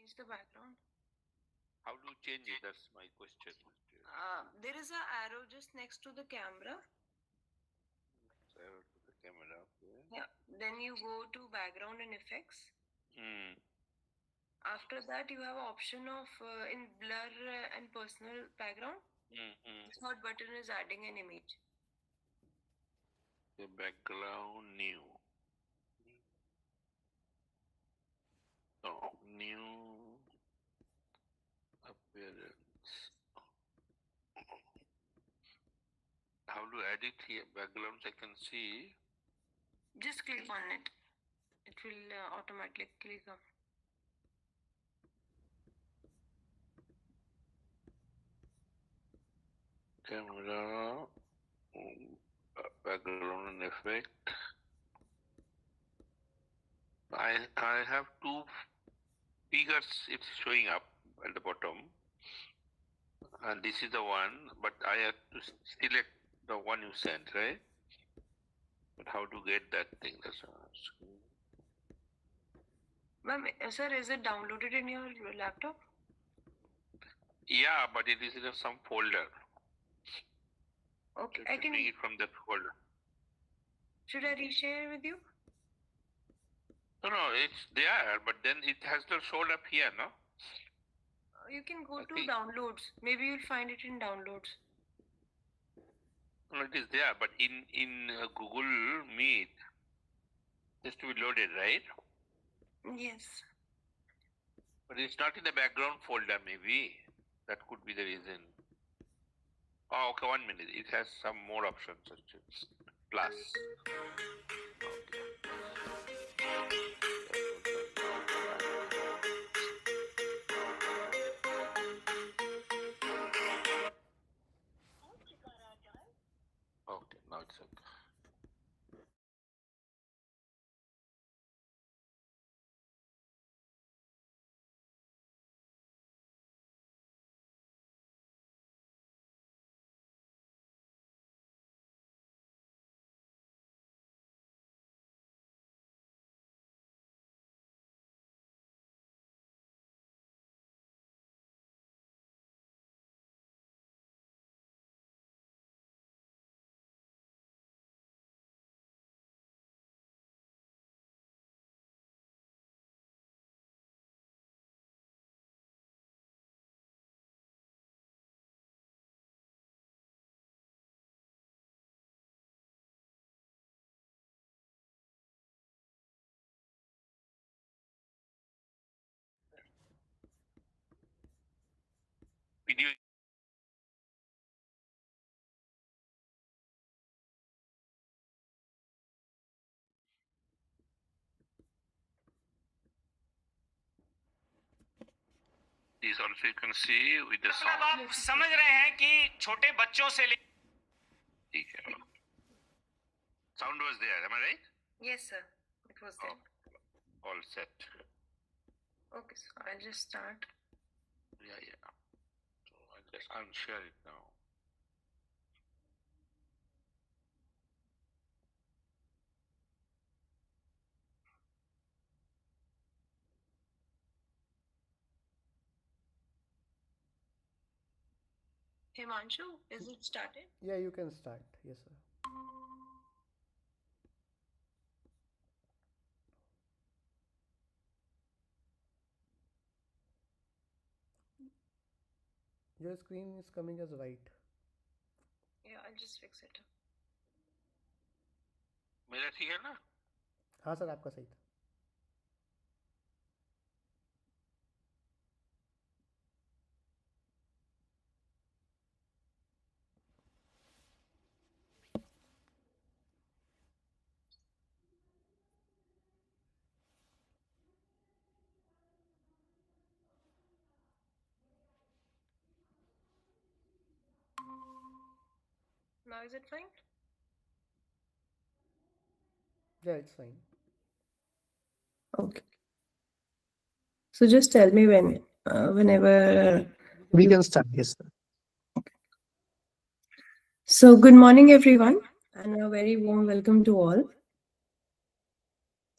change the background? How do you change it? That's my question. There is an arrow just next to the camera. Arrow to the camera, okay. Yeah. Then you go to background and effects. After that, you have an option of in blur and personal background. The third button is adding an image. The background new. Oh, new appearance. How to edit here? Backgrounds I can see. Just click on it. It will automatically come. Camera, background and effect. I have two figures. It's showing up at the bottom. And this is the one, but I have to select the one you sent, right? But how to get that thing? That's what I'm asking. Ma'am, sir, is it downloaded in your laptop? Yeah, but it is in some folder. Okay, I can bring it from that folder. Should I reshare with you? No, it's there, but then it has not showed up here, no? You can go to downloads. Maybe you'll find it in downloads. No, it is there, but in Google Meet, it has to be loaded, right? Yes. But it's not in the background folder, maybe. That could be the reason. Oh, okay, 1 minute. It has some more options, actually. Plus. Okay, now it's okay. Video. These also you can see with the sound. आप समझ रहे हैं कि छोटे बच्चों से ले ठीक है. Sound was there, am I right? Yes, sir. It was there. All set. Okay, so I'll just start. Yeah. So I'll just unshare it now. Himanshu, is it started? Yeah, you can start. Yes, sir. Your screen is coming as white. Yeah, I'll just fix it. मेरा ठीक है ना? हाँ sir, आपका सही था. Now is it fine? Yeah, it's fine. Okay. So just tell me whenever We can start. Yes, sir. So good morning, everyone, and a very warm welcome to all.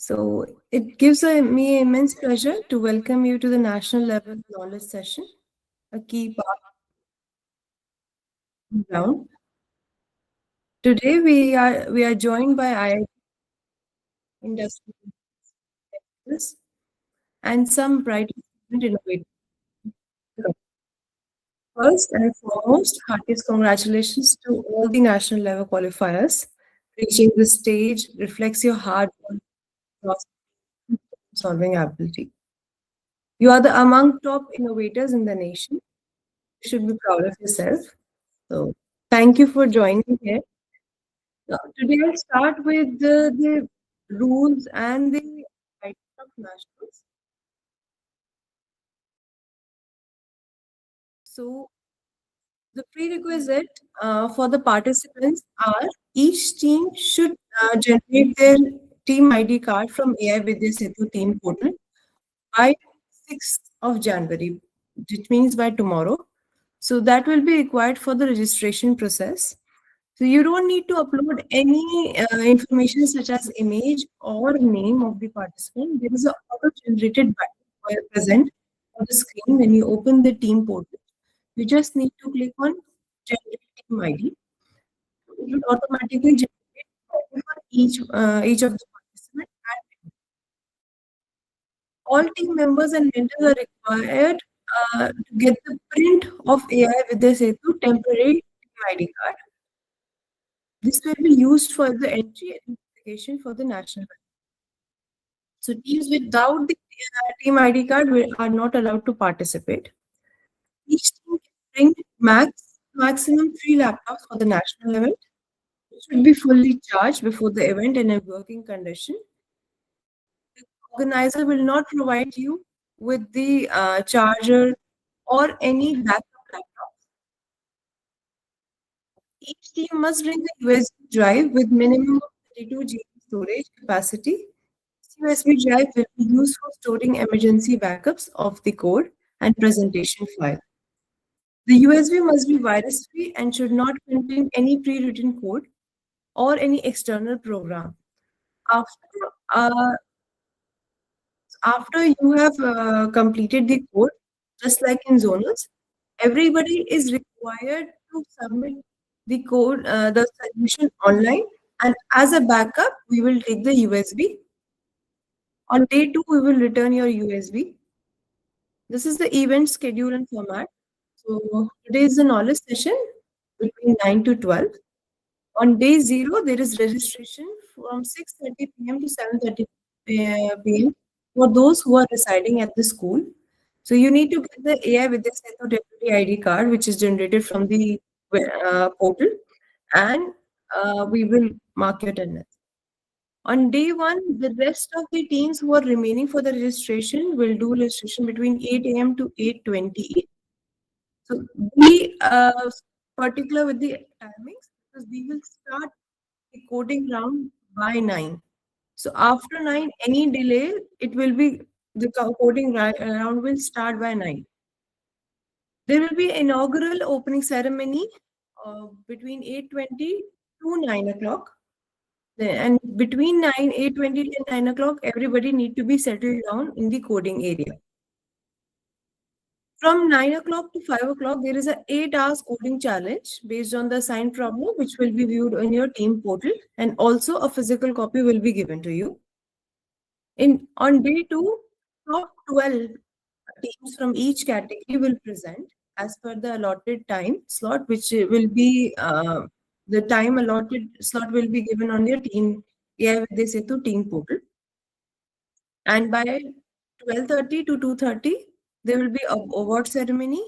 So it gives me immense pleasure to welcome you to the national level knowledge session, a key part of the ground. Today we are joined by IIT industry and some bright student innovators. First and foremost, heartiest congratulations to all the national level qualifiers. Reaching this stage reflects your hard work, solving ability. You are the among top innovators in the nation. You should be proud of yourself. So, thank you for joining here. Today, I'll start with the rules and the items of nationals. So, the prerequisite for the participants are each team should generate their team ID card from AI VidyaSetu team portal by 6th of January, which means by tomorrow. So that will be required for the registration process. So you don't need to upload any information such as image or name of the participant. There is a auto-generated button present on the screen when you open the team portal. You just need to click on generate team ID. It will automatically generate ID for each of the participants. All team members and mentors are required to get the print of AI with the Setu temporary team ID card. This will be used for the entry and application for the national. So teams without the team ID card are not allowed to participate. Each team can bring maximum 3 laptops for the national event. It should be fully charged before the event in a working condition. The organizer will not provide you with the charger or any backup laptop. Each team must bring a USB drive with minimum of 32 GB storage capacity. This USB drive will be used for storing emergency backups of the code and presentation file. The USB must be virus-free and should not contain any pre-written code or any external program. After, uh, after you have completed the code, just like in zonals, everybody is required to submit the code, the solution online, and as a backup, we will take the USB. On day 2, we will return your USB. This is the event schedule and format. So today is the knowledge session between 9 to 12. On day 0, there is registration from 6:30 p.m. to 7:30 p.m. for those who are residing at the school. So you need to get the AI VidyaSetu deputy ID card, which is generated from the portal, and we will mark your attendance. On day 1, the rest of the teams who are remaining for the registration will do registration between 8 a.m. to 8:28. So be particular with the timings because we will start the coding round by 9. So after 9, any delay, it will be the coding round will start by 9. There will be inaugural opening ceremony between 8:20 to 9 o'clock. And between 8:20 and 9 o'clock, everybody need to be settled down in the coding area. From 9 o'clock to 5 o'clock, there is an 8 hours coding challenge based on the assigned problem, which will be viewed on your team portal, and also a physical copy will be given to you. On day 2, top 12 teams from each category will present as per the allotted time slot, which will be the time allotted slot will be given on your team AI VidyaSetu team portal. And by 12:30 to 2:30, there will be a award ceremony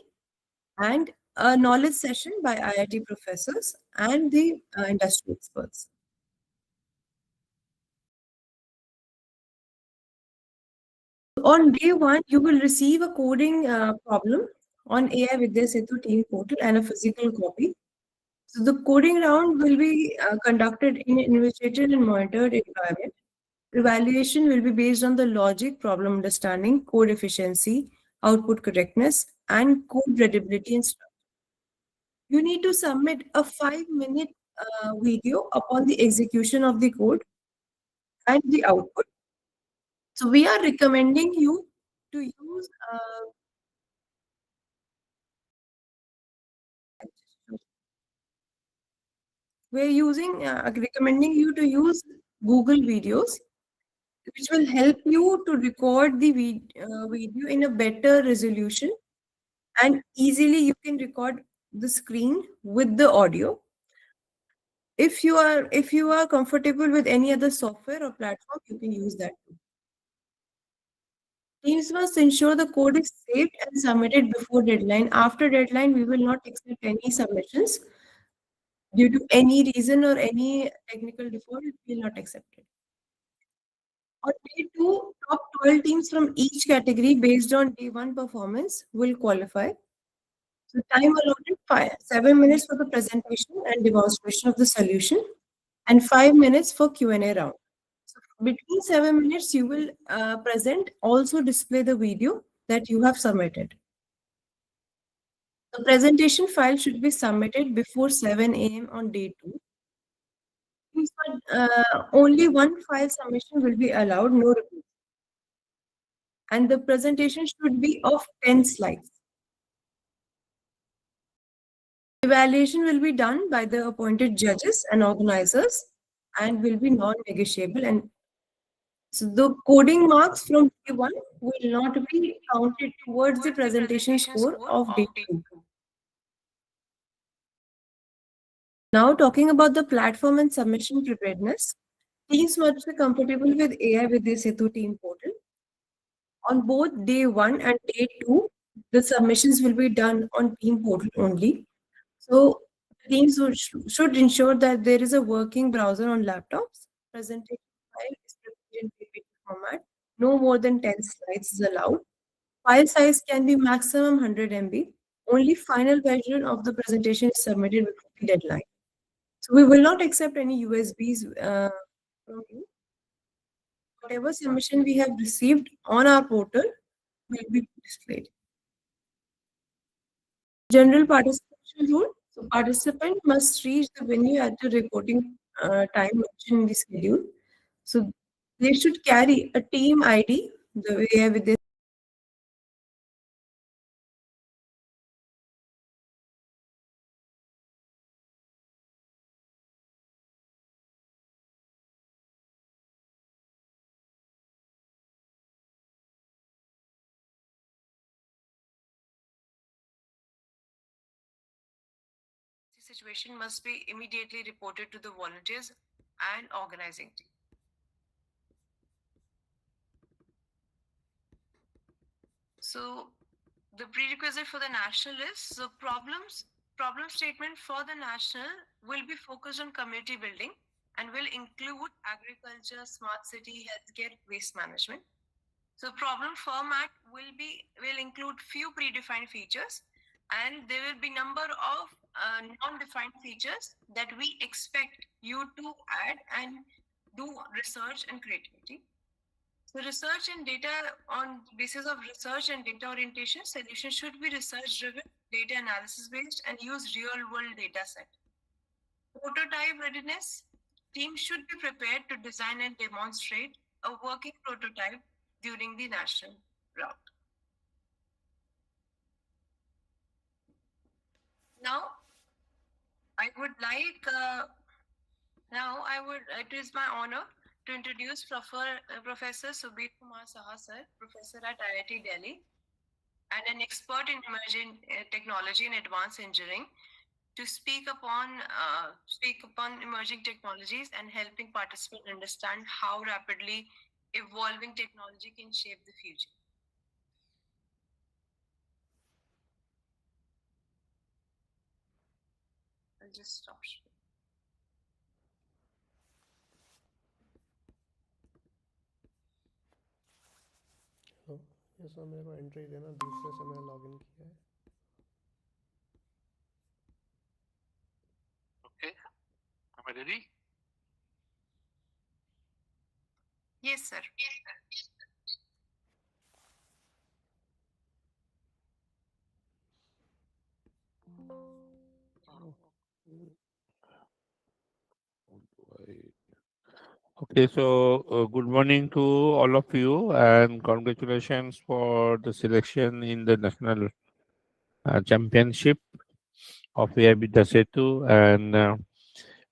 and a knowledge session by IIT professors and the industry experts. On day 1, you will receive a coding problem on AI VidyaSetu team portal and a physical copy. So the coding round will be conducted in an invigilated and monitored environment. Evaluation will be based on the logic, problem understanding, code efficiency, output correctness, and code readability and structure. You need to submit a 5-minute video upon the execution of the code and the output. So we are recommending you to use. We're using recommending you to use Google videos, which will help you to record the video in a better resolution, and easily you can record the screen with the audio. If you are comfortable with any other software or platform, you can use that too. Teams must ensure the code is saved and submitted before deadline. After deadline, we will not accept any submissions due to any reason or any technical default. We will not accept it. On day two, top 12 teams from each category based on day one performance will qualify. So time allotted 7 minutes for the presentation and demonstration of the solution, and 5 minutes for Q&A round. So between 7 minutes, you will present, also display the video that you have submitted. The presentation file should be submitted before 7 a.m. on day two. Only one file submission will be allowed, no repeat. And the presentation should be of 10 slides. Evaluation will be done by the appointed judges and organizers and will be non-negotiable. And so the coding marks from day one will not be counted towards the presentation score of day two. Now talking about the platform and submission preparedness, teams must be comfortable with AI VidyaSetu team portal. On both day one and day two, the submissions will be done on team portal only. So teams should ensure that there is a working browser on laptops. Presentation file is prepared in PPT format. No more than 10 slides is allowed. File size can be maximum 100 MB. Only final version of the presentation is submitted before the deadline. So we will not accept any USBs from you. Whatever submission we have received on our portal will be displayed. General participation rule. So participant must reach the venue at the reporting time mentioned in the schedule. So they should carry a team ID, the way with this. The situation must be immediately reported to the volunteers and organizing team. So the prerequisite for the national is the problem statement for the national will be focused on community building and will include agriculture, smart city, healthcare, waste management. So problem format will include few predefined features, and there will be number of non-defined features that we expect you to add and do research and creativity. So research and data, on the basis of research and data orientation, solution should be research driven, data analysis based, and use real world data set. Prototype readiness. Team should be prepared to design and demonstrate a working prototype during the national round. Now, I would like, it is my honor to introduce Professor Subir Kumar Saha sir, Professor at IIT Delhi, and an expert in emerging technology and advanced engineering, to speak upon emerging technologies and helping participants understand how rapidly evolving technology can shape the future. I'll just stop. Hello ये sir मेरे को entry देना दूसरे से मैंने login किया है Okay, am I ready? Yes, sir. Okay, so good morning to all of you, and congratulations for the selection in the national championship of AI VidyaSetu. And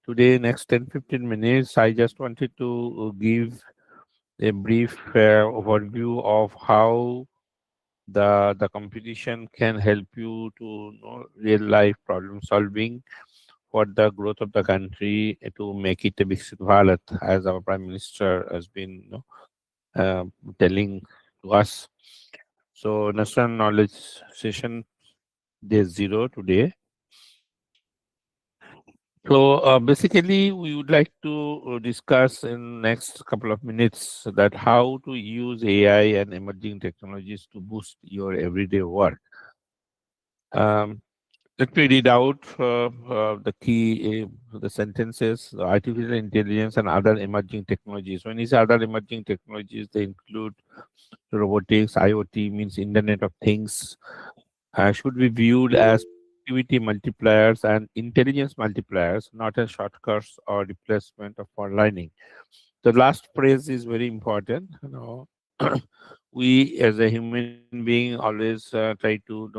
today, next 10-15 minutes, I just wanted to give a brief overview of how the competition can help you to real life problem solving for the growth of the country, to make it a Viksit Bharat, as our Prime Minister has been uh, telling to us. So, National Knowledge Session Day Zero today. So, basically, we would like to discuss in next couple of minutes that how to use AI and emerging technologies to boost your everyday work. Um, Let me read out the key the sentences. Artificial intelligence and other emerging technologies. When you say other emerging technologies, they include robotics, IoT means Internet of Things, should be viewed as productivity multipliers and intelligence multipliers, not as shortcuts or replacement of for learning. The last phrase is very important. We as a human being always try to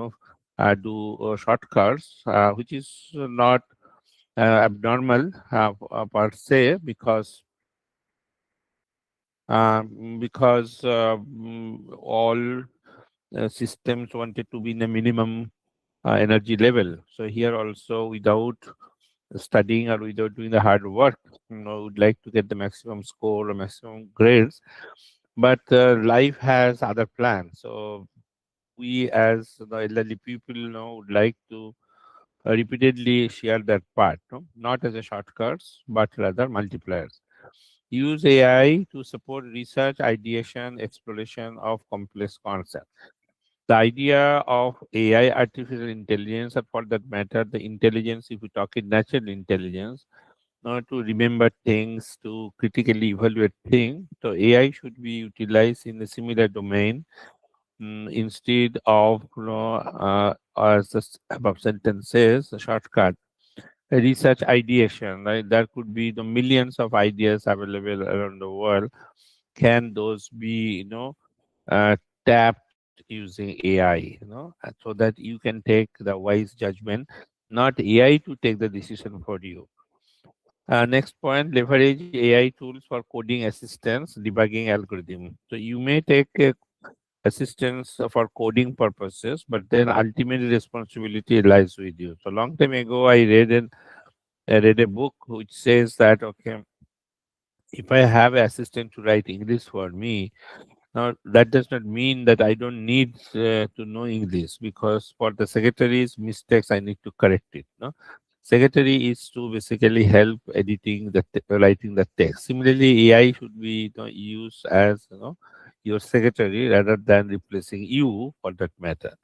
do shortcuts, which is not abnormal per se, because all systems wanted to be in a minimum energy level. So here also, without studying or without doing the hard work, would like to get the maximum score or maximum grades. But life has other plans. So we as the elderly people, would like to repeatedly share that part, not as a shortcuts, but rather multipliers. Use AI to support research, ideation, exploration of complex concepts. The idea of AI, artificial intelligence, or for that matter, the intelligence, if we talk in natural intelligence, to remember things, to critically evaluate things. So AI should be utilized in a similar domain, instead of, as the above sentence says, a shortcut. A research ideation, right? There could be the millions of ideas available around the world. Can those be, uh, tapped using AI, so that you can take the wise judgment, not AI to take the decision for you. Next point, leverage AI tools for coding assistance, debugging algorithm. So you may take assistance for coding purposes, but then ultimate responsibility lies with you. So long time ago, I read a book which says that, okay, if I have an assistant to write English for me, now, that does not mean that I don't need to know English, because for the secretary's mistakes, I need to correct it. No, secretary is to basically help editing writing the text. Similarly, AI should be, used as, your secretary rather than replacing you for that matter.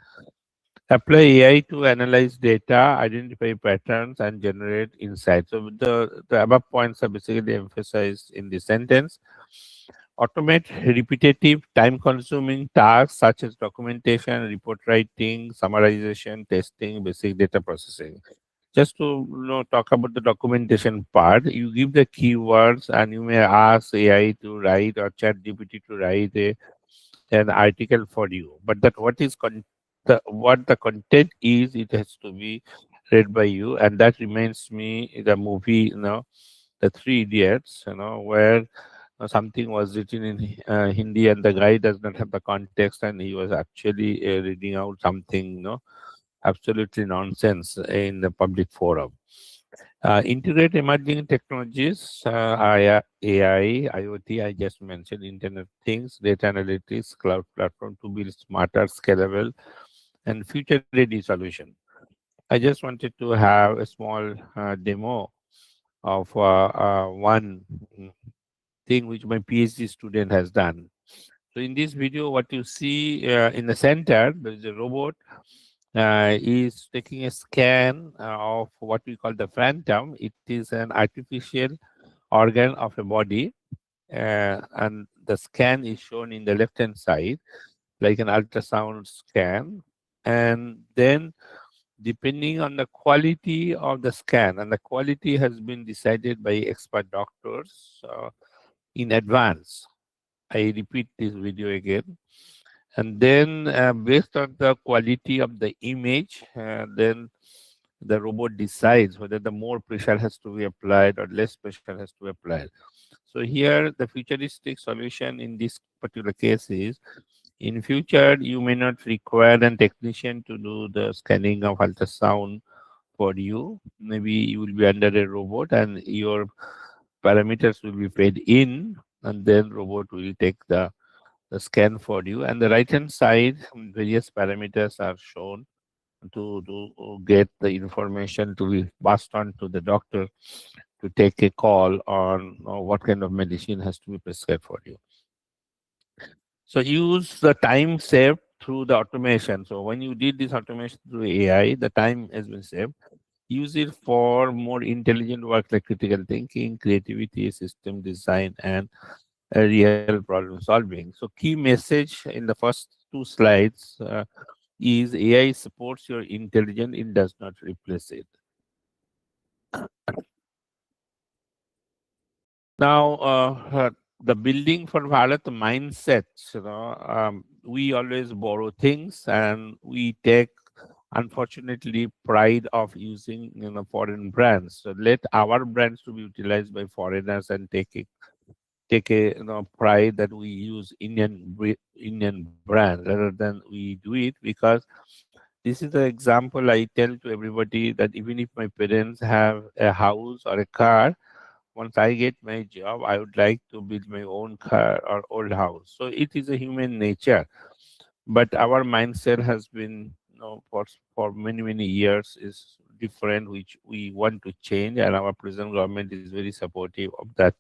Apply AI to analyze data, identify patterns, and generate insights. So the above points are basically emphasized in the sentence. Automate repetitive, time-consuming tasks such as documentation, report writing, summarization, testing, basic data processing. Just to talk about the documentation part, you give the keywords and you may ask AI to write or chat GPT to write an article for you. But that what the content is, it has to be read by you. And that reminds me the movie, the Three Idiots, where something was written in Hindi and the guy does not have the context and he was actually reading out something, absolutely nonsense in the public forum. Integrate emerging technologies, AI, IoT, I just mentioned, Internet of Things, data analytics, cloud platform to build smarter, scalable, and future-ready solution. I just wanted to have a small demo of one thing which my PhD student has done. So in this video, what you see in the center, there is a robot is taking a scan of what we call the phantom. It is an artificial organ of a body, and the scan is shown in the left hand side, like an ultrasound scan. And then, depending on the quality of the scan, and the quality has been decided by expert doctors. in advance. I repeat this video again. And then based on the quality of the image, then the robot decides whether the more pressure has to be applied or less pressure has to be applied. So here the futuristic solution in this particular case is, in future you may not require a technician to do the scanning of ultrasound for you. Maybe you will be under a robot and your parameters will be fed in, and then robot will take the scan for you. And the right hand side, various parameters are shown to get the information to be passed on to the doctor to take a call on what kind of medicine has to be prescribed for you. So use the time saved through the automation. So when you did this automation through AI, the time has been saved. Use it for more intelligent work like critical thinking, creativity, system design, and real problem solving. So key message in the first two slides is AI supports your intelligence, it does not replace it. Now, the building for Bharat mindset, we always borrow things and we take, unfortunately, pride of using foreign brands. So let our brands to be utilized by foreigners and take a pride that we use Indian brand rather than we do it, because this is the example I tell to everybody that even if my parents have a house or a car, once I get my job, I would like to build my own car or old house. So it is a human nature, but our mindset has been, for many years is different, which we want to change, and our present government is very supportive of that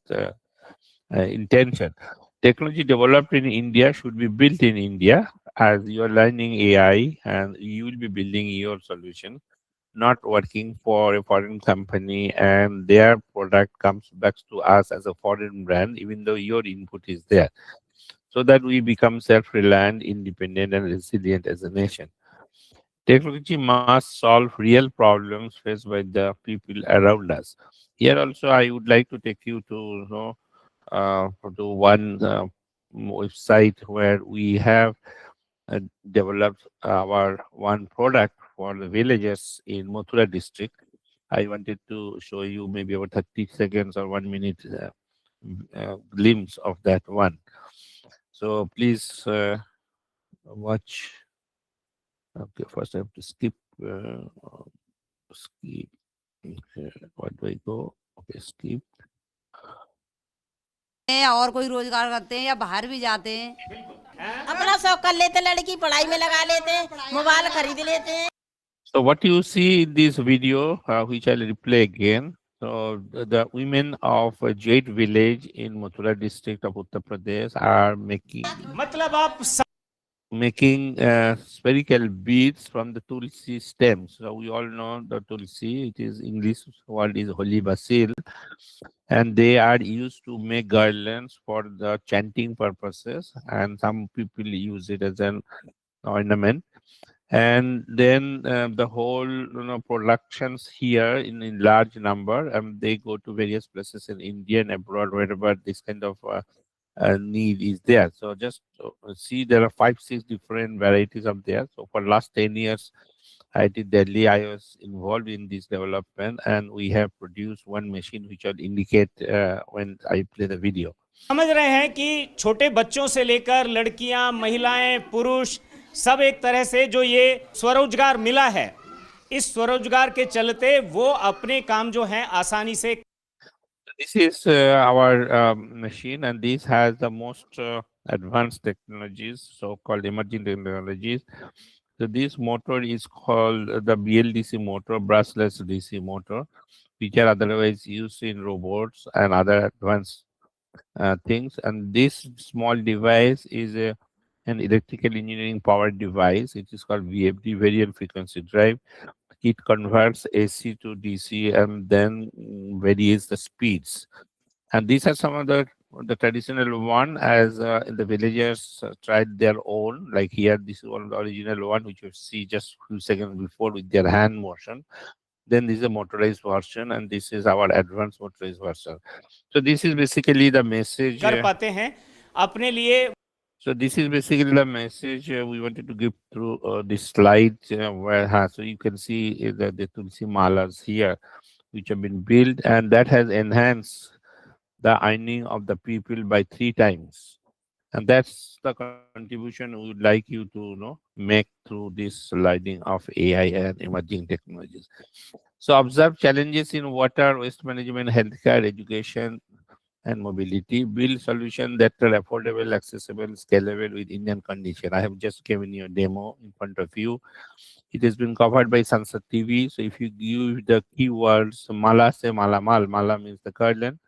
intention. Technology developed in India should be built in India, as you are learning AI and you will be building your solution, not working for a foreign company and their product comes back to us as a foreign brand, even though your input is there, so that we become self-reliant, independent, and resilient as a nation. Technology must solve real problems faced by the people around us. Here also, I would like to take you to to one website where we have uh, developed our one product for the villagers in Mathura district. I wanted to show you maybe about 30 seconds or 1 minute glimpse of that one. So please watch. Okay, first I have to skip. Skip. Okay, what do I go? Okay, skip. हैं या और कोई रोजगार करते हैं या बाहर भी जाते हैं अपना शौक कर लेते लड़की पढ़ाई में लगा लेते हैं मोबाइल खरीद लेते हैं So what you see in this video, which I'll replay again. So the women of a Jade village in Mathura district of Uttar Pradesh are मतलब आप making spherical beads from the tulsi stems. So we all know the tulsi. It is English word is holy basil, and they are used to make garlands for the chanting purposes. And some people use it as an ornament. And then the whole productions here in large number, they go to various places in India and abroad wherever this kind of need is there. So just see, there are 5 6 different varieties of there. So for last 10 years IIT Delhi, I was involved in this development, and we have produced one machine which will indicate when I play the video. समझ रहे हैं कि छोटे बच्चों से लेकर लड़कियां, महिलाएं, पुरुष सब एक तरह से जो ये स्वरोजगार मिला है, इस स्वरोजगार के चलते वो अपने काम जो हैं आसानी से This is our machine, and this has the most advanced technologies, so-called emerging technologies. So this motor is called the BLDC motor, brushless DC motor, which are otherwise used in robots and other advanced things. And this small device is an electrical engineering powered device. It is called VFD, variable frequency drive. It converts AC to DC and then varies the speeds. And these are some of the traditional one, as in the villagers tried their own. Like here, this is one of the original one, which you see just few seconds before with their hand motion. Then this is a motorized version, and this is our advanced motorized version. So this is basically the message. कर पाते हैं अपने लिए So this is basically the message we wanted to give through this slide. So you can see the Tulsi malas here, which have been built, and that has enhanced the earning of the people by 3 times. And that's the contribution we would like you to make through this sliding of AI and emerging technologies. So observe challenges in water, waste management, healthcare, education, and mobility. Build solutions that are affordable, accessible, scalable with Indian condition. I have just given you a demo in front of you. It has been covered by Sansad TV. So if you give the keywords Mala se Mala Mal, Mala means the garden,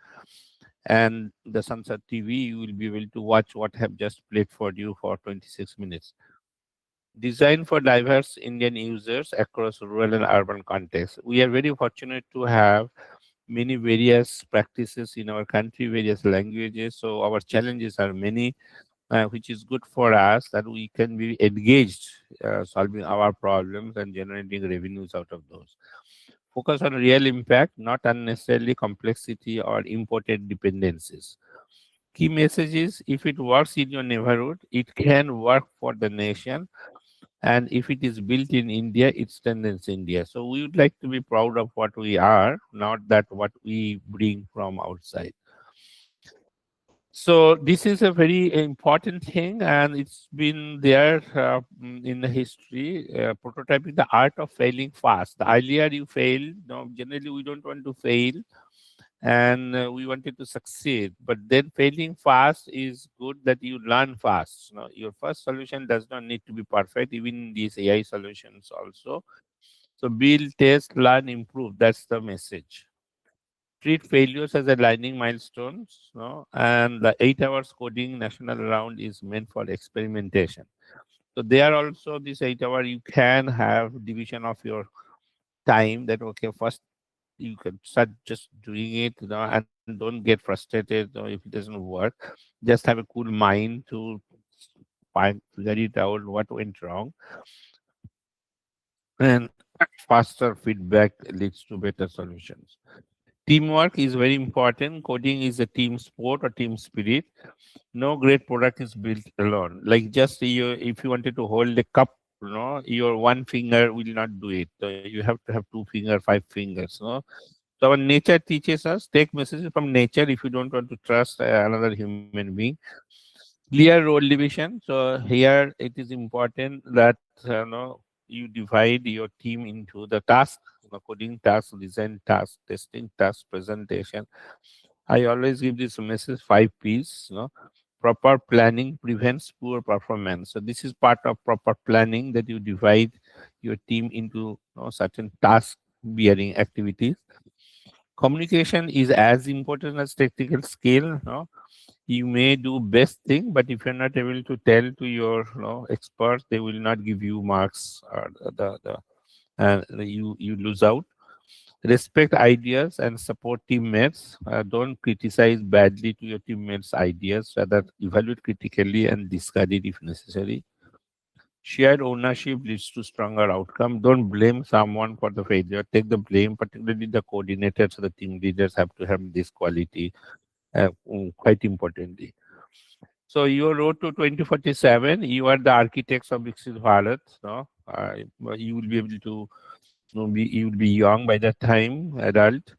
and the Sansad TV, you will be able to watch what I have just played for you for 26 minutes. Designed for diverse Indian users across rural and urban contexts. We are very fortunate to have many various practices in our country, various languages. So our challenges are many, which is good for us that we can be engaged solving our problems and generating revenues out of those. Focus on real impact, not unnecessarily complexity or imported dependencies. Key message is if it works in your neighborhood, it can work for the nation. And if it is built in India, it strengthens India. So we would like to be proud of what we are, not that what we bring from outside. So this is a very important thing, and it's been there in the history. Prototyping the art of failing fast. The earlier you fail, generally we don't want to fail, and we wanted to succeed. But then failing fast is good that you learn fast. Your first solution does not need to be perfect, even these AI solutions also. So build, test, learn, improve. That's the message. Treat failures as a learning milestones, and the 8 hours coding national round is meant for experimentation. So there also this 8 hour you can have division of your time that okay, first you can start just doing it, and don't get frustrated if it doesn't work. Just have a cool mind to figure it out what went wrong, and faster feedback leads to better solutions. Teamwork is very important. Coding is a team sport or team spirit. No great product is built alone. Like just you, if you wanted to hold a cup, your one finger will not do it. So you have to have 2 finger, 5 fingers. So our nature teaches us take messages from nature if you don't want to trust another human being. Clear role division. So here it is important that you divide your team into the task, coding task, design task, testing task, presentation. I always give this message 5 P's. Proper planning prevents poor performance. So this is part of proper planning that you divide your team into certain task bearing activities. Communication is as important as technical skill. You may do best thing, but if you're not able to tell to your experts, they will not give you marks, or the and you lose out. Respect ideas and support teammates. Don't criticize badly to your teammates' ideas. Rather, evaluate critically and discard it if necessary. Shared ownership leads to stronger outcome. Don't blame someone for the failure. Take the blame, particularly the coordinators or the team leaders have to have this quality quite importantly. So your road to 2047, you are the architects of Viksit Bharat. You will be able to you will be young by that time, adult.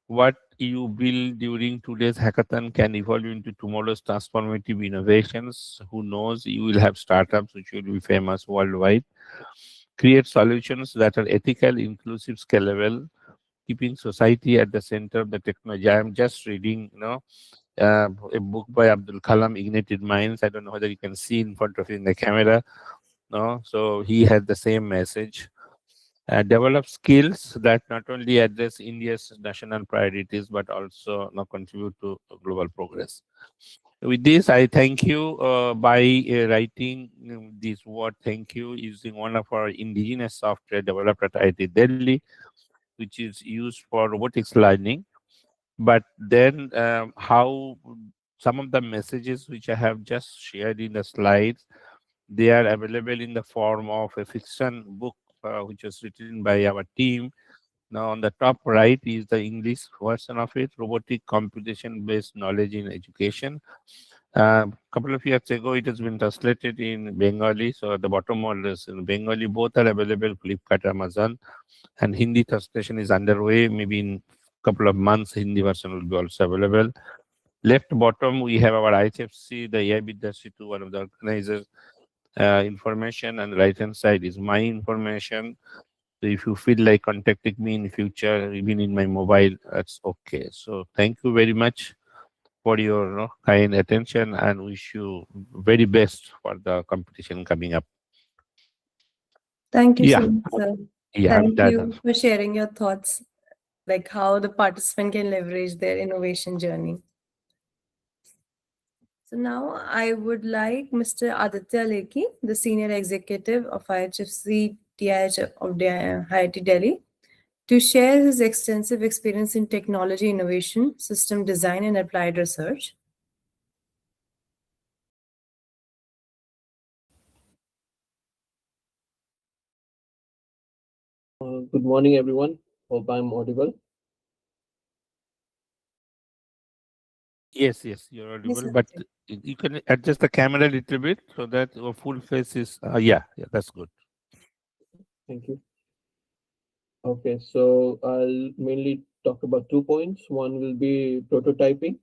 What you build during today's hackathon can evolve into tomorrow's transformative innovations. Who knows? You will have startups which will be famous worldwide. Create solutions that are ethical, inclusive, scalable, keeping society at the center of the technology. I am just reading, a book by Abdul Kalam, Ignited Minds. I don't know whether you can see in front of you in the camera. No, so he had the same message. Develop skills that not only address India's national priorities but also contribute to global progress. With this, I thank you by writing this word thank you using one of our indigenous software developed at IIT Delhi, which is used for robotics learning. But then how some of the messages which I have just shared in the slides, they are available in the form of a fiction book which was written by our team Now on the top right is the English version of it, robotic computation-based knowledge in education. A couple of years ago, it has been translated in Bengali. So at the bottom one is in Bengali. Both are available, Flipkart, Amazon, and Hindi translation is underway. Maybe in couple of months, Hindi version will be also available. Left bottom, we have our IHFC, the AI VidyaSetu, one of the organizers, information, and right hand side is my information. So if you feel like contacting me in future, even in my mobile, that's okay. So thank you very much for your kind attention, and wish you very best for the competition coming up. Thank you Yeah, so much, sir. yeah, I'm Thank done. you for sharing your thoughts, like how the participant can leverage their innovation journey. So now I would like Mr. Aditya Lekhi, the Senior Executive of IHFC TIH of IIT Delhi, to share his extensive experience in technology innovation, system design, and applied research. Good morning, everyone. Hope I'm audible. Yes, you're Yes, audible, but Aditya. you can adjust the camera a little bit so that your full face is, yeah, that's good. Thank you. Okay, so I'll mainly talk about 2 points. One will be prototyping,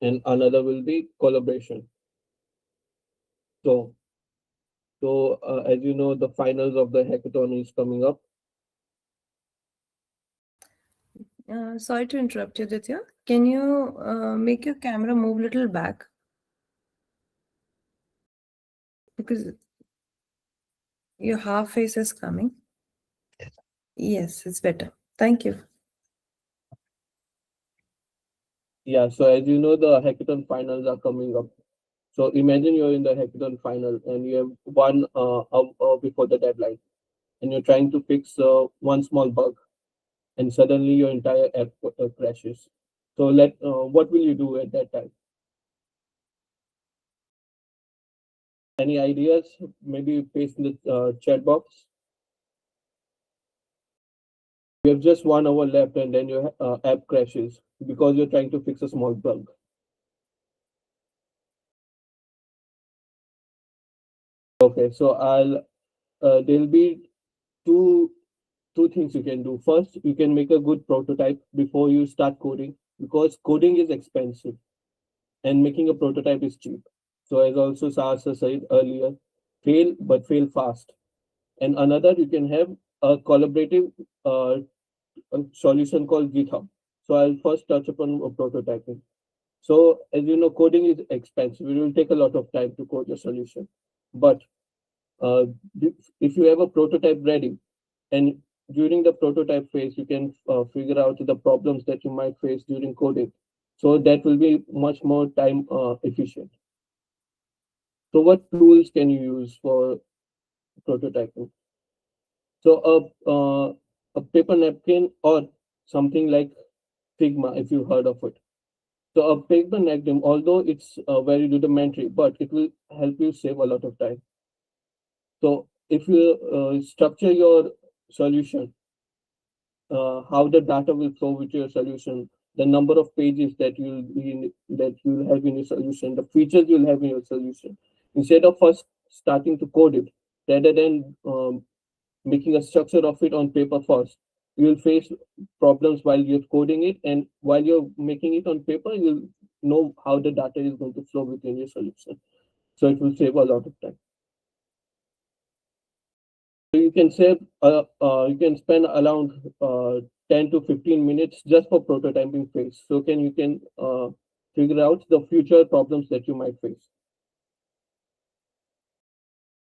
and another will be collaboration. So, as you know, the finals of the hackathon is coming up. Sorry to interrupt you, Aditya. Can you make your camera move a little back? Because your half face is coming. Yes, it's better. Thank you. Yeah, so as you know, the hackathon finals are coming up. So imagine you're in the hackathon final and you have one hour before the deadline, and you're trying to fix one small bug, and suddenly your entire app crashes. So what will you do at that time? Any ideas? Maybe paste in the chat box. You have just 1 hour left, and then your app crashes because you're trying to fix a small bug. Okay, so there'll be two things you can do. First, you can make a good prototype before you start coding, because coding is expensive and making a prototype is cheap. So as also Sahasa said earlier, fail but fail fast. And another, you can have a collaborative a solution called GitHub. So I'll first touch upon prototyping. So as you know, coding is expensive. It will take a lot of time to code your solution. But uh, if you have a prototype ready, and during the prototype phase, you can figure out the problems that you might face during coding. So that will be much more time efficient. So what tools can you use for prototyping? So a paper napkin or something like Figma, if you heard of it. So a paper napkin, although it's very rudimentary, but it will help you save a lot of time. So if you structure your solution, how the data will flow with your solution, the number of pages that you'll have in your solution, the features you'll have in your solution, instead of first starting to code it, rather than making a structure of it on paper first, you will face problems while you're coding it, and while you're making it on paper, you'll know how the data is going to flow within your solution. So it will save a lot of time. So you can spend around 10 to 15 minutes just for prototyping phase. So you can figure out the future problems that you might face.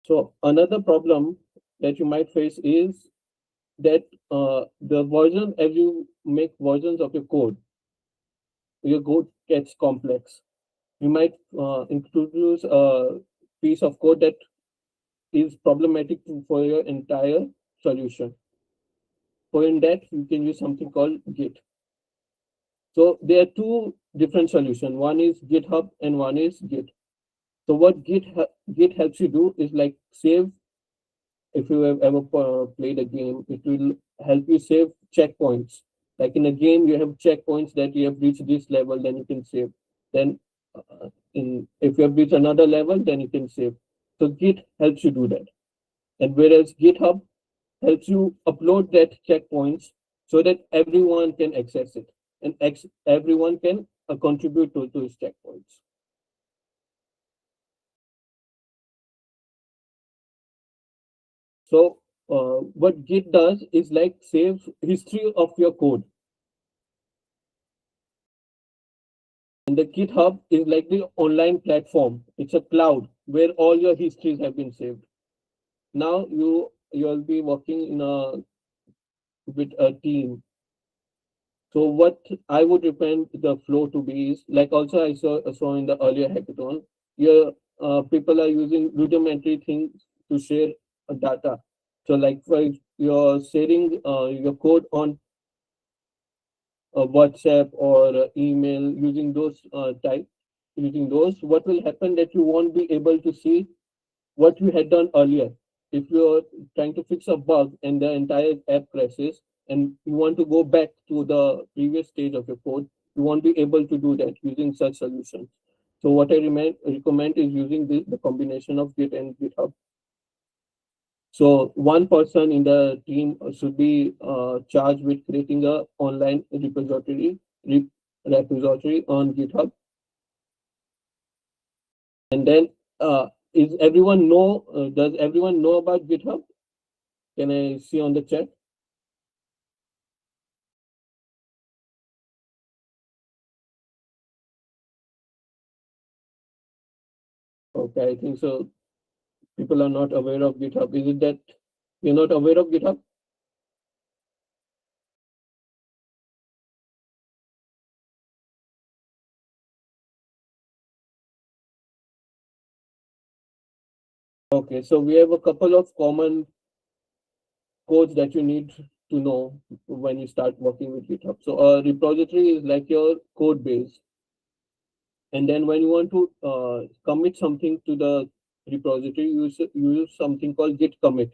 So another problem that you might face is that the version, as you make versions of your code gets complex. You might introduce a piece of code that is problematic for your entire solution. So in that, you can use something called Git. So there are two different solutions. One is GitHub and one is Git. So what Git helps you do is like save. If you have ever played a game, it will help you save checkpoints. Like in a game, you have checkpoints that you have reached this level, then you can save. Then if you have reached another level, then you can save. So Git helps you do that. And whereas GitHub helps you upload that checkpoints so that everyone can access it and everyone can contribute to those checkpoints. So what Git does is like saves history of your code. And the GitHub is like the online platform. It's a cloud where all your histories have been saved. Now you'll be working in with a team. So what I would recommend the flow to be is like also I saw in the earlier hackathon, your people are using rudimentary things to share data. So like for you're sharing your code on WhatsApp or email using those using those, what will happen that you won't be able to see what you had done earlier. If you're trying to fix a bug and the entire app crashes and you want to go back to the previous stage of your code, you won't be able to do that using such solutions. So what I recommend is using the combination of Git and GitHub. So one person in the team should be charged with creating a online repository on GitHub. And then is everyone know? Does everyone know about GitHub? Can I see on the chat? Okay, I think so. People are not aware of GitHub. Is it that you're not aware of GitHub? Okay, so we have a couple of common codes that you need to know when you start working with GitHub. So a repository is like your code base. And then when you want to commit something to the repository, you use something called git commit.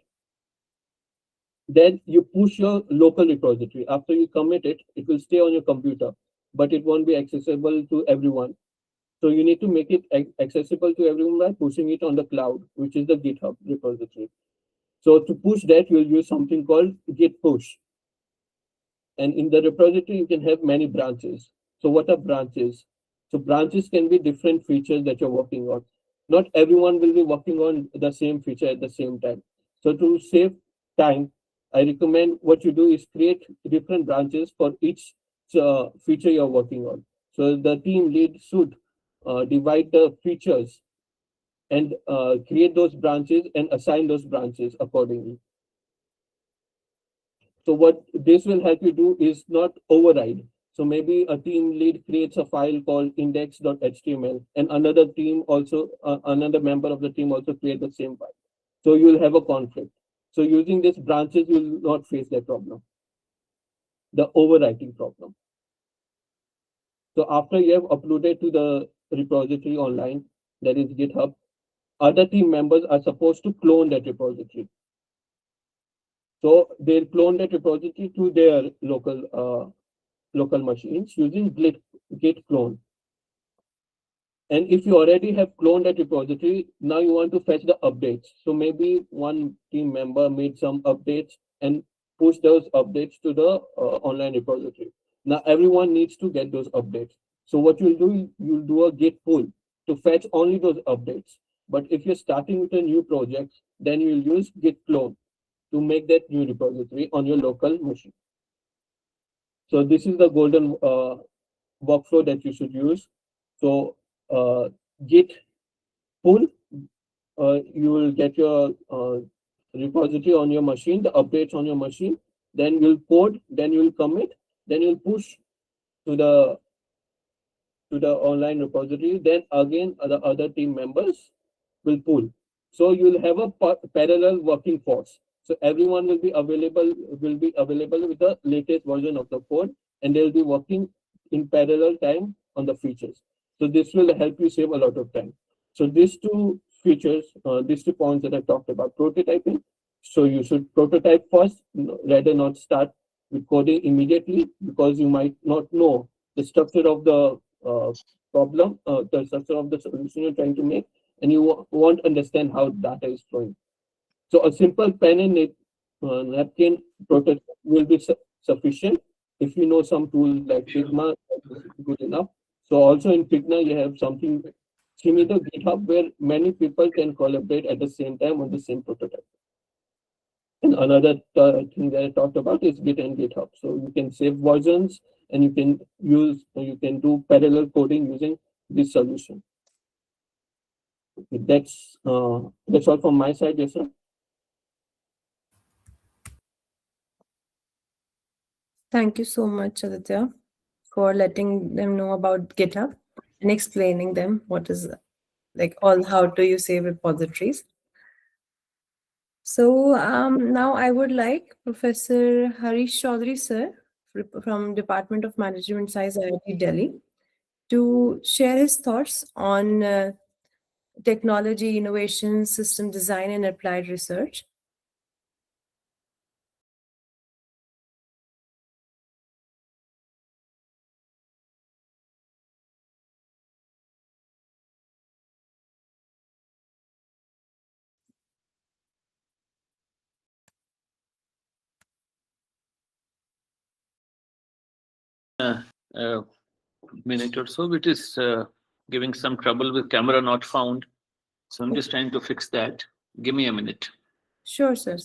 Then you push your local repository. After you commit it, it will stay on your computer, but it won't be accessible to everyone. So you need to make it accessible to everyone by pushing it on the cloud, which is the GitHub repository. So to push that, you'll use something called git push. And in the repository, you can have many branches. So what are branches? So branches can be different features that you're working on. Not everyone will be working on the same feature at the same time. So to save time, I recommend what you do is create different branches for each feature you're working on. So the team lead should divide the features and create those branches and assign those branches accordingly. So what this will help you do is not override. So maybe a team lead creates a file called index.html and another team also, another member of the team also create the same file. So you'll have a conflict. So using these branches, you'll not face that problem, the overwriting problem. So after you have uploaded to the repository online, that is GitHub, other team members are supposed to clone that repository. So they'll clone that repository to their local machines using git clone. And if you already have cloned that repository, now you want to fetch the updates. So maybe one team member made some updates and push those updates to the online repository. Now everyone needs to get those updates. So what you'll do a git pull to fetch only those updates. But if you're starting with a new project, then you'll use git clone to make that new repository on your local machine. So this is the golden workflow that you should use. So git pull, you will get your repository on your machine, the updates on your machine, then you'll code, then you'll commit, then you'll push to the online repository, then again the other team members will pull. So you'll have a parallel working force. So everyone will be available with the latest version of the code, and they'll be working in parallel time on the features. So this will help you save a lot of time. So these two features, these 2 points that I talked about, prototyping So you should prototype first, rather not start with coding immediately, because you might not know the structure of the problem, the structure of the solution you're trying to make, and you won't understand how data is flowing. So a simple pen and napkin prototype will be sufficient. If you know some tools like Figma, that is good enough. So also in Figma, you have something similar to GitHub where many people can collaborate at the same time on the same prototype. And another thing that I talked about is Git and GitHub. So you can save versions and you can do parallel coding using this solution. That's all from my side, yes, sir. Thank you so much, Aditya, for letting them know about GitHub and explaining them what is like all how do you save repositories. So now I would like Professor Harish Chaudhary, sir, from Department of Management Science, IIT Delhi, to share his thoughts on technology, innovation, system design, and applied research. Minute or so. It is giving some trouble with camera not found. So I'm just trying to fix that. Give me a minute. Sure, sir.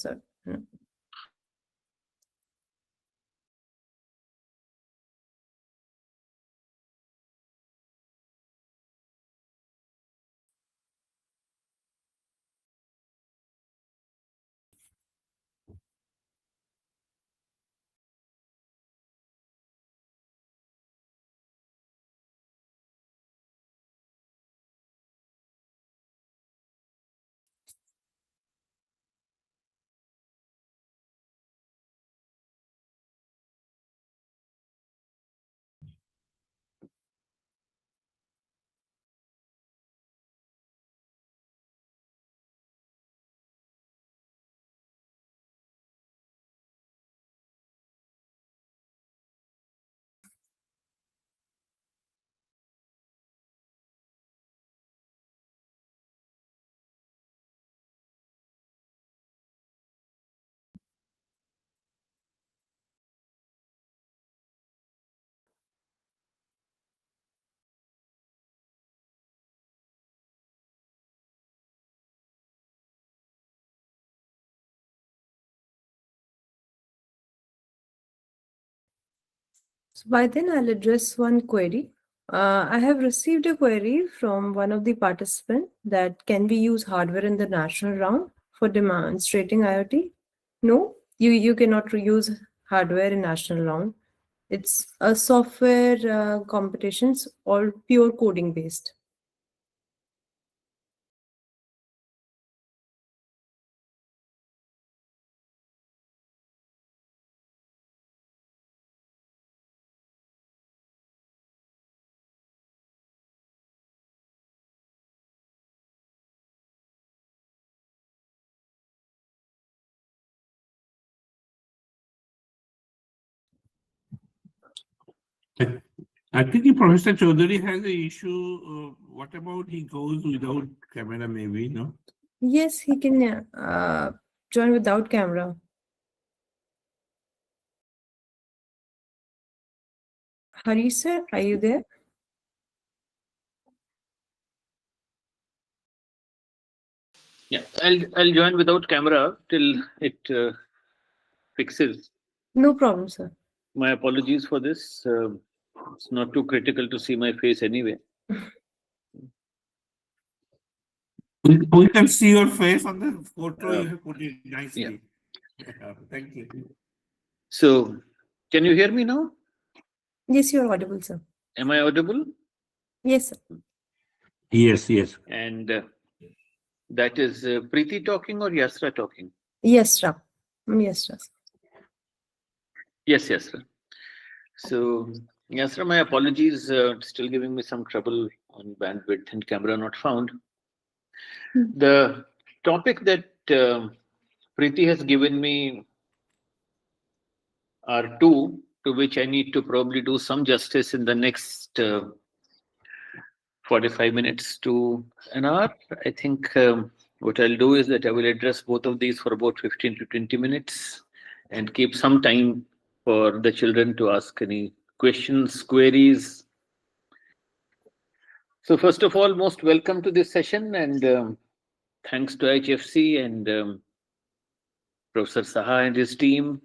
So by then I'll address one query. I have received a query from one of the participants that can we use hardware in the national round for demonstrating IoT? No, you cannot reuse hardware in national round. It's a software competitions or pure coding based. I think Professor Chaudhary has an issue. What about he goes without camera, maybe, no? Yes, he can join without camera. Harish sir, are you there? Yeah, I'll join without camera till it fixes. No problem, sir. My apologies for this. It's not too critical to see my face anyway. We can see your face on the photo. You have put it nicely. Yeah. Thank you. So, can you hear me now? Yes, you're audible, sir. Am I audible? Yes, sir. Yes. And that is Preeti talking or Yasra talking? Yes, sir. Yes, sir. Yes, Yasra. So, Yasra, my apologies. Still giving me some trouble on bandwidth and camera not found. The topic that Preeti has given me R2, to which I need to probably do some justice in the next 45 minutes to an hour. I think what I'll do is that I will address both of these for about 15 to 20 minutes and keep some time for the children to ask any questions, queries. So first of all, most welcome to this session, and thanks to HFC and Professor Saha and his team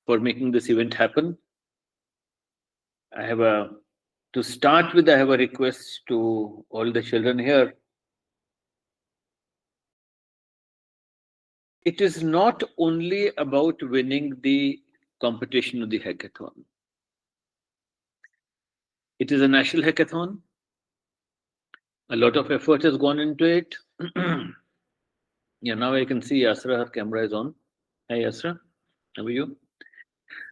for making this event happen. I have to start with, I have a request to all the children here. It is not only about winning the competition of the hackathon. It is a national hackathon. A lot of effort has gone into it. Yeah, now I can see Yasra, her camera is on. Hi Yasra, how are you?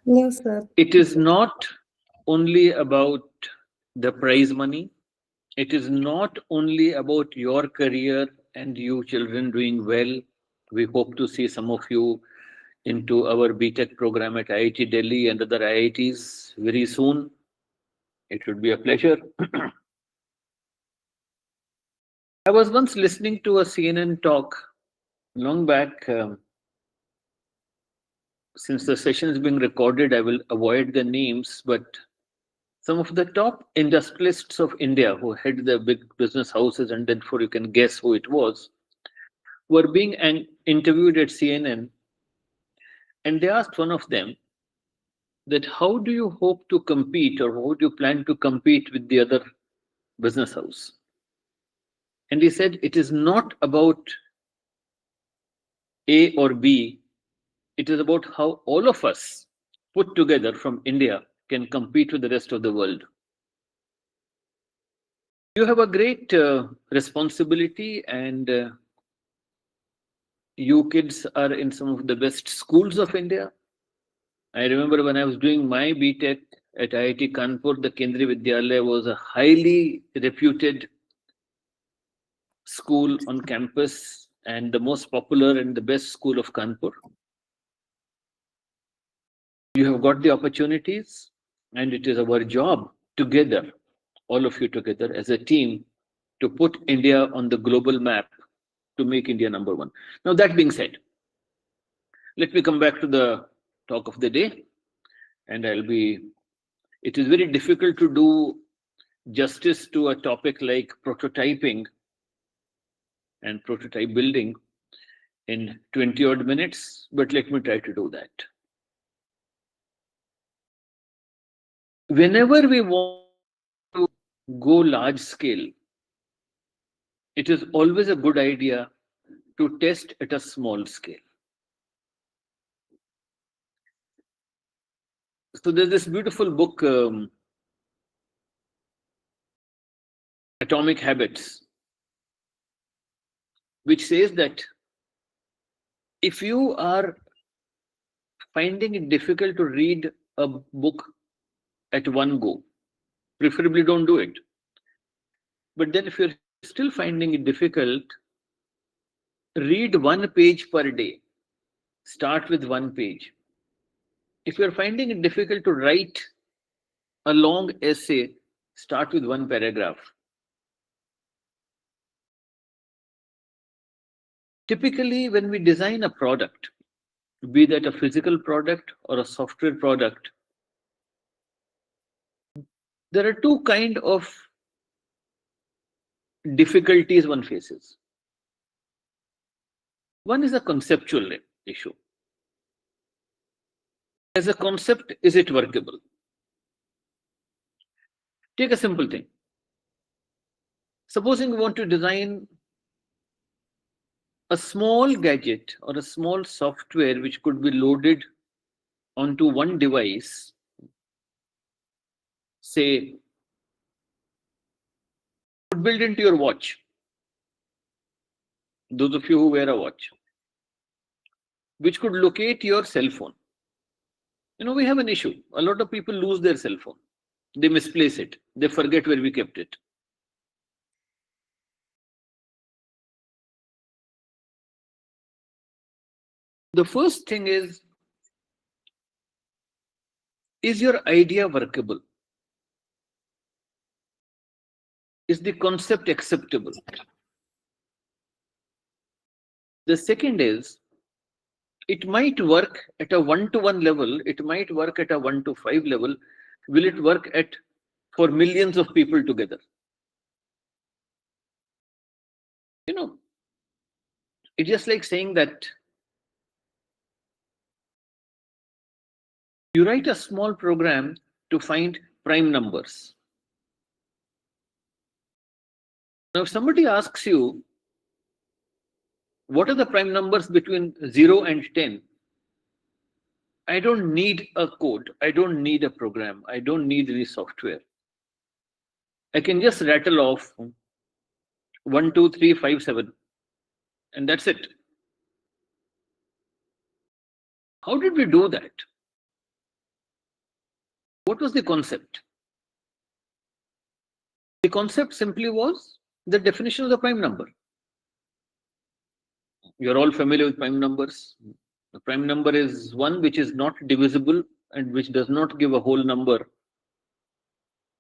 No, sir. It is not only about the prize money. It is not only about your career and you children doing well. We hope to see some of you into our BTech program at IIT Delhi and other IITs very soon. It would be a pleasure. I was once listening to a CNN talk long back. Since the session is being recorded, I will avoid the names, but some of the top industrialists of India who head the big business houses, and therefore you can guess who it was, were being interviewed at CNN, and they asked one of them that how do you hope to compete, or how do you plan to compete with the other business house? And he said, it is not about A or B, it is about how all of us put together from India can compete with the rest of the world. You have a great responsibility, and you kids are in some of the best schools of India. I remember when I was doing my BTech at IIT Kanpur, the Kendriya Vidyalaya was a highly reputed school on campus and the most popular and the best school of Kanpur. You have got the opportunities, and it is our job together, all of you together as a team, to put India on the global map to make India number one. Now, that being said, let me come back to the talk of the day, and it is very difficult to do justice to a topic like prototyping and prototype building in 20 odd minutes, but let me try to do that. Whenever we want to go large scale, it is always a good idea to test at a small scale. So there's this beautiful book, Atomic Habits, which says that if you are finding it difficult to read a book at one go, preferably don't do it. But then if you're still finding it difficult, read one page per day. Start with one page. If you're finding it difficult to write a long essay, start with one paragraph. Typically, when we design a product, be that a physical product or a software product, there are two kinds of difficulties one faces. One is a conceptual issue. As a concept, is it workable? Take a simple thing. Supposing we want to design a small gadget or a small software which could be loaded onto one device, say, built into your watch. Those of you who wear a watch, which could locate your cell phone. You know, we have an issue. A lot of people lose their cell phone. They misplace it. They forget where we kept it. The first thing is your idea workable? Is the concept acceptable? The second is, it might work at a 1-to-1 level, it might work at a 1-to-5 level. Will it work for millions of people together? You know, it's just like saying that you write a small program to find prime numbers. Now, if somebody asks you, what are the prime numbers between 0 and 10? I don't need a code. I don't need a program. I don't need any software. I can just rattle off 1, 2, 3, 5, 7, and that's it. How did we do that? What was the concept? The concept simply was the definition of the prime number. You're all familiar with prime numbers. The prime number is one which is not divisible and which does not give a whole number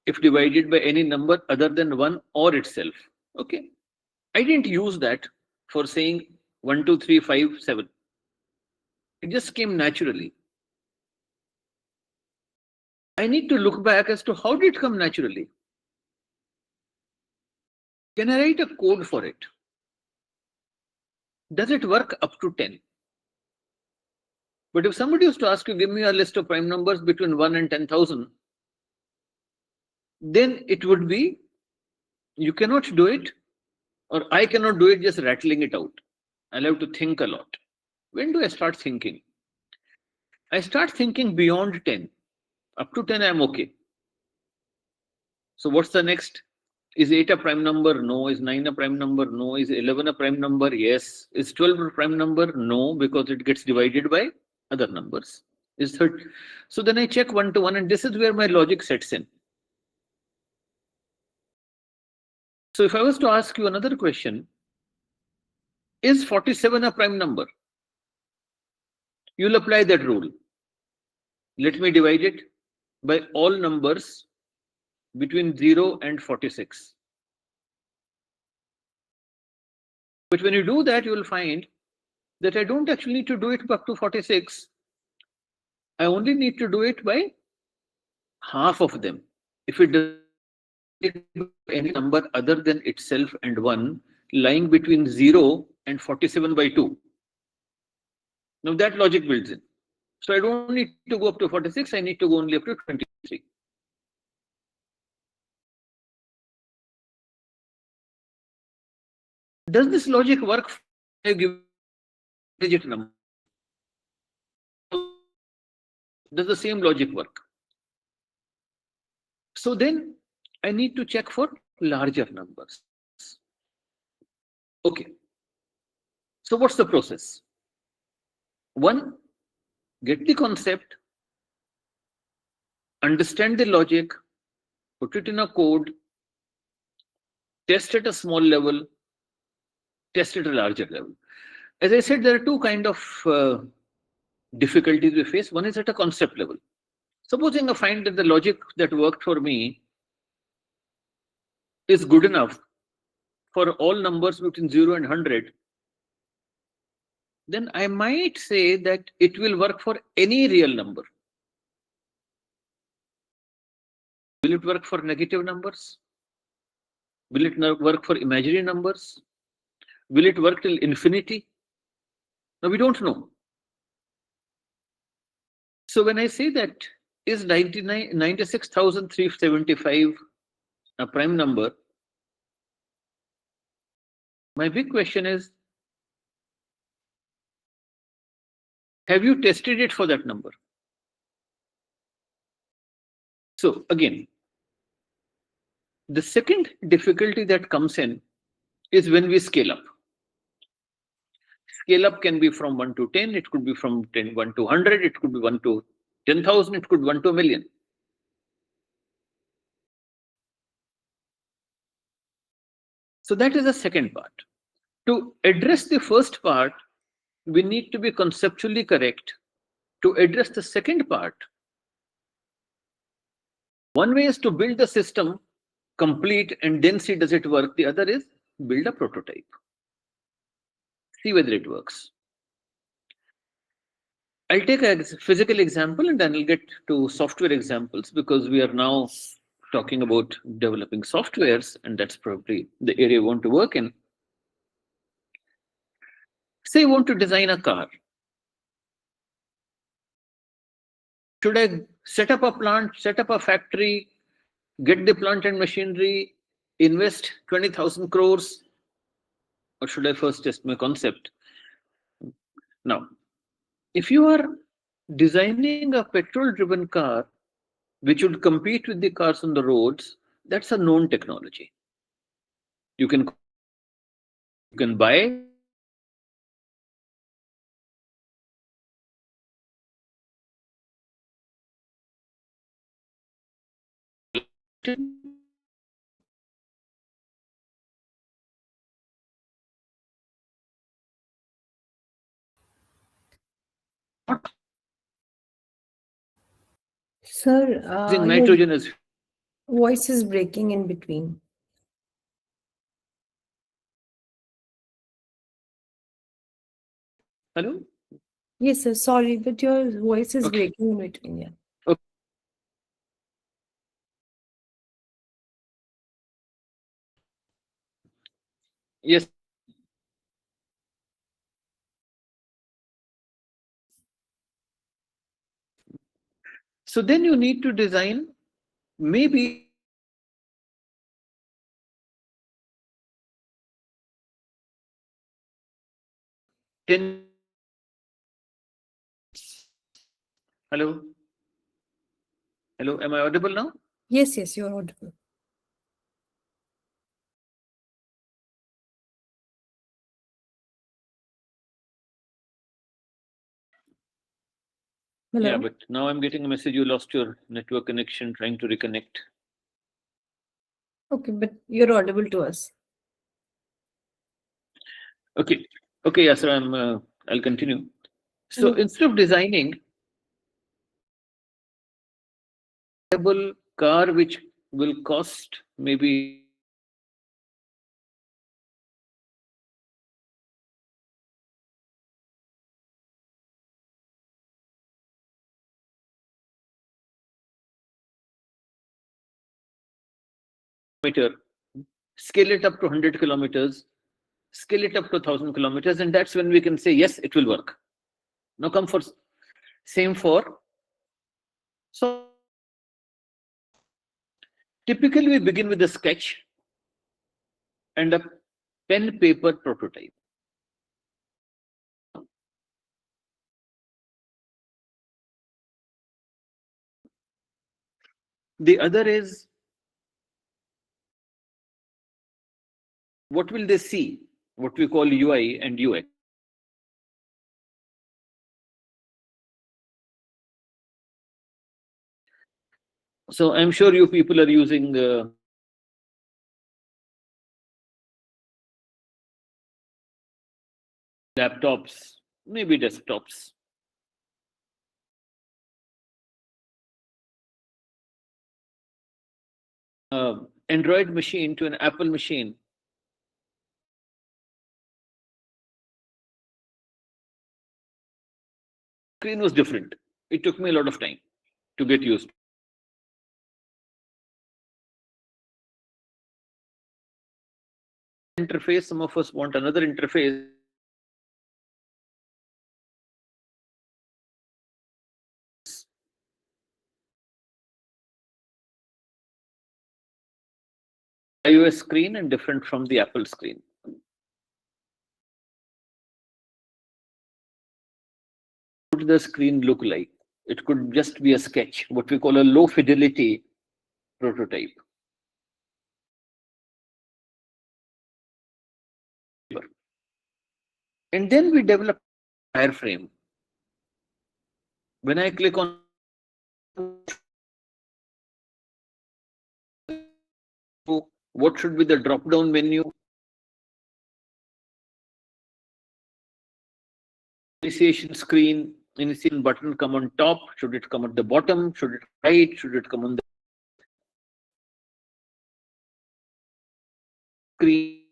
if divided by any number other than 1 or itself. Okay. I didn't use that for saying 1, 2, 3, 5, 7. It just came naturally. I need to look back as to how did it come naturally. Can I write a code for it? Does it work up to 10? But if somebody was to ask you, give me a list of prime numbers between 1 and 10,000, then it would be, you cannot do it, or I cannot do it just rattling it out. I'll have to think a lot. When do I start thinking? I start thinking beyond 10. Up to 10, I'm okay. So what's the next? Is 8 a prime number? No. Is 9 a prime number? No. Is 11 a prime number? Yes. Is 12 a prime number? No, because it gets divided by other numbers. Is 30. So then I check 1 to 1, and this is where my logic sets in. So if I was to ask you another question, is 47 a prime number? You'll apply that rule. Let me divide it by all numbers between 0 and 46. But when you do that, you will find that I don't actually need to do it up to 46. I only need to do it by half of them. If it does any number other than itself and 1 lying between 0 and 47 by 2. Now that logic builds in. So I don't need to go up to 46, I need to go only up to 23. Does this logic work for a given digit number? Does the same logic work? So then I need to check for larger numbers. Okay. So what's the process? 1, get the concept, understand the logic, put it in a code, test at a small level, test at a larger level. As I said, there are two kinds of difficulties we face. One is at a concept level. Supposing I find that the logic that worked for me is good enough for all numbers between 0 and 100, then I might say that it will work for any real number. Will it work for negative numbers? Will it work for imaginary numbers? Will it work till infinity? Now we don't know. So when I say that is 96,375 a prime number, my big question is, have you tested it for that number? So again, the second difficulty that comes in is when we scale up. Scale up can be from 1 to 10, it could be from 1 to 100, it could be 1 to 10,000, it could be 1 to a million. So that is the second part. To address the first part, we need to be conceptually correct to address the second part. One way is to build the system complete and then see does it work. The other is build a prototype. See whether it works. I'll take a physical example and then I'll get to software examples because we are now talking about developing softwares and that's probably the area we want to work in. Say you want to design a car. Should I set up a plant, set up a factory, get the plant and machinery, invest 20,000 crores, or should I first test my concept? Now, if you are designing a petrol-driven car, which would compete with the cars on the roads, that's a known technology. You can buy Sir, using your nitrogen as voice is breaking in between. hello. Yes, sir. Sorry, but your voice is Okay. breaking in between. Yeah. Okay. Yes. So then you need to design maybe hello. Hello. Am I audible now? Yes, yes, you're audible. Hello? Yeah, but now I'm getting a message you lost your network connection trying to reconnect. Okay, but you're audible to us. Okay. Okay, yeah, sir, I'll continue. So Yes. instead of designing a car which will cost maybe meter, scale it up to 100 kilometers, scale it up to 1,000 kilometers, and that's when we can say, yes, it will work. Now come for same for. So typically we begin with a sketch and a pen paper prototype. The other is what will they see? What we call UI and UX. So I'm sure you people are using laptops, maybe desktops. Android machine to an Apple machine. Screen was different. It took me a lot of time to get used. Interface, some of us want another interface. iOS screen and different from the Apple screen. What would the screen look like? It could just be a sketch, what we call a low fidelity prototype. And then we develop a wireframe. When I click on what should be the drop down menu, initiation screen, initiation button come on top? Should it come at the bottom? Should it right? Should it come on the screen?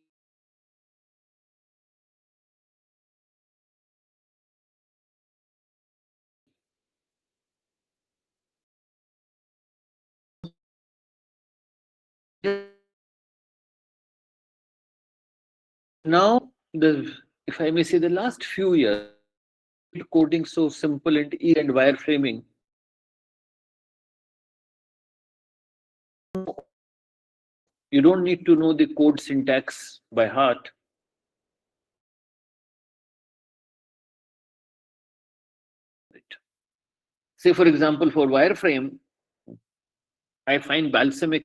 Now, if I may say, the last few years, coding so simple and easy and wireframing. You don't need to know the code syntax by heart. Say, for example, for wireframe, I find balsamic.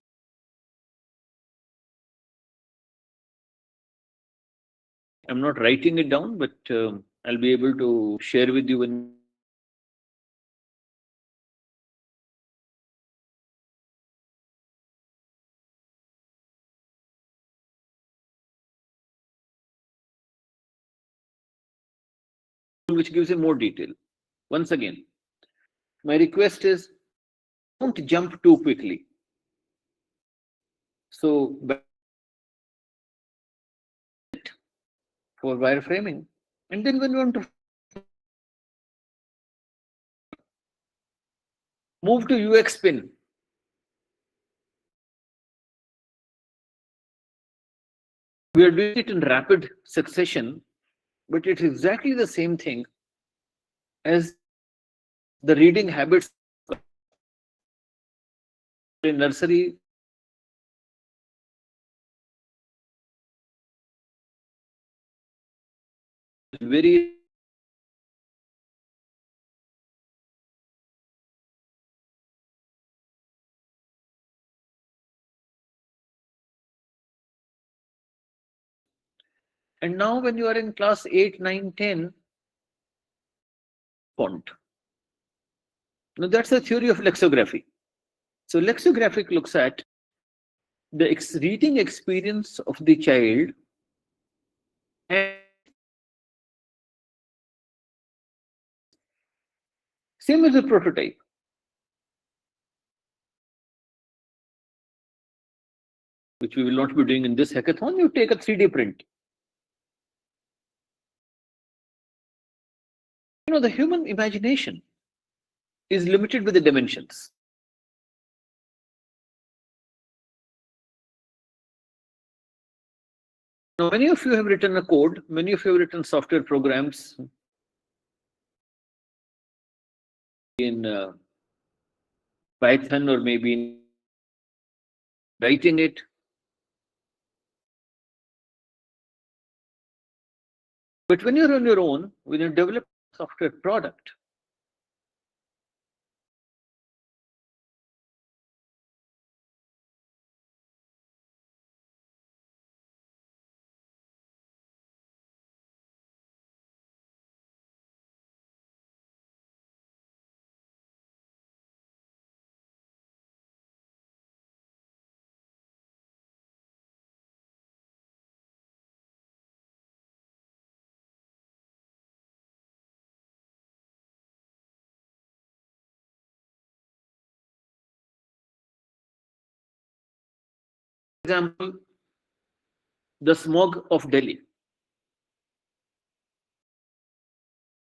I'm not writing it down, but I'll be able to share with you when. Which gives you more detail. Once again, my request is don't jump too quickly. So, for wireframing, and then when you want to move to UX pin, we are doing it in rapid succession, but it's exactly the same thing as the reading habits in nursery. Very and now when you are in class 8, 9, 10, font. Now that's the theory of lexicography. So lexicographic looks at the reading experience of the child and same as a prototype. Which we will not be doing in this hackathon. You take a 3D print. You know, the human imagination is limited with the dimensions. Now, many of you have written a code, many of you have written software programs in Python or maybe in writing it. But when you're on your own, when you develop a software product, for example, the smog of Delhi.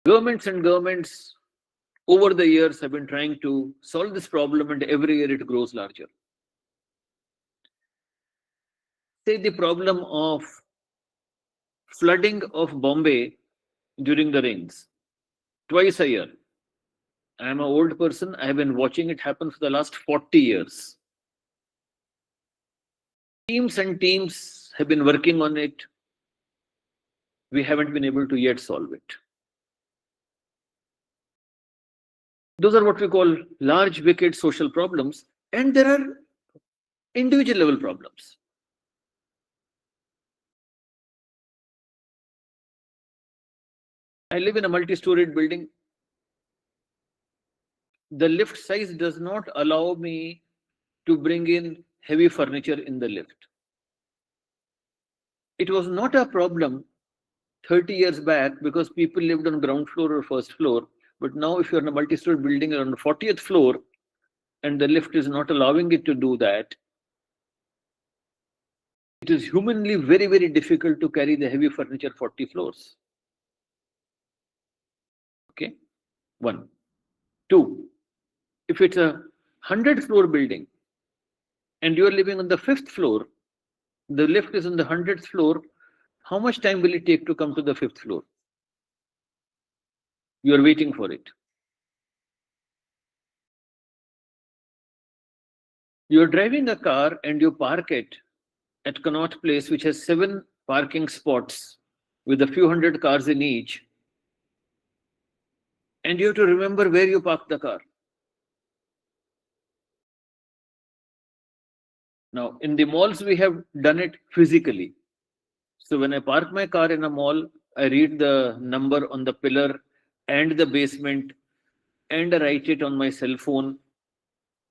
Governments and governments over the years have been trying to solve this problem, and every year it grows larger. Say the problem of flooding of Bombay during the rains, twice a year. I am an old person. I have been watching it happen for the last 40 years. Teams and teams have been working on it. We haven't been able to yet solve it. Those are what we call large wicked social problems, and there are individual level problems. I live in a multi-storied building. The lift size does not allow me to bring in heavy furniture in the lift. It was not a problem 30 years back because people lived on ground floor or first floor. But now if you're in a multi-story building on the 40th floor and the lift is not allowing it to do that, it is humanly very, very difficult to carry the heavy furniture 40 floors. Okay, 1. 2, if it's a 100-floor building and you're living on the 5th floor, the lift is on the 100th floor, how much time will it take to come to the 5th floor? You're waiting for it. You're driving a car and you park it at Connaught Place, which has 7 parking spots with a few hundred cars in each. And you have to remember where you parked the car. Now, in the malls, we have done it physically. So when I park my car in a mall, I read the number on the pillar and the basement and I write it on my cell phone.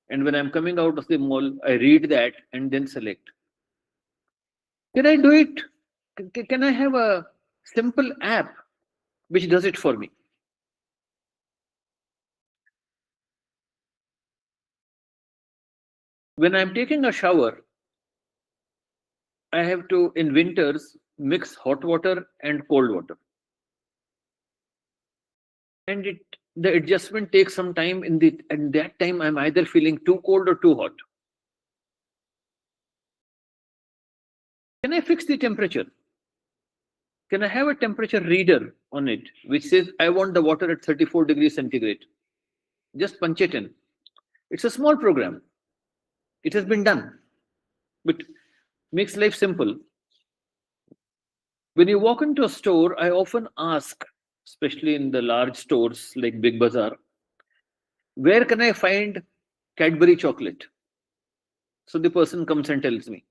And when I'm coming out of the mall, I read that and then select. Can I do it? Can I have a simple app which does it for me? When I'm taking a shower, I have to, in winters, mix hot water and cold water. And the adjustment takes some time. At that time, I'm either feeling too cold or too hot. Can I fix the temperature? Can I have a temperature reader on it which says I want the water at 34 degrees centigrade? Just punch it in. It's a small program. It has been done, but makes life simple. When you walk into a store, I often ask, especially in the large stores like Big Bazaar, where can I find Cadbury chocolate? So the person comes and tells me.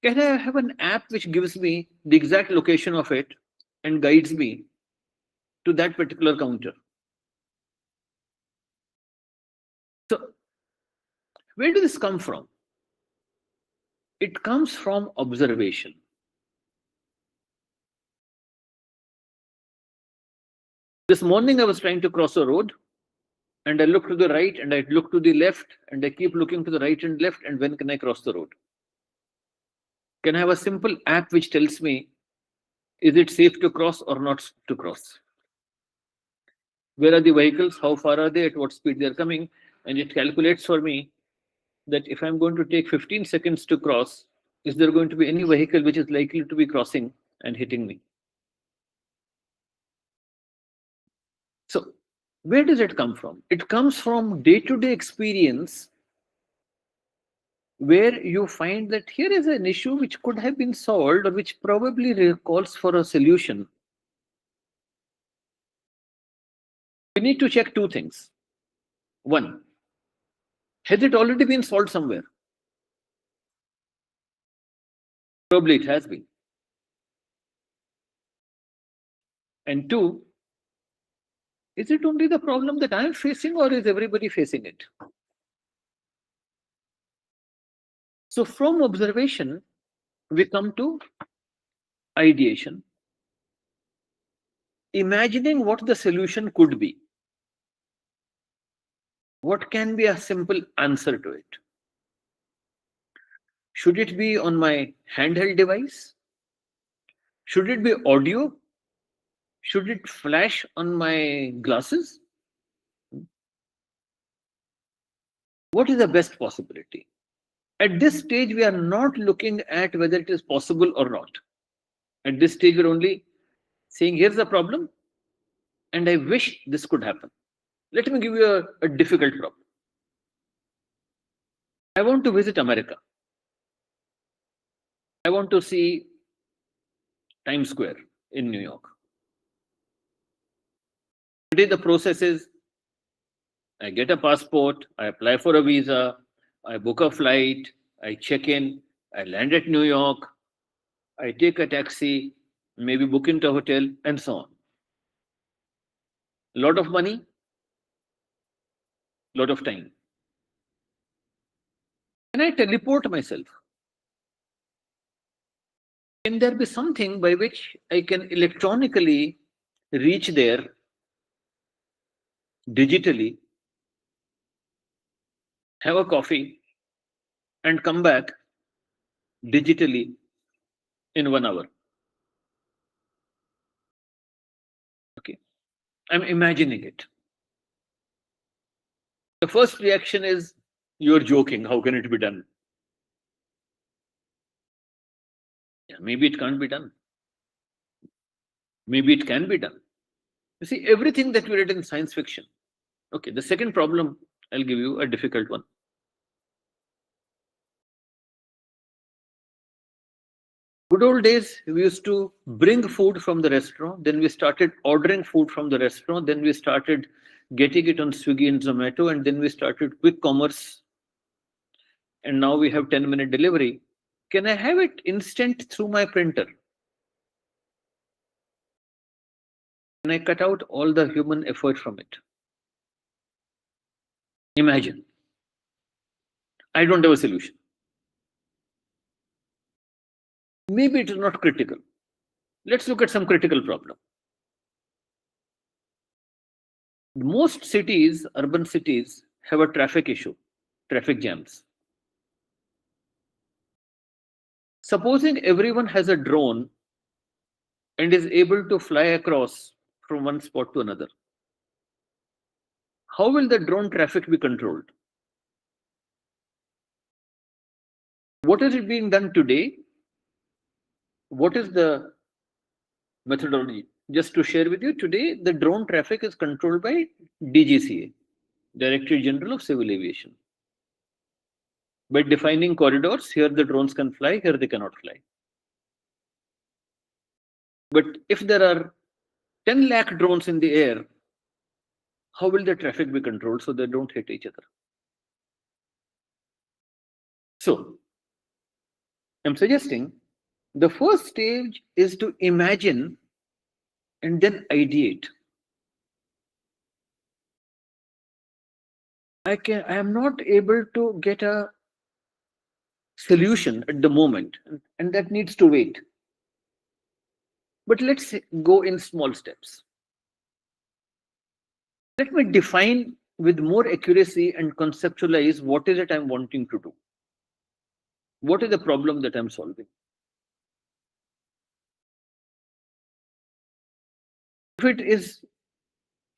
Can I have an app which gives me the exact location of it and guides me to that particular counter? So, where did this come from? It comes from observation. This morning I was trying to cross a road and I look to the right and I look to the left and I keep looking to the right and left, and when can I cross the road? Can I have a simple app which tells me, is it safe to cross or not to cross? Where are the vehicles? How far are they? At what speed they are coming? And it calculates for me that if I'm going to take 15 seconds to cross, is there going to be any vehicle which is likely to be crossing and hitting me? So where does it come from? It comes from day-to-day experience, where you find that here is an issue which could have been solved or which probably calls for a solution. We need to check 2 things. 1, has it already been solved somewhere? Probably it has been. And 2, is it only the problem that I'm facing or is everybody facing it? So from observation, we come to ideation, imagining what the solution could be. What can be a simple answer to it? Should it be on my handheld device? Should it be audio? Should it flash on my glasses? What is the best possibility? At this stage, we are not looking at whether it is possible or not. At this stage, we're only saying, here's the problem, and I wish this could happen. Let me give you a difficult problem. I want to visit America. I want to see Times Square in New York. Today, the process is I get a passport, I apply for a visa, I book a flight, I check in, I land at New York, I take a taxi, maybe book into a hotel, and so on. A lot of money, lot of time. Can I teleport myself? Can there be something by which I can electronically reach there digitally, have a coffee, and come back digitally in 1 hour? Okay, I'm imagining it. The first reaction is, you're joking. How can it be done? Yeah, maybe it can't be done. Maybe it can be done. You see, everything that we read in science fiction. Okay, the second problem, I'll give you a difficult one. Good old days, we used to bring food from the restaurant, then we started ordering food from the restaurant, then we started getting it on Swiggy and Zomato, and then we started quick commerce, and now we have 10-minute delivery. Can I have it instant through my printer? Can I cut out all the human effort from it? Imagine. I don't have a solution. Maybe it is not critical. Let's look at some critical problem. Most cities, urban cities, have a traffic issue, traffic jams. Supposing everyone has a drone and is able to fly across from one spot to another, how will the drone traffic be controlled? What is it being done today? What is the methodology? Just to share with you, today the drone traffic is controlled by DGCA, Directorate General of Civil Aviation. By defining corridors, here the drones can fly, here they cannot fly. But if there are 10 lakh drones in the air, how will the traffic be controlled so they don't hit each other? So, I'm suggesting the first stage is to imagine and then ideate. I am not able to get a solution at the moment, and that needs to wait. But let's go in small steps. Let me define with more accuracy and conceptualize what is it I'm wanting to do. What is the problem that I'm solving? If it is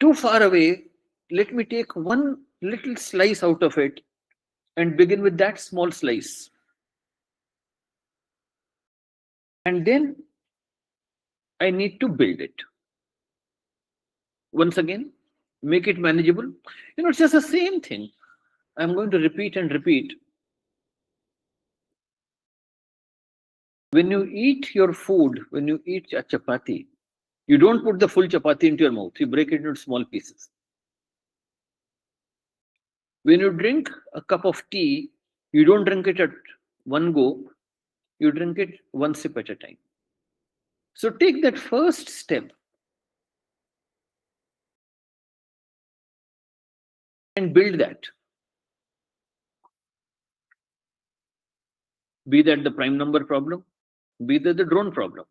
too far away, let me take one little slice out of it and begin with that small slice. And then I need to build it. Once again, make it manageable. It's just the same thing. I'm going to repeat and repeat. When you eat your food, when you eat a chapati, you don't put the full chapati into your mouth. You break it into small pieces. When you drink a cup of tea, you don't drink it at one go. You drink it one sip at a time. So take that first step and build that. Be that the prime number problem, be that the drone problem.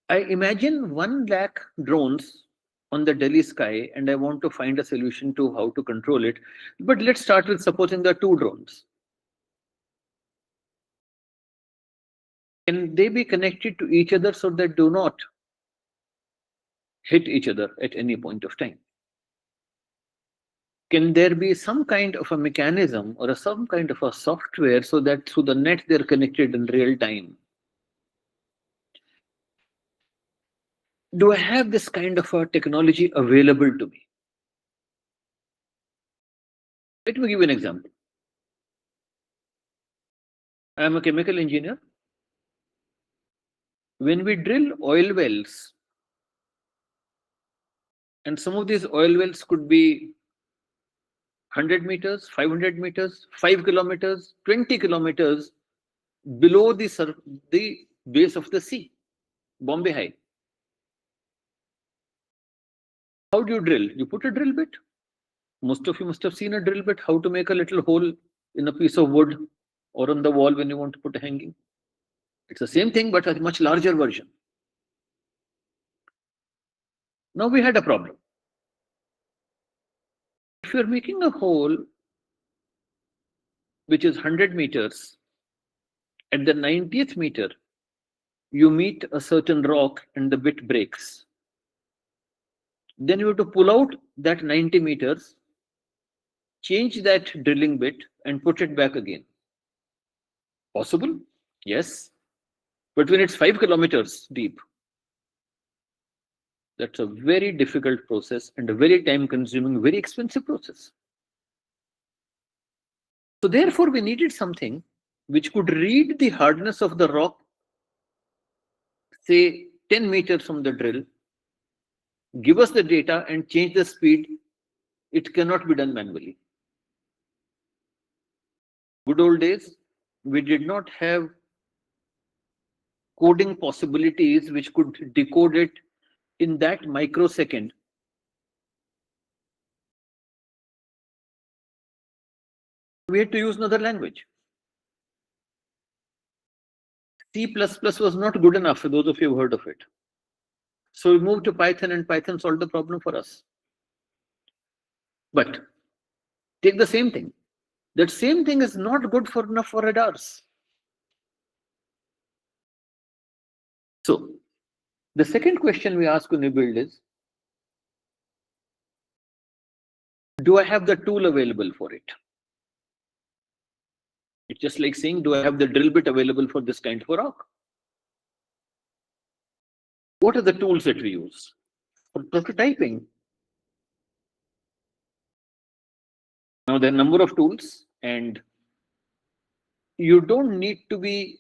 I imagine 1 lakh drones on the Delhi sky, and I want to find a solution to how to control it. But let's start with supposing there are 2 drones. Can they be connected to each other so that do not hit each other at any point of time? Can there be some kind of a mechanism or some kind of a software so that through the net they're connected in real time? Do I have this kind of a technology available to me? Let me give you an example. I am a chemical engineer. When we drill oil wells, and some of these oil wells could be 100 meters, 500 meters, 5 kilometers, 20 kilometers below the base of the sea, Bombay High. How do you drill? You put a drill bit. Most of you must have seen a drill bit, how to make a little hole in a piece of wood or on the wall when you want to put a hanging. It's the same thing, but a much larger version. Now we had a problem. If you're making a hole which is 100 meters, at the 90th meter, you meet a certain rock and the bit breaks. Then you have to pull out that 90 meters, change that drilling bit and put it back again. Possible? Yes. But when it's 5 kilometers deep, that's a very difficult process and a very time consuming, very expensive process. So therefore we needed something which could read the hardness of the rock, say 10 meters from the drill, give us the data and change the speed. It cannot be done manually. Good old days, we did not have coding possibilities which could decode it in that microsecond. We had to use another language. C++ was not good enough for those of you who heard of it. So we moved to Python and Python solved the problem for us. But take the same thing. That same thing is not good for enough for radars. So the second question we ask when we build is, do I have the tool available for it? It's just like saying, do I have the drill bit available for this kind of a rock? What are the tools that we use? For prototyping, now there are a number of tools, and you don't need to be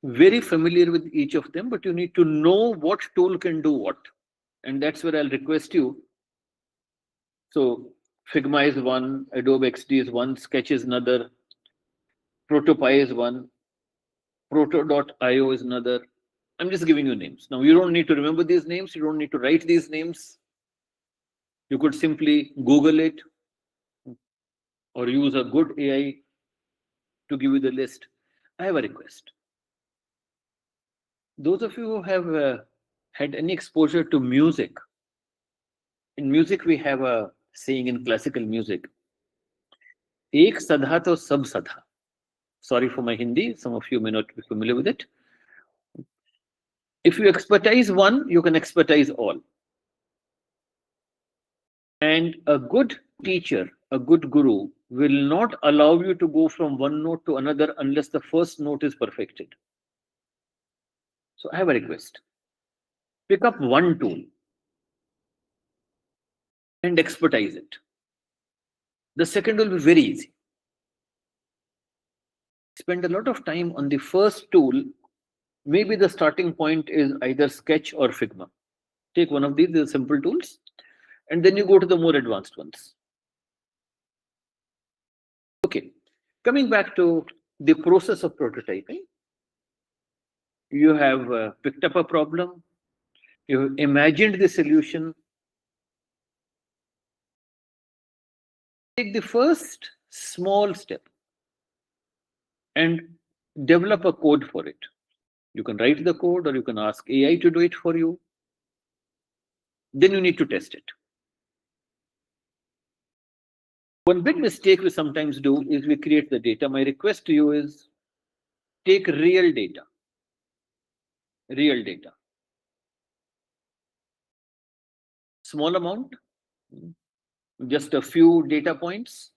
very familiar with each of them, but you need to know what tool can do what. And that's where I'll request you. So Figma is one, Adobe XD is one, Sketch is another, ProtoPy is one, Proto.io is another. I'm just giving you names. Now, you don't need to remember these names. You don't need to write these names. You could simply Google it or use a good AI to give you the list. I have a request. Those of you who have had any exposure to music, in music we have a saying in classical music, Ek sadha to sab sadha. Sorry for my Hindi, some of you may not be familiar with it. If you expertise one, you can expertise all. And a good teacher, a good guru, will not allow you to go from one note to another unless the first note is perfected. So I have a request. Pick up one tool and expertise it. The second will be very easy. Spend a lot of time on the first tool. Maybe the starting point is either Sketch or Figma. Take one of these simple tools, and then you go to the more advanced ones. Okay, coming back to the process of prototyping, you have picked up a problem, you have imagined the solution. Take the first small step and develop a code for it. You can write the code or you can ask AI to do it for you. Then you need to test it. One big mistake we sometimes do is we create the data. My request to you is take real data. Real data. Small amount, just a few data points,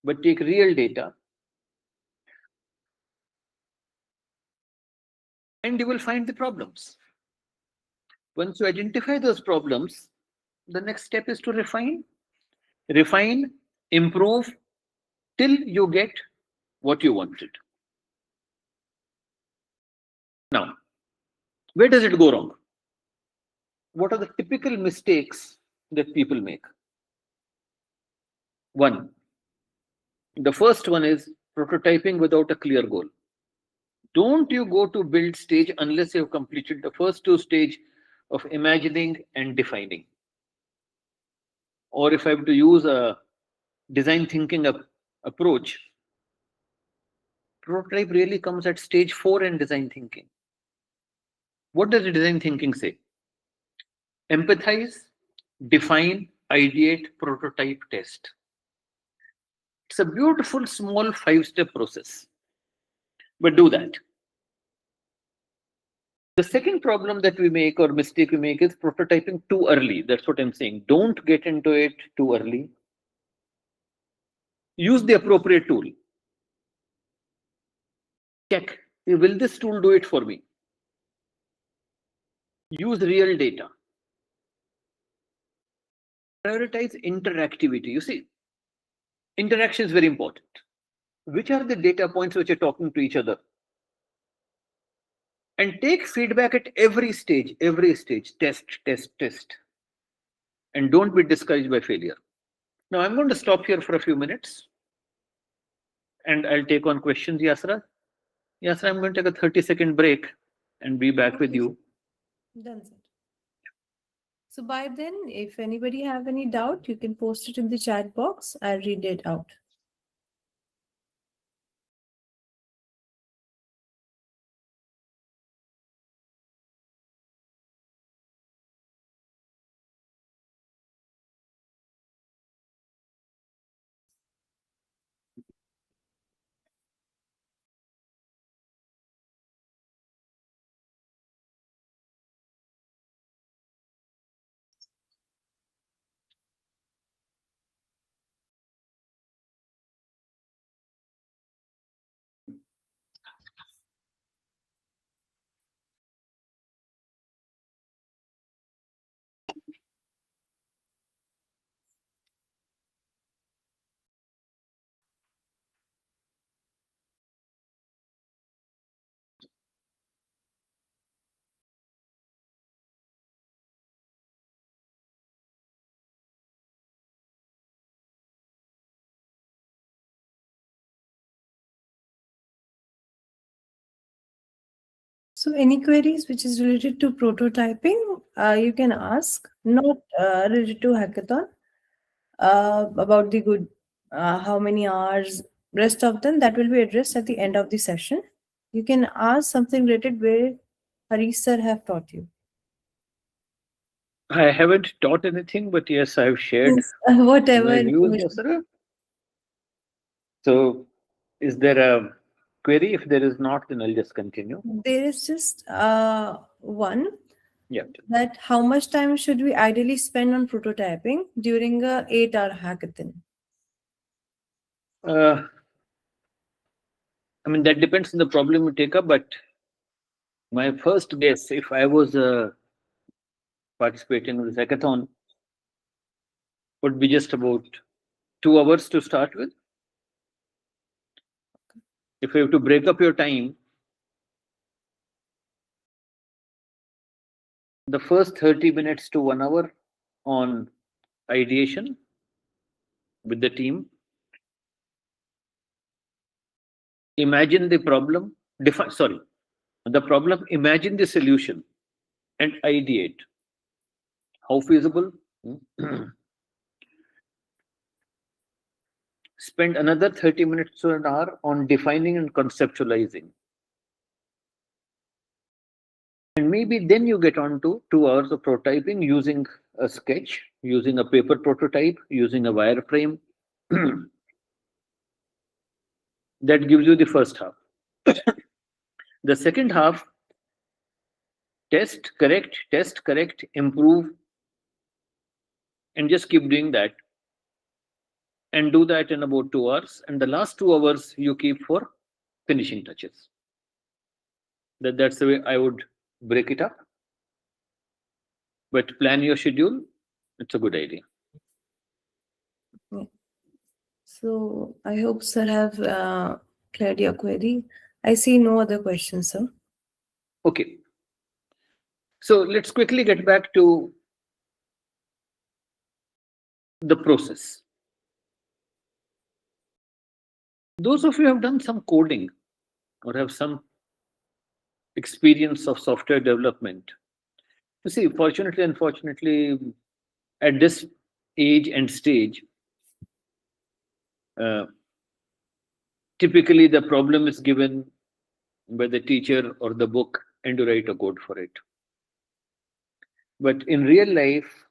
but take real data. And you will find the problems. Once you identify those problems, the next step is to refine, improve till you get what you wanted. Now, where does it go wrong? What are the typical mistakes that people make? One, the first one is prototyping without a clear goal. Don't you go to build stage unless you have completed the first two stages of imagining and defining. Or if I have to use a design thinking approach, prototype really comes at stage 4 in design thinking. What does the design thinking say? Empathize, define, ideate, prototype, test. It's a beautiful small 5-step process. But do that. The second problem that we make or mistake we make is prototyping too early. That's what I'm saying. Don't get into it too early. Use the appropriate tool. Check, will this tool do it for me? Use real data. Prioritize interactivity. You see, interaction is very important. Which are the data points which are talking to each other? And take feedback at every stage, test, test, test. And don't be discouraged by failure. Now I'm going to stop here for a few minutes and I'll take on questions, Yasra. Yasra, I'm going to take a 30-second break and be back with you. Done, sir. So by then, if anybody have any doubt, you can post it in the chat box. I'll read it out. So any queries which is related to prototyping, you can ask, not related to hackathon, about the good, how many hours, rest of them, that will be addressed at the end of the session. You can ask something related where Harish sir have taught you. I haven't taught anything, but yes, I've shared Yes, whatever my views, information. Yasra. So is there a query? If there is not, then I'll just continue. There is just one, Yeah. that how much time should we ideally spend on prototyping during a 8-hour hackathon? I mean, that depends on the problem you take up, but my first guess, if I was participating in this hackathon, would be just about 2 hours to start with. If you have to break up your time, the first 30 minutes to 1 hour on ideation with the team. Imagine the problem, the problem, imagine the solution and ideate. How feasible? Spend another 30 minutes to an hour on defining and conceptualizing. And maybe then you get on to 2 hours of prototyping using a sketch, using a paper prototype, using a wireframe. That gives you the first half. The second half, test, correct, improve, and just keep doing that. And do that in about 2 hours. And the last 2 hours you keep for finishing touches. That's the way I would break it up. But plan your schedule. It's a good idea. Yeah. So I hope sir have cleared your query. I see no other questions, sir. Okay. So let's quickly get back to the process. Those of you who have done some coding or have some experience of software development, you see, fortunately, unfortunately, at this age and stage, typically the problem is given by the teacher or the book and you write a code for it. But in real life,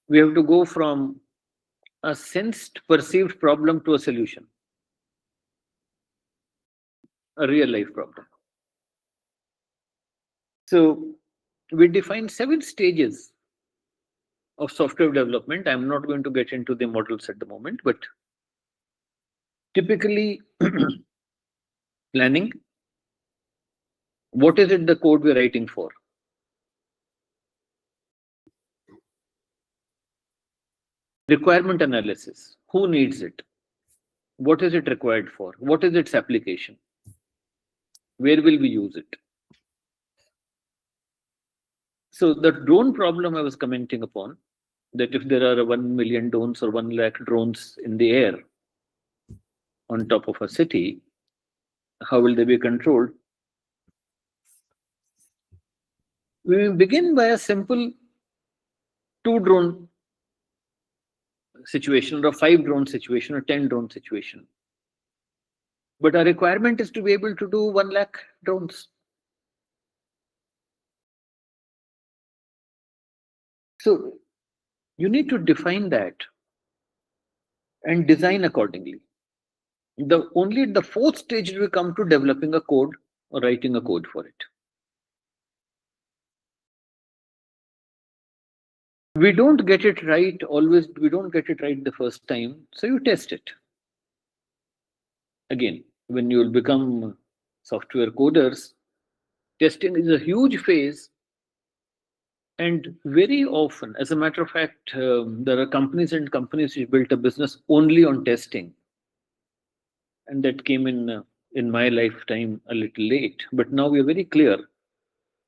we have to go from a sensed perceived problem to a solution, a real life problem. So we define 7 stages of software development. I'm not going to get into the models at the moment, but typically planning, what is it the code we're writing for? Requirement analysis, who needs it? What is it required for? What is its application? Where will we use it? So the drone problem I was commenting upon, that if there are 1 million drones or 1 lakh drones in the air on top of a city, how will they be controlled? We begin by a simple 2 drone situation or a 5 drone situation or 10 drone situation. But our requirement is to be able to do 1 lakh drones. So you need to define that and design accordingly. Only at the 4th stage do we come to developing a code or writing a code for it. We don't get it right always. We don't get it right the first time. So you test it. Again, when you will become software coders, testing is a huge phase. And very often, as a matter of fact, there are companies who built a business only on testing. And that came in my lifetime a little late. But now we are very clear.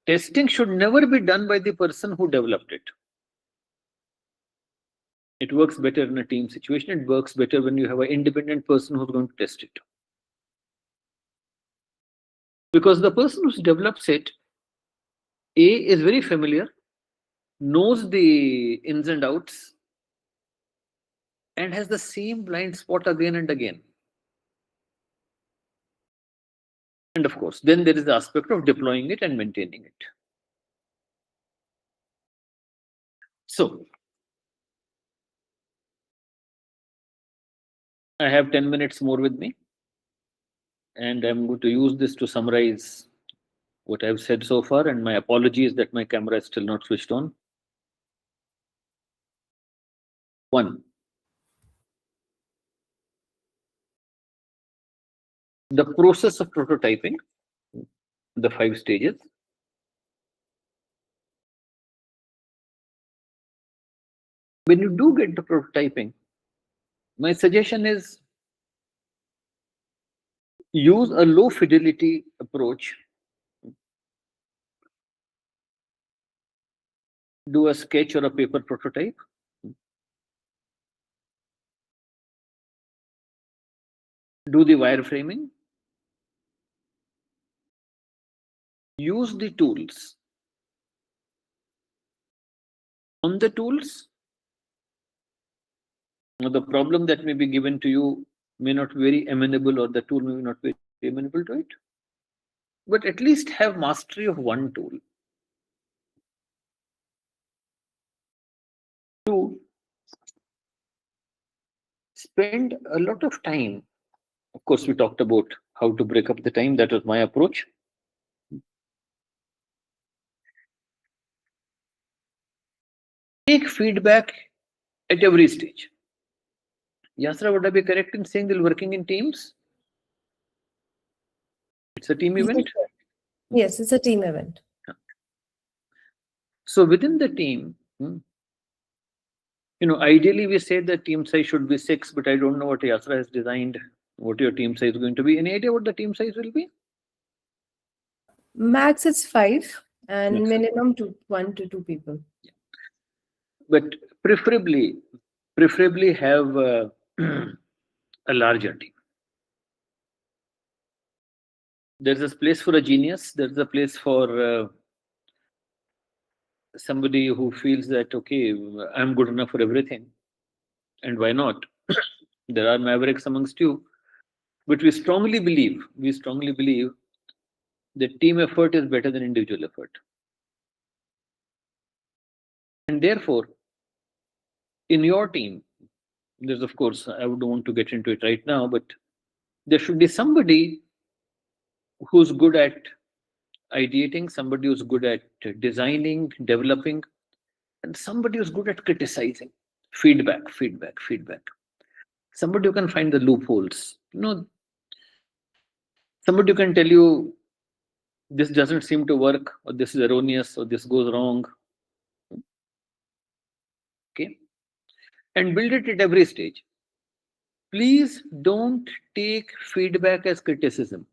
Testing should never be done by the person who developed it. It works better in a team situation. It works better when you have an independent person who's going to test it. Because the person who develops it, A, is very familiar, knows the ins and outs, and has the same blind spot again and again. And of course, then there is the aspect of deploying it and maintaining it. So, I have 10 minutes more with me, and I'm going to use this to summarize what I've said so far, and my apologies that my camera is still not switched on. 1. The process of prototyping, the 5 stages. When you do get to prototyping, my suggestion is use a low fidelity approach. Do a sketch or a paper prototype. Do the wireframing. Use the tools. On the tools, the problem that may be given to you may not be very amenable, or the tool may not be amenable to it. But at least have mastery of one tool. 2, spend a lot of time. Of course, we talked about how to break up the time. That was my approach. Take feedback at every stage. Yasra, would I be correct in saying they're working in teams? It's a team event? Yes, it's a team event. So within the team, ideally we say the team size should be 6, but I don't know what Yasra has designed, what your team size is going to be. Any idea what the team size will be? Max it's 5 and Max. minimum 1 to 2 people. But preferably have a larger team. There's a place for a genius. There's a place for somebody who feels that, okay, I'm good enough for everything. And why not? There are mavericks amongst you, but we strongly believe that team effort is better than individual effort. And therefore, in your team, there's, of course, I don't want to get into it right now, but there should be somebody who's good at ideating, somebody who's good at designing, developing, and somebody who's good at criticizing. Feedback. Somebody who can find the loopholes. Somebody who can tell you this doesn't seem to work, or this is erroneous, or this goes wrong. Okay. And build it at every stage. Please don't take feedback as criticism.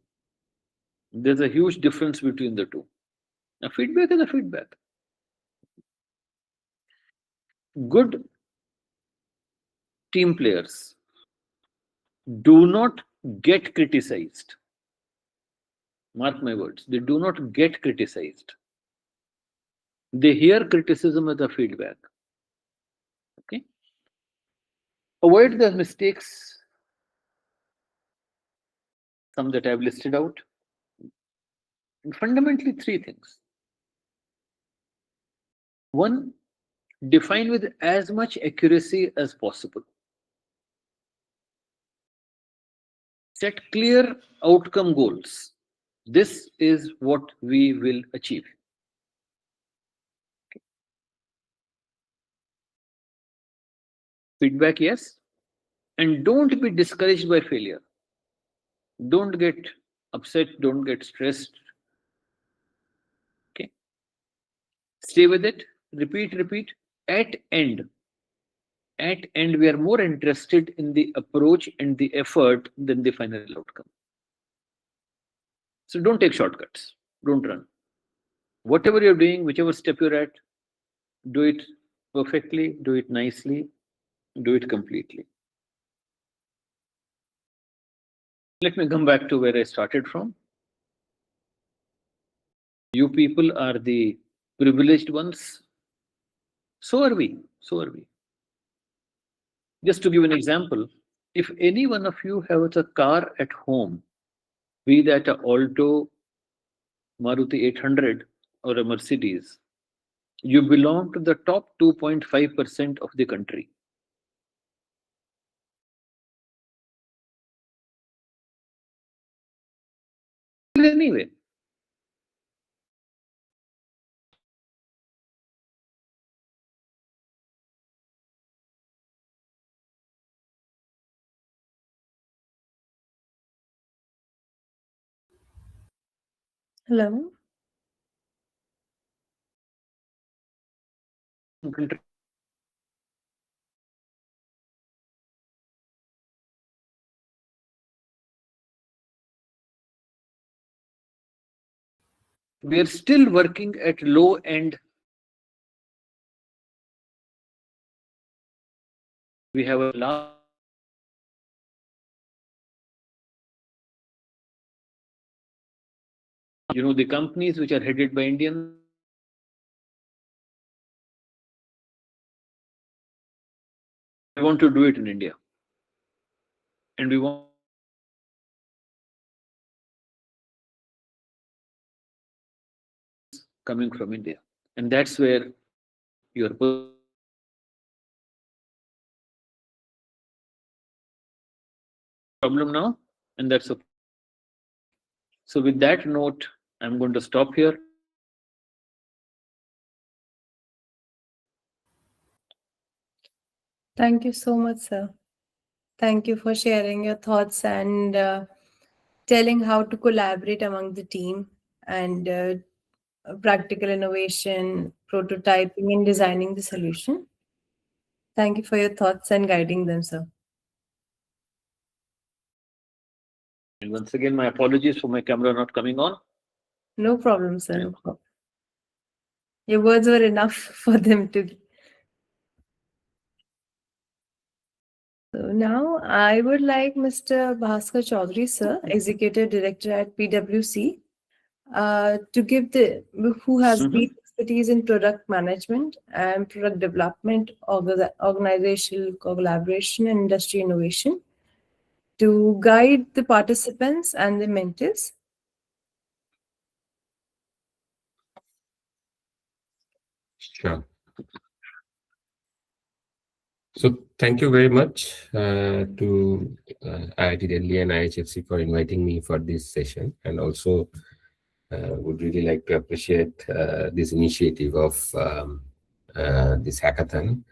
There's a huge difference between the two. Now, feedback is a feedback. Good team players do not get criticized. Mark my words, they do not get criticized. They hear criticism as a feedback. Okay? Avoid the mistakes, some that I've listed out. And fundamentally, three things. One, define with as much accuracy as possible. Set clear outcome goals. This is what we will achieve. Okay. Feedback, yes. And don't be discouraged by failure. Don't get upset, don't get stressed. Okay. Stay with it. Repeat. At end, we are more interested in the approach and the effort than the final outcome. So don't take shortcuts. Don't run. Whatever you're doing, whichever step you're at, do it perfectly, do it nicely, do it completely. Let me come back to where I started from. You people are the privileged ones. So are we. Just to give an example, if any one of you has a car at home, be that a Alto, Maruti 800 or a Mercedes, you belong to the top 2.5% of the country. Anyway, Hello. country. We are still working at low end. We have a large, the companies which are headed by Indians. We want to do it in India. And we want coming from India. And that's where your problem now, and that's okay. So with that note, I'm going to stop here. Thank you so much, sir. Thank you for sharing your thoughts and telling how to collaborate among the team and practical innovation, prototyping, and designing the solution. Thank you for your thoughts and guiding them, sir. And once again, my apologies for my camera not coming on. No problem, sir. No problem. Your words were enough for them to. So now I would like Mr. Bhaskar Chaudhary, sir, Executive Director at PwC, to give who has deep expertise in product management and product development, organizational collaboration, and industry innovation, to guide the participants and the mentees. Sure. So thank you very much to IIT Delhi and IHFC for inviting me for this session, and also would really like to appreciate this initiative of this hackathon.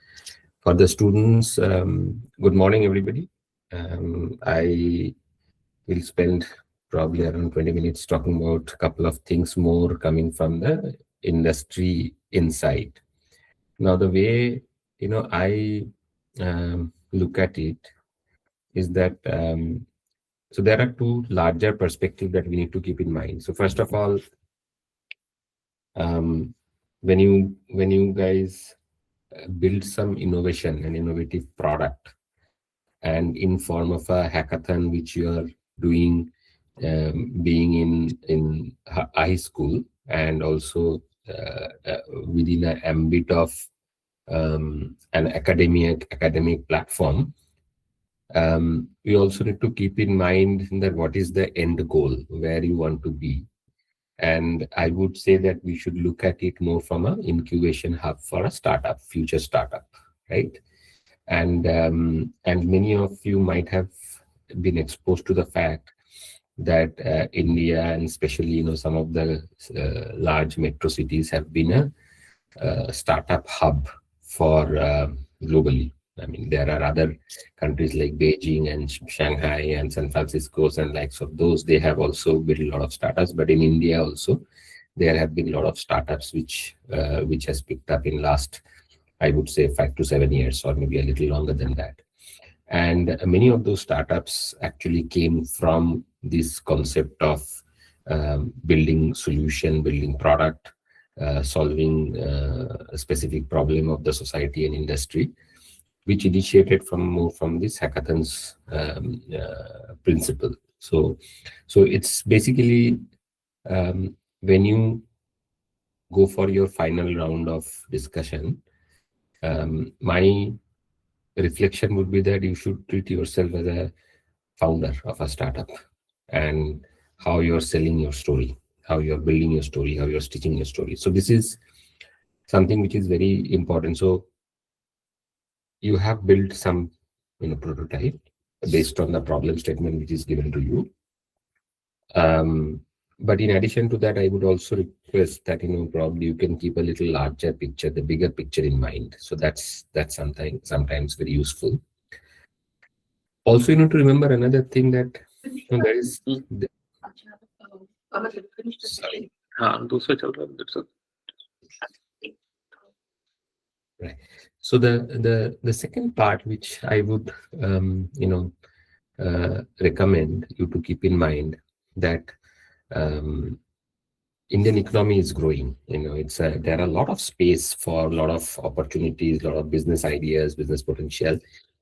For the students, good morning, everybody. I will spend probably around 20 minutes talking about a couple of things more coming from the industry inside. Now, the way I look at it is that so there are two larger perspectives that we need to keep in mind. So first of all, when you guys build some innovation and innovative product, and in form of a hackathon which you are doing, being in high school, and also within an ambit of an academic platform, we also need to keep in mind that what is the end goal, where you want to be. And I would say that we should look at it more from an incubation hub for a startup, future startup, right? And many of you might have been exposed to the fact that India, and especially some of the large metro cities, have been a startup hub for globally. I mean, there are other countries like Beijing and Shanghai and San Francisco and likes of those. They have also built a lot of startups, but in India also, there have been a lot of startups which has picked up in last, I would say, 5 to 7 years, or maybe a little longer than that. And many of those startups actually came from this concept of building solution, building product, solving a specific problem of the society and industry, which initiated from this hackathon's principle. So it's basically when you go for your final round of discussion, my reflection would be that you should treat yourself as a founder of a startup, and how you're selling your story, how you're building your story, how you're stitching your story. So this is something which is very important. So you have built some prototype based on the problem statement which is given to you. But in addition to that, I would also request that probably you can keep a little larger picture, the bigger picture in mind. So that's sometimes very useful. Also, you need to remember another thing, that there is. Sorry. Right. So the second part which I would recommend you to keep in mind, that Indian economy is growing. There are a lot of space for a lot of opportunities, a lot of business ideas, business potential,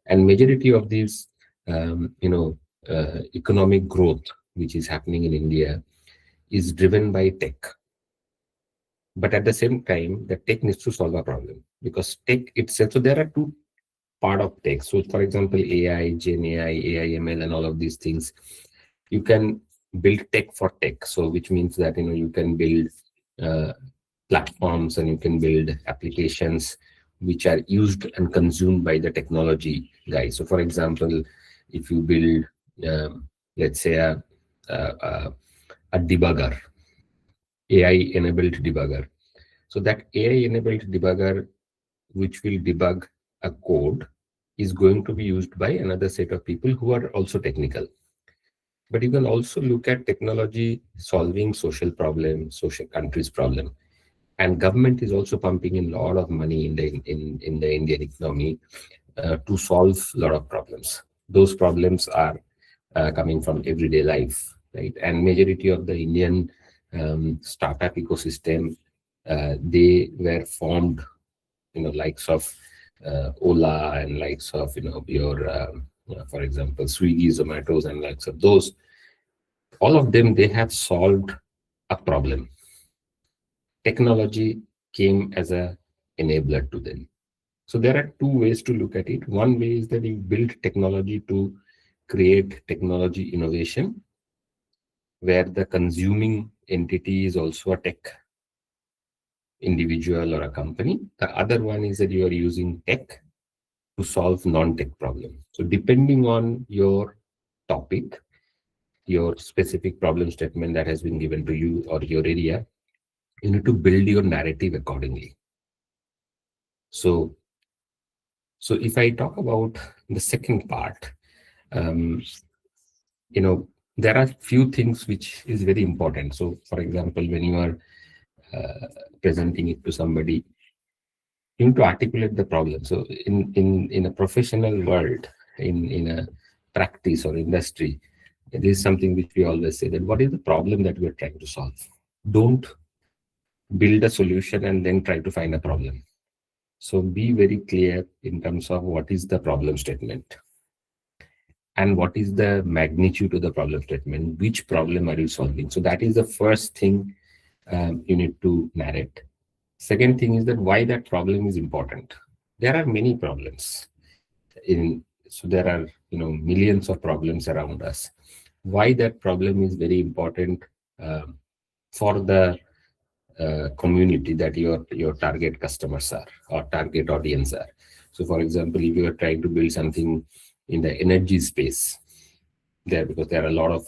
and majority of these economic growth which is happening in India is driven by tech. But at the same time, the tech needs to solve a problem, because tech itself. So there are two part of tech. So for example, AI, Gen AI, AI ML, and all of these things, you can build tech for tech. So which means that you can build platforms, and you can build applications which are used and consumed by the technology guys. So for example, if you build let's say a debugger, AI enabled debugger, so that AI enabled debugger which will debug a code is going to be used by another set of people who are also technical. But you can also look at technology solving social problems, social countries' problem, and government is also pumping in a lot of money in the Indian economy to solve a lot of problems. Those problems are coming from everyday life, right? And majority of the Indian startup ecosystem, they were formed, likes of Ola, and likes of your for example, Swiggy, Zomatos, and likes of those. All of them, they have solved a problem. Technology came as a enabler to them. So there are two ways to look at it. One way is that you build technology to create technology innovation where the consuming entity is also a tech individual or a company. The other one is that you are using tech to solve non-tech problems. So depending on your topic, your specific problem statement that has been given to you or your area, you need to build your narrative accordingly. So if I talk about the second part, there are few things which is very important. So for example, when you are presenting it to somebody, you need to articulate the problem. So in a professional world, in a practice or industry, this is something which we always say, that what is the problem that we are trying to solve? Don't build a solution and then try to find a problem. So be very clear in terms of what is the problem statement and what is the magnitude of the problem statement, which problem are you solving. So that is the first thing you need to narrate. Second thing is that why that problem is important. There are many problems so there are millions of problems around us. Why that problem is very important for the community that your target customers are or target audience are. So for example, if you are trying to build something in the energy space, because there are a lot of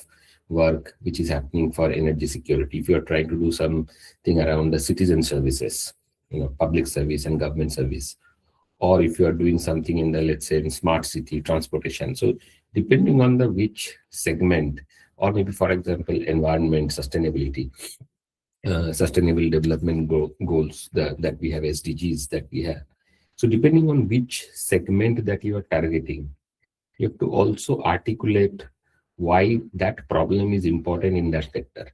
work which is happening for energy security. If you are trying to do something around the citizen services, public service and government service, or if you are doing something in the, let's say, in smart city transportation. So depending on the which segment, or maybe for example, environment, sustainability, sustainable development goals that we have, SDGs that we have. So depending on which segment that you are targeting, you have to also articulate why that problem is important in that sector.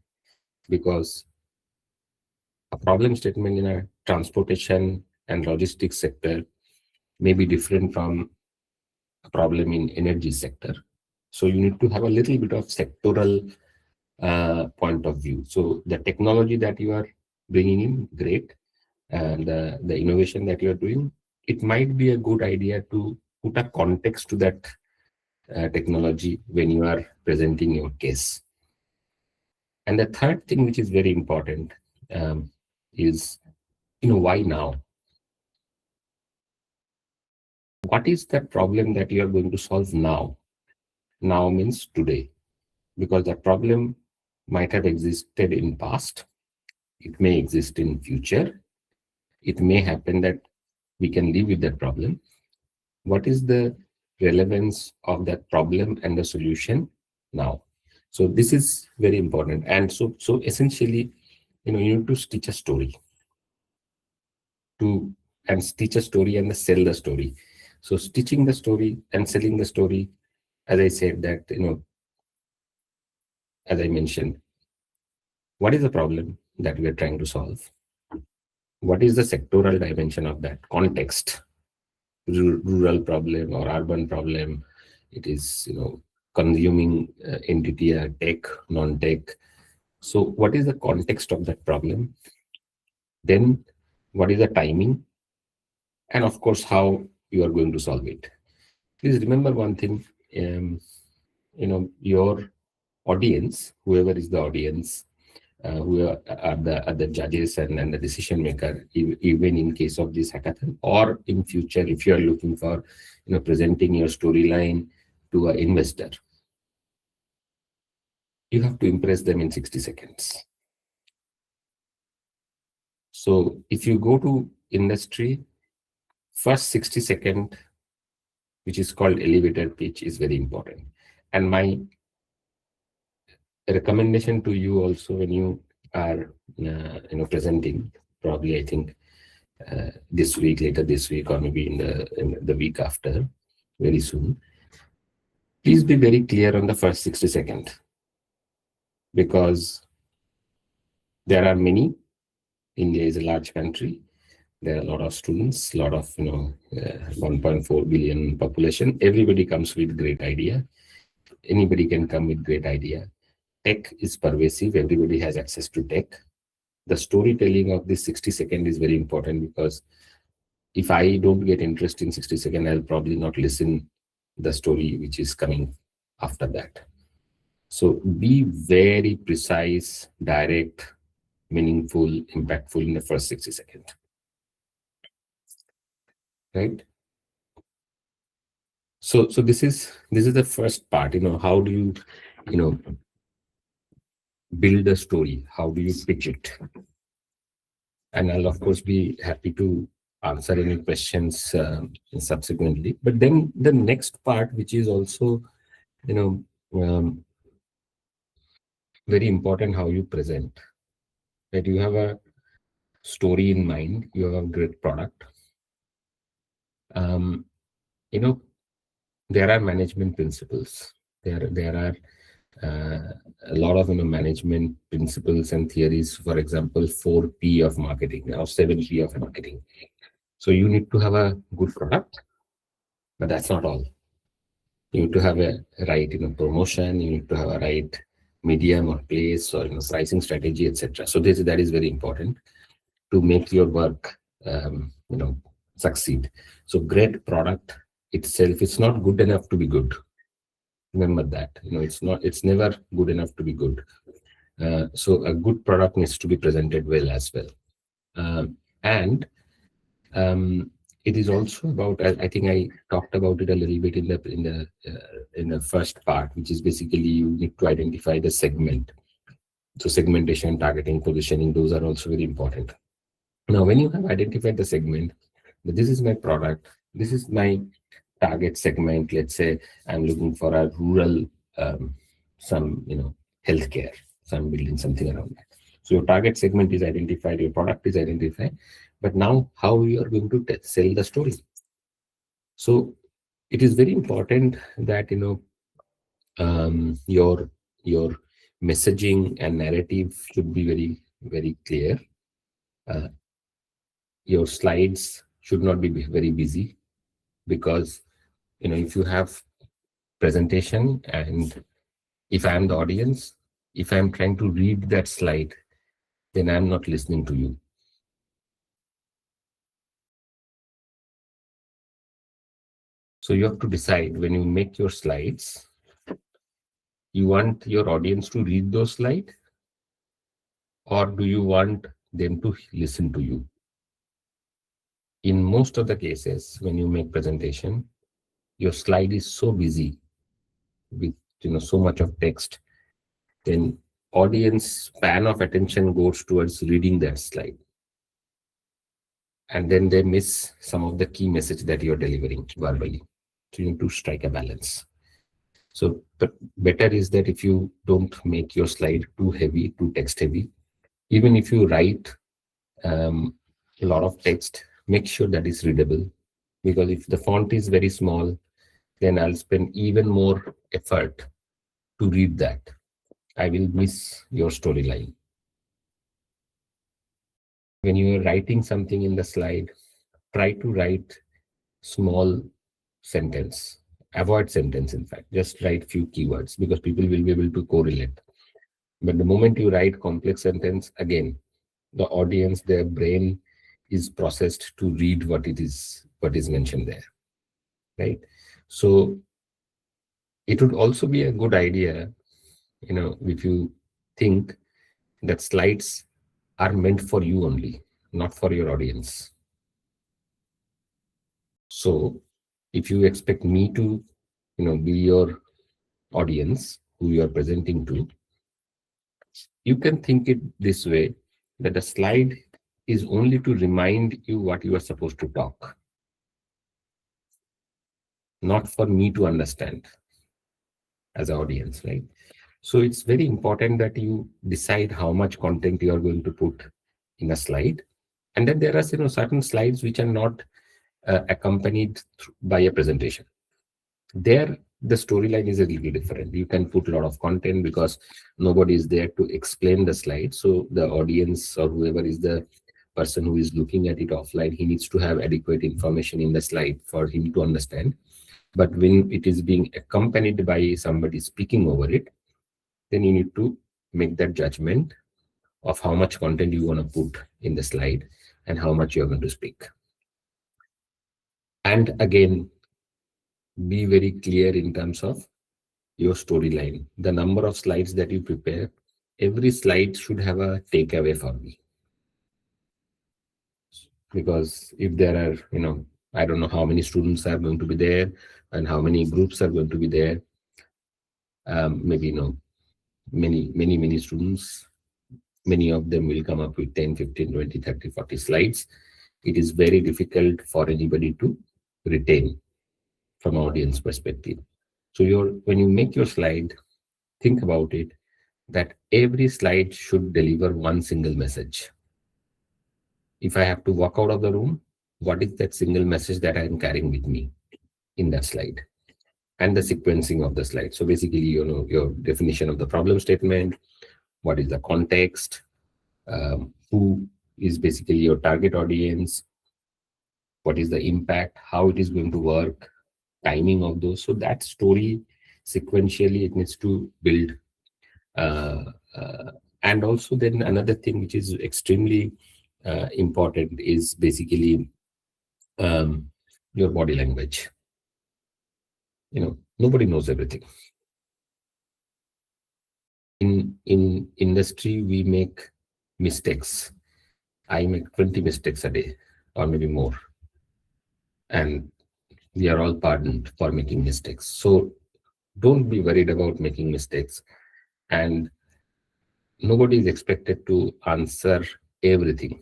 Because a problem statement in a transportation and logistics sector may be different from a problem in energy sector. So you need to have a little bit of sectoral point of view. So the technology that you are bringing in, great, and the innovation that you are doing, it might be a good idea to put a context to that technology when you are presenting your case. And the third thing which is very important is, why now? What is that problem that you are going to solve now? Now means today, because that problem might have existed in past. It may exist in future. It may happen that we can live with that problem. What is the relevance of that problem and the solution now? So this is very important. And so essentially, you need to stitch a story and sell the story. So stitching the story and selling the story, as I said, that, as I mentioned, what is the problem that we are trying to solve? What is the sectoral dimension of that context? Rural problem or urban problem? It is, consuming entity, tech, non-tech. So what is the context of that problem? Then what is the timing? And of course, how you are going to solve it. Please remember one thing, your audience, whoever is the audience, who are the judges and the decision maker, even in case of this hackathon, or in future, if you are looking for, presenting your storyline to an investor, you have to impress them in 60 seconds. So if you go to industry, first 60 seconds, which is called elevator pitch, is very important. And my recommendation to you also, when you are presenting, probably I think later this week, or maybe in the week after, very soon, please be very clear on the first 60 seconds, because there are many. India is a large country. There are a lot of students, a lot of 1.4 billion population. Everybody comes with great idea. Anybody can come with great idea. Tech is pervasive. Everybody has access to tech. The storytelling of this 60 seconds is very important, because if I don't get interest in 60 seconds, I'll probably not listen the story which is coming after that. So be very precise, direct, meaningful, impactful in the first 60 seconds. Right? So this is the first part. How do you build a story? How do you pitch it? And I'll of course be happy to answer any questions subsequently. But then the next part, which is also very important, how you present. That you have a story in mind, you have a great product. There are management principles. There are a lot of management principles and theories. For example, 4P of marketing or 7P of marketing. So you need to have a good product, but that's not all. You need to have a right promotion. You need to have a right medium or place or pricing strategy, etc. So that is very important to make your work succeed. So great product itself, it's not good enough to be good. Remember that. It's never good enough to be good. So a good product needs to be presented well as well. And it is also about, I think I talked about it a little bit in the first part, which is basically you need to identify the segment. So segmentation, targeting, positioning, those are also very important. Now, when you have identified the segment, this is my product, this is my target segment. Let's say I'm looking for a rural, some healthcare. So I'm building something around that. So your target segment is identified, your product is identified, but now how you are going to sell the story. So it is very important that your messaging and narrative should be very, very clear. Your slides should not be very busy, because if you have presentation and if I am the audience, if I'm trying to read that slide, then I'm not listening to you. So you have to decide when you make your slides, you want your audience to read those slides, or do you want them to listen to you? In most of the cases, when you make presentation, your slide is so busy with so much of text, then audience span of attention goes towards reading that slide, and then they miss some of the key message that you're delivering verbally. So you need to strike a balance. So the better is that if you don't make your slide too heavy, too text heavy, even if you write a lot of text, make sure that is readable, because if the font is very small, then I'll spend even more effort to read that. I will miss your storyline. When you are writing something in the slide, try to write small sentence. Avoid sentence, in fact. Just write few keywords, because people will be able to correlate. But the moment you write complex sentence, again, the audience, their brain is processed to read what is mentioned there, right? So it would also be a good idea, if you think that slides are meant for you only, not for your audience. So if you expect me to, be your audience who you are presenting to, you can think it this way, that the slide is only to remind you what you are supposed to talk, not for me to understand as an audience, right? So it's very important that you decide how much content you are going to put in a slide. And then there are certain slides which are not accompanied by a presentation. There, the storyline is a little different. You can put a lot of content because nobody is there to explain the slide. So the audience or whoever is the person who is looking at it offline, he needs to have adequate information in the slide for him to understand. But when it is being accompanied by somebody speaking over it, then you need to make that judgment of how much content you want to put in the slide and how much you're going to speak. And again, be very clear in terms of your storyline, the number of slides that you prepare, every slide should have a takeaway for me. Because if there are, I don't know how many students are going to be there and how many groups are going to be there. Maybe, many students, many of them will come up with 10, 15, 20, 30, 40 slides. It is very difficult for anybody to retain from audience perspective. So when you make your slide, think about it, that every slide should deliver one single message. If I have to walk out of the room, what is that single message that I am carrying with me in that slide? And the sequencing of the slide. So basically, your definition of the problem statement, what is the context, who is basically your target audience, what is the impact, how it is going to work, timing of those. So that story sequentially it needs to build. And also then another thing which is extremely important is basically your body language. Nobody knows everything. In industry, we make mistakes. I make 20 mistakes a day or maybe more. And we are all pardoned for making mistakes. So don't be worried about making mistakes. And nobody is expected to answer everything.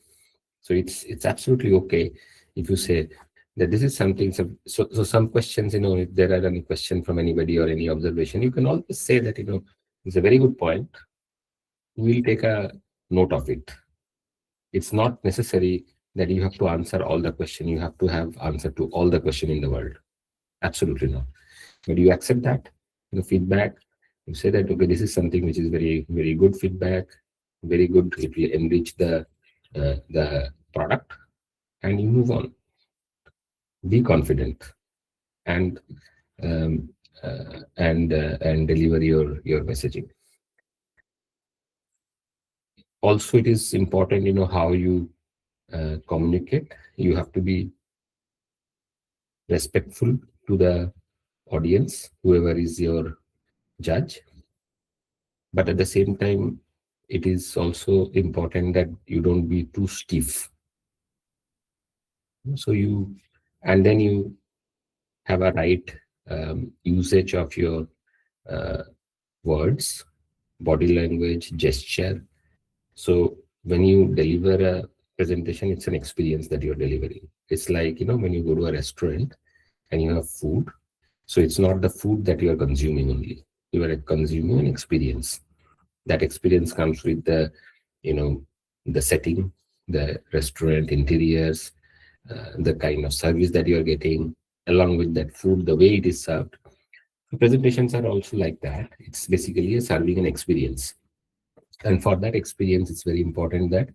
So it's absolutely okay if you say that this is something. So some questions, if there are any question from anybody or any observation, you can always say that, it's a very good point. We'll take a note of it. It's not necessary that you have to answer all the question. You have to have answer to all the question in the world. Absolutely not. But you accept that, feedback. You say that, okay, this is something which is very, very good feedback, very good. It will enrich the product, and you move on. Be confident and deliver your messaging. Also, it is important, how you communicate. You have to be respectful to the audience, whoever is your judge. But at the same time, it is also important that you don't be too stiff. So you have a right usage of your words, body language, gesture. So when you deliver a presentation, it's an experience that you're delivering. It's like, when you go to a restaurant and you have food. So it's not the food that you are consuming only. You are consuming an experience. That experience comes with the, the setting, the restaurant interiors, the kind of service that you're getting, along with that food, the way it is served. The presentations are also like that. It's basically a serving an experience. And for that experience, it's very important that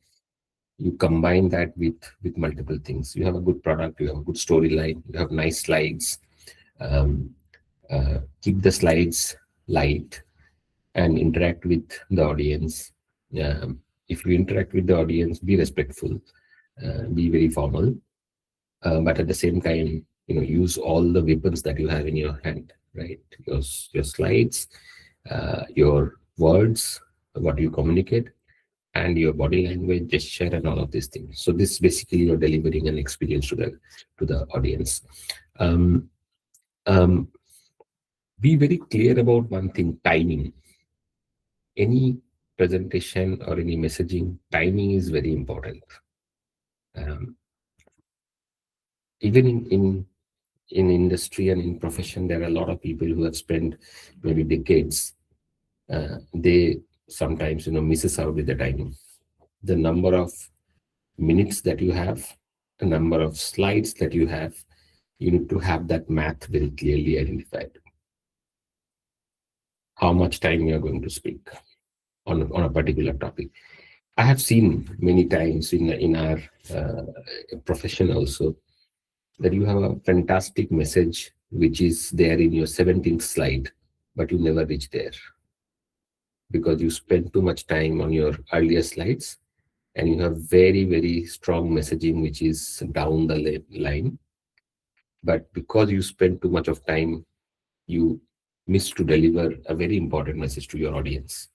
you combine that with multiple things. You have a good product, you have a good storyline, you have nice slides. Keep the slides light and interact with the audience. If you interact with the audience, be respectful, be very formal, but at the same time, use all the weapons that you have in your hand, right? Your slides, your words, what you communicate, and your body language, gesture, and all of these things. So this basically you're delivering an experience to the audience. Be very clear about one thing: timing. Any presentation or any messaging, timing is very important. Even in industry and in profession, there are a lot of people who have spent maybe decades. They sometimes misses out with the timing. The number of minutes that you have, the number of slides that you have, you need to have that math very clearly identified. How much time you are going to speak on a particular topic. I have seen many times in our profession also that you have a fantastic message which is there in your 17th slide, but you never reach there because you spend too much time on your earlier slides, and you have very, very strong messaging which is down the line. But because you spend too much of time, you miss to deliver a very important message to your audience.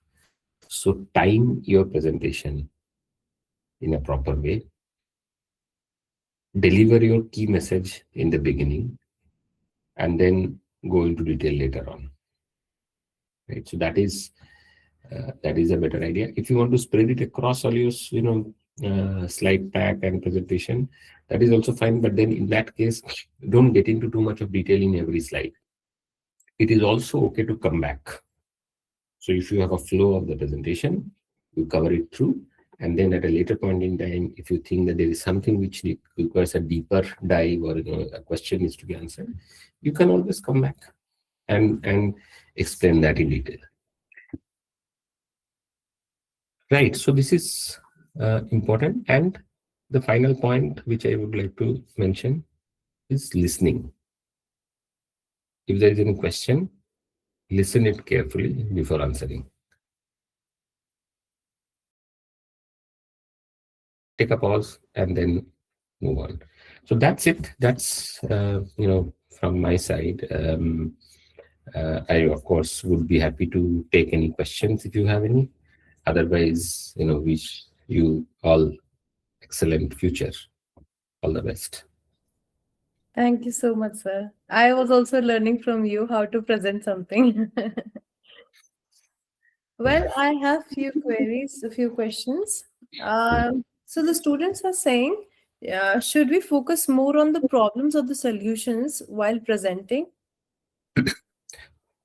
So time your presentation in a proper way, deliver your key message in the beginning, and then go into detail later on. Right. So that is a better idea. If you want to spread it across all your, slide pack and presentation, that is also fine. But then in that case, don't get into too much of detail in every slide. It is also okay to come back. So if you have a flow of the presentation, you cover it through, and then at a later point in time, if you think that there is something which requires a deeper dive, or a question needs to be answered, you can always come back and explain that in detail. Right. So this is important. And the final point which I would like to mention is listening. If there is any question, listen it carefully before answering. Take a pause and then move on. So that's it. That's from my side. I of course would be happy to take any questions if you have any. Otherwise, wish you all excellent future. All the best. Thank you so much, sir. I was also learning from you how to present something. Well, I have a few questions. So the students are saying, should we focus more on the problems or the solutions while presenting?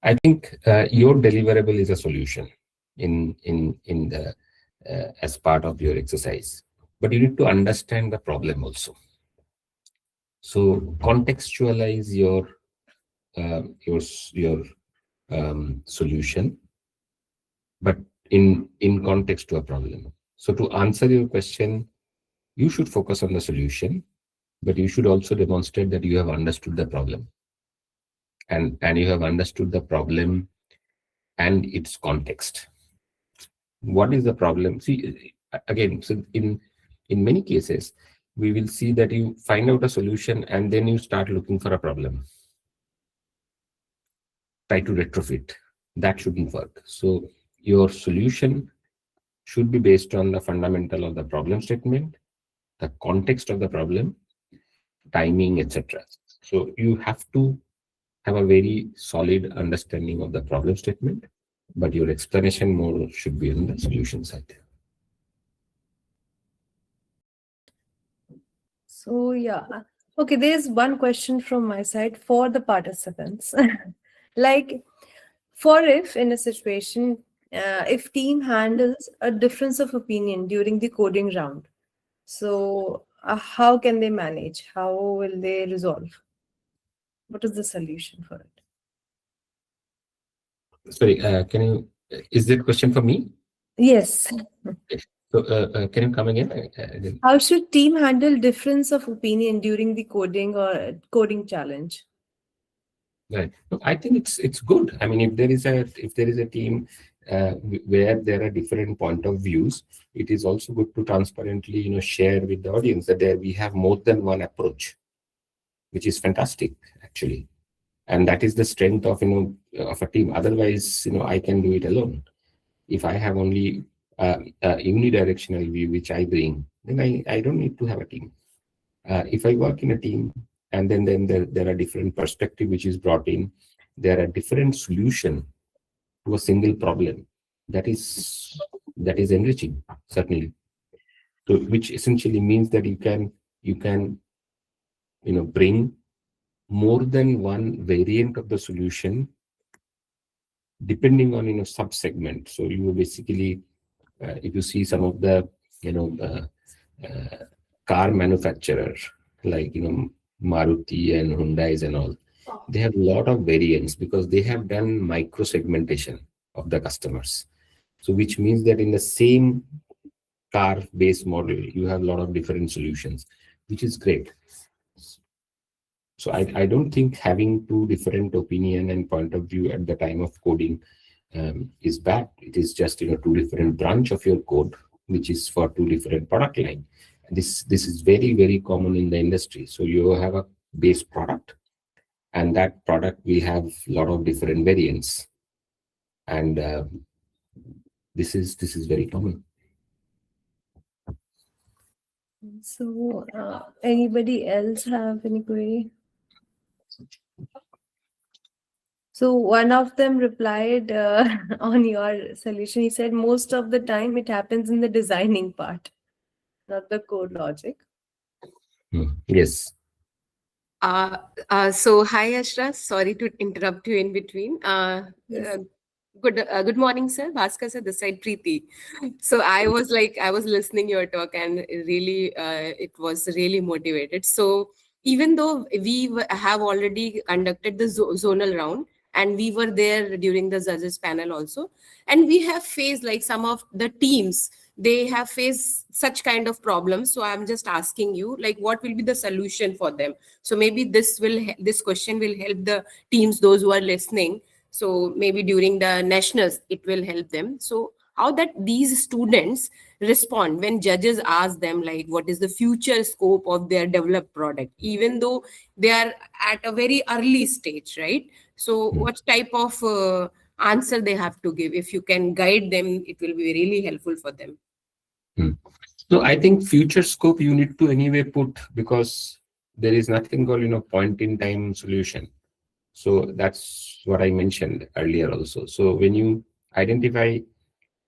I think your deliverable is a solution in the as part of your exercise, but you need to understand the problem also. So contextualize your solution, but in context to a problem. So to answer your question, you should focus on the solution, but you should also demonstrate that you have understood the problem, and you have understood the problem and its context. What is the problem? See, again, so in many cases, we will see that you find out a solution and then you start looking for a problem. Try to retrofit. That shouldn't work. So your solution should be based on the fundamental of the problem statement, the context of the problem, timing, etc. So you have to have a very solid understanding of the problem statement, but your explanation more should be on the solution side. So yeah, okay, there's one question from my side for the participants. Like, for if in a situation, if team handles a difference of opinion during the coding round, so how can they manage? How will they resolve? What is the solution for it? Sorry, is that question for me? Yes. So can you come again? How should team handle difference of opinion during the coding or coding challenge? Right. I think it's good. I mean, if there is a team where there are different point of views, it is also good to transparently share with the audience that there we have more than one approach, which is fantastic actually, and that is the strength of of a team. Otherwise, I can do it alone. If I have only a unidirectional view which I bring, then I don't need to have a team. If I work in a team, and then there are different perspective which is brought in, there are different solution to a single problem, that is enriching, certainly. So which essentially means that you can bring more than one variant of the solution depending on sub-segment. So you basically if you see some of the car manufacturers like Maruti and Hyundai's and all, they have a lot of variants because they have done micro segmentation of the customers. So which means that in the same car based model, you have a lot of different solutions, which is great. So I don't think having two different opinion and point of view at the time of coding is bad. It is just two different branch of your code, which is for two different product line. This is very, very common in the industry. So you have a base product, and that product will have a lot of different variants, and this is very common. So, anybody else have any query? So one of them replied on your solution. He said most of the time it happens in the designing part, not the code logic. Yes. So hi Ashra, sorry to interrupt you in between. Yes. Good morning, sir. Bhaskar sir, this side Preeti. So I was listening your talk and really it was really motivated. So even though have already conducted the zonal round and we were there during the judges panel also, and we have faced like some of the teams, they have faced such kind of problems. So I'm just asking you, like, what will be the solution for them? So maybe this question will help the teams, those who are listening. So maybe during the nationals it will help them. So how that these students respond when judges ask them like what is the future scope of their developed product, even though they are at a very early stage, right? So what type of answer they have to give? If you can guide them, it will be really helpful for them. So I think future scope you need to anyway put, because there is nothing called point in time solution. So that's what I mentioned earlier also. So when you identify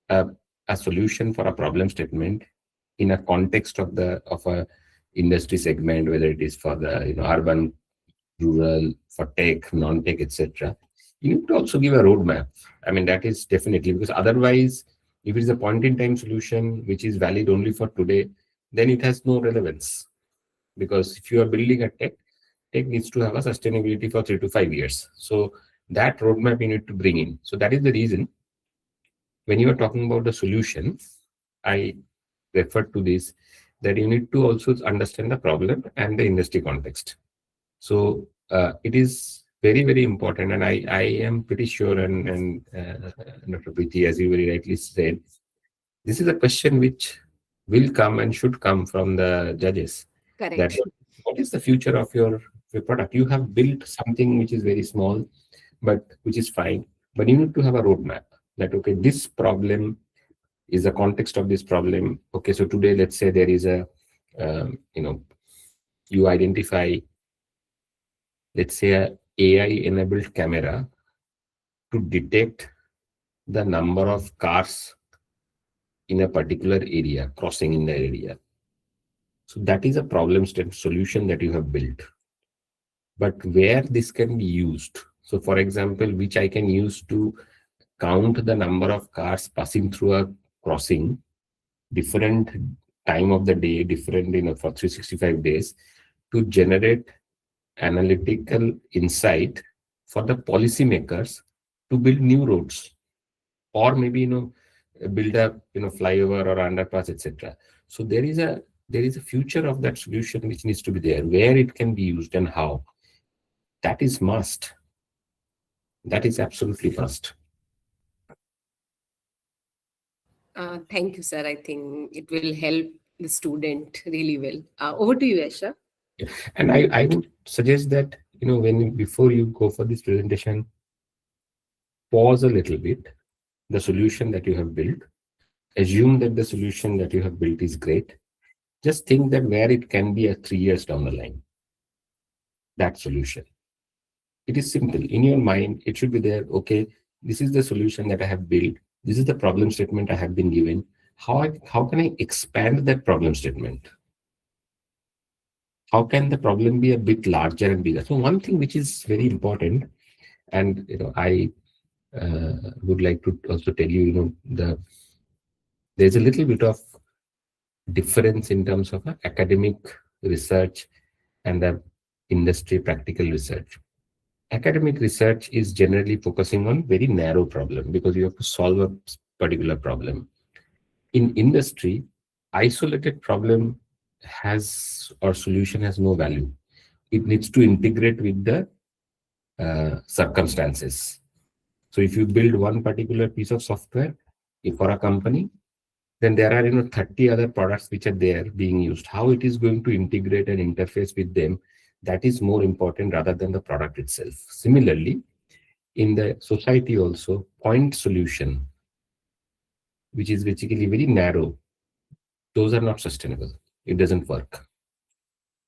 a solution for a problem statement in a context of a industry segment, whether it is for the urban, rural, for tech, non-tech, etc., you need to also give a roadmap. I mean, that is definitely, because otherwise, if it is a point in time solution which is valid only for today, then it has no relevance. Because if you are building a tech needs to have a sustainability for 3 to 5 years. So that roadmap you need to bring in. So that is the reason when you are talking about the solution, I referred to this, that you need to also understand the problem and the industry context. So it is very, very important. And I am pretty sure, and Dr. Preeti, as you very rightly said, this is a question which will come and should come from the judges. Correct. That what is the future of your product? You have built something which is very small, but which is fine. But you need to have a roadmap that, okay, this problem is the context of this problem. Okay, so today, let's say there is a, you identify, let's say, a AI-enabled camera to detect the number of cars in a particular area, crossing in the area. So that is a problem solution that you have built. But where this can be used, so for example, which I can use to count the number of cars passing through a crossing, different time of the day, different, for 365 days, to generate analytical insight for the policymakers to build new roads, or maybe build a flyover or underpass, etc. So there is a future of that solution which needs to be there, where it can be used and how. That is must. That is absolutely must. Thank you, sir. I think it will help the student really well. Over to you, Asha. And I would suggest that before you go for this presentation, pause a little bit. The solution that you have built, assume that the solution that you have built is great. Just think that where it can be 3 years down the line, that solution. It is simple. In your mind, it should be there. Okay, this is the solution that I have built. This is the problem statement I have been given. How can I expand that problem statement? How can the problem be a bit larger and bigger? So one thing which is very important, and I would like to also tell you, there's a little bit of difference in terms of academic research and the industry practical research. Academic research is generally focusing on very narrow problem because you have to solve a particular problem. In industry, isolated problem or solution has no value. It needs to integrate with the circumstances. So if you build one particular piece of software for a company, then there are 30 other products which are there being used. How it is going to integrate and interface with them, That is more important rather than the product itself. Similarly, in the society also, point solution, which is basically very narrow, those are not sustainable. It doesn't work.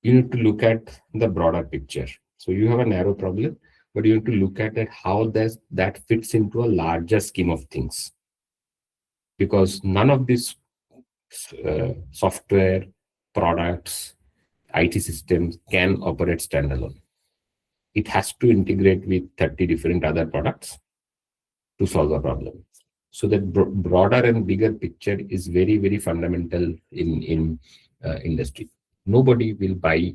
You need to look at the broader picture. So you have a narrow problem, but you need to look at it, how that fits into a larger scheme of things. Because none of these software, products, IT systems can operate standalone. It has to integrate with 30 different other products to solve a problem. So that broader and bigger picture is very, very fundamental in industry. Nobody will buy,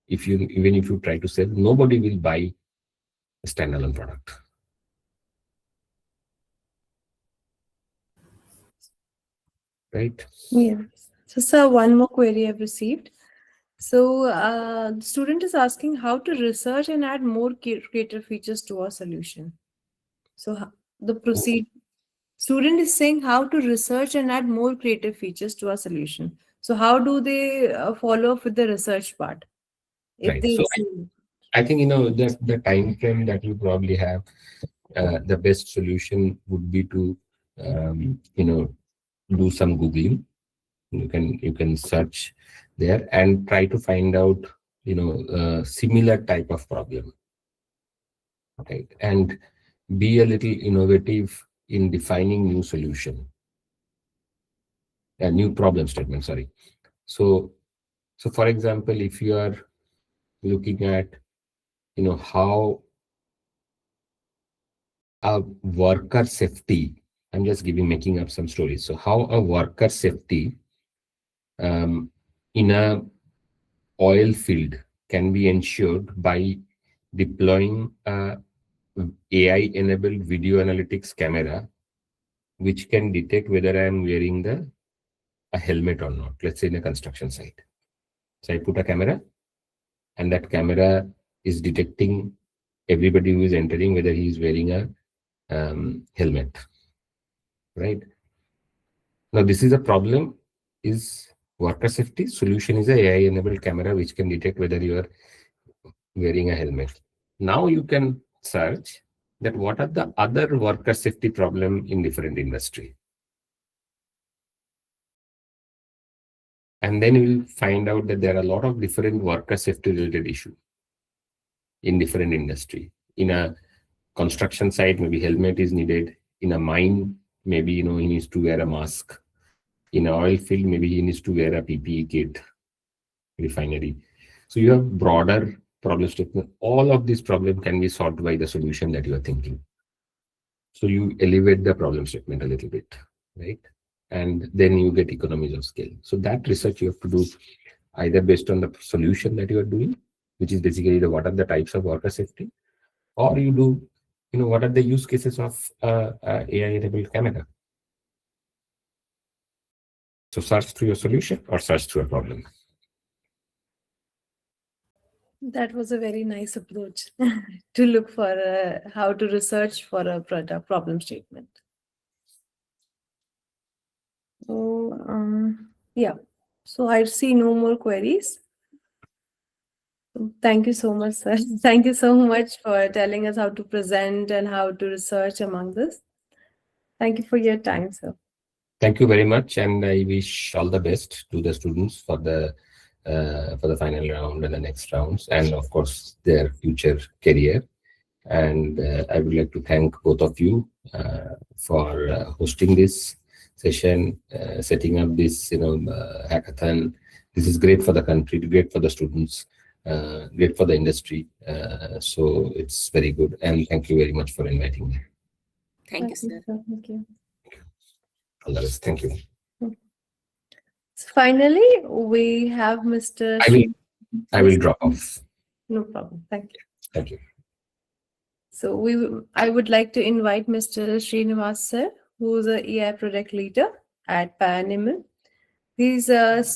even if you try to sell, nobody will buy a standalone product. Right? Yeah. So, sir, one more query I've received. So, the student is asking how to research and add more creative features to our solution. So, the student is saying how to research and add more creative features to our solution. So, how do they follow up with the research part? If Right. they So see. I think, the time frame that you probably have, the best solution would be to, do some Googling. You can search there and try to find out, similar type of problem. Right. And be a little innovative in defining new solution, a new problem statement, sorry. So for example, if you are looking at, how a worker safety, I'm just making up some stories. So how a worker safety in a oil field can be ensured by deploying a AI-enabled video analytics camera, which can detect whether I am wearing a helmet or not. Let's say in a construction site. So I put a camera, and that camera is detecting everybody who is entering whether he is wearing a helmet. Right. Now this is a problem, is worker safety. Solution is a AI-enabled camera which can detect whether you are wearing a helmet. Now you can search that what are the other worker safety problem in different industry. And then you will find out that there are a lot of different worker safety related issues in different industry. In a construction site, maybe helmet is needed. In a mine, maybe he needs to wear a mask. In an oil field, maybe he needs to wear a PPE kit. Refinery. So you have broader problem statement. All of these problems can be solved by the solution that you are thinking. So you elevate the problem statement a little bit, right? And then you get economies of scale. So that research you have to do either based on the solution that you are doing, which is basically what are the types of worker safety, or you do, what are the use cases of AI-enabled camera. So search through your solution or search through a problem. That was a very nice approach to look for how to research for a product problem statement. So, yeah. So I see no more queries. Thank you so much, sir. Thank you so much for telling us how to present and how to research among this. Thank you for your time, sir. Thank you very much, and I wish all the best to the students for the final round and the next rounds, and of course their future career. And I would like to thank both of you for hosting this session, setting up this hackathon. This is great for the country, great for the students, great for the industry. So it's very good, and thank you very much for inviting me. Thank you, sir. Thank you. All the best. Thank you. So finally, we have Mr. I will drop off. No problem. Thank you. Thank you. So I would like to invite Mr. Srinivas sir, who is a AI product leader at Panimal. He has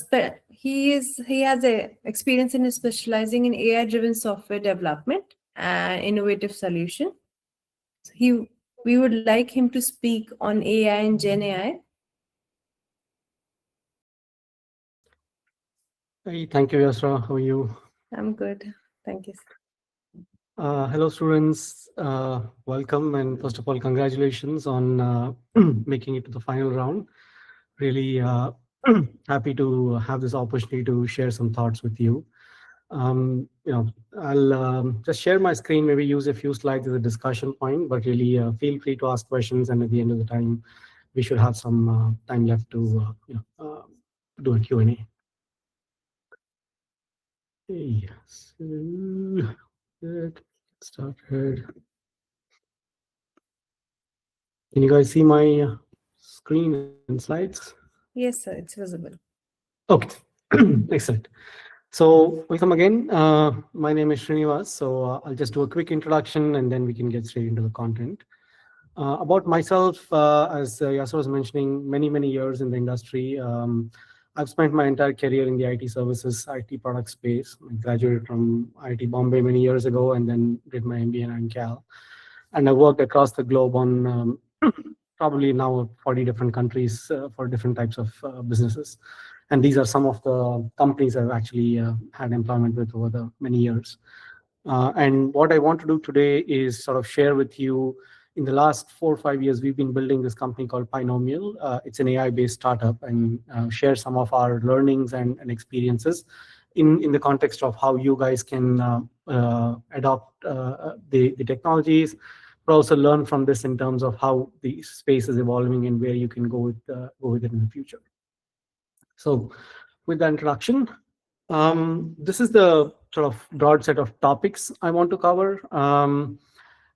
a experience in specializing in AI-driven software development and innovative solution. So we would like him to speak on AI and Gen AI. Hey, thank you, Yasra. How are you? I'm good. Thank you. Hello, students. Welcome, and first of all, congratulations on making it to the final round. Really happy to have this opportunity to share some thoughts with you. I'll just share my screen, maybe use a few slides as a discussion point, but really feel free to ask questions. And at the end of the time, we should have some time left to do a Q&A. Yes. Good. Started. Can you guys see my screen and slides? Yes, sir, it's visible. Okay, excellent. So welcome again. My name is Srinivas. So I'll just do a quick introduction and then we can get straight into the content. About myself, as Yasser was mentioning, many years in the industry. I've spent my entire career in the IT services, IT product space. I graduated from IIT Bombay many years ago and then did my MBA in Cal. And I worked across the globe on probably now 40 different countries for different types of businesses. And these are some of the companies I've actually had employment with over the many years. And what I want to do today is sort of share with you, in the last 4 or 5 years, we've been building this company called Pinomial. It's an AI-based startup, and share some of our learnings and experiences in the context of how you guys can adopt the technologies, but also learn from this in terms of how the space is evolving and where you can go with it in the future. So with the introduction, this is the sort of broad set of topics I want to cover.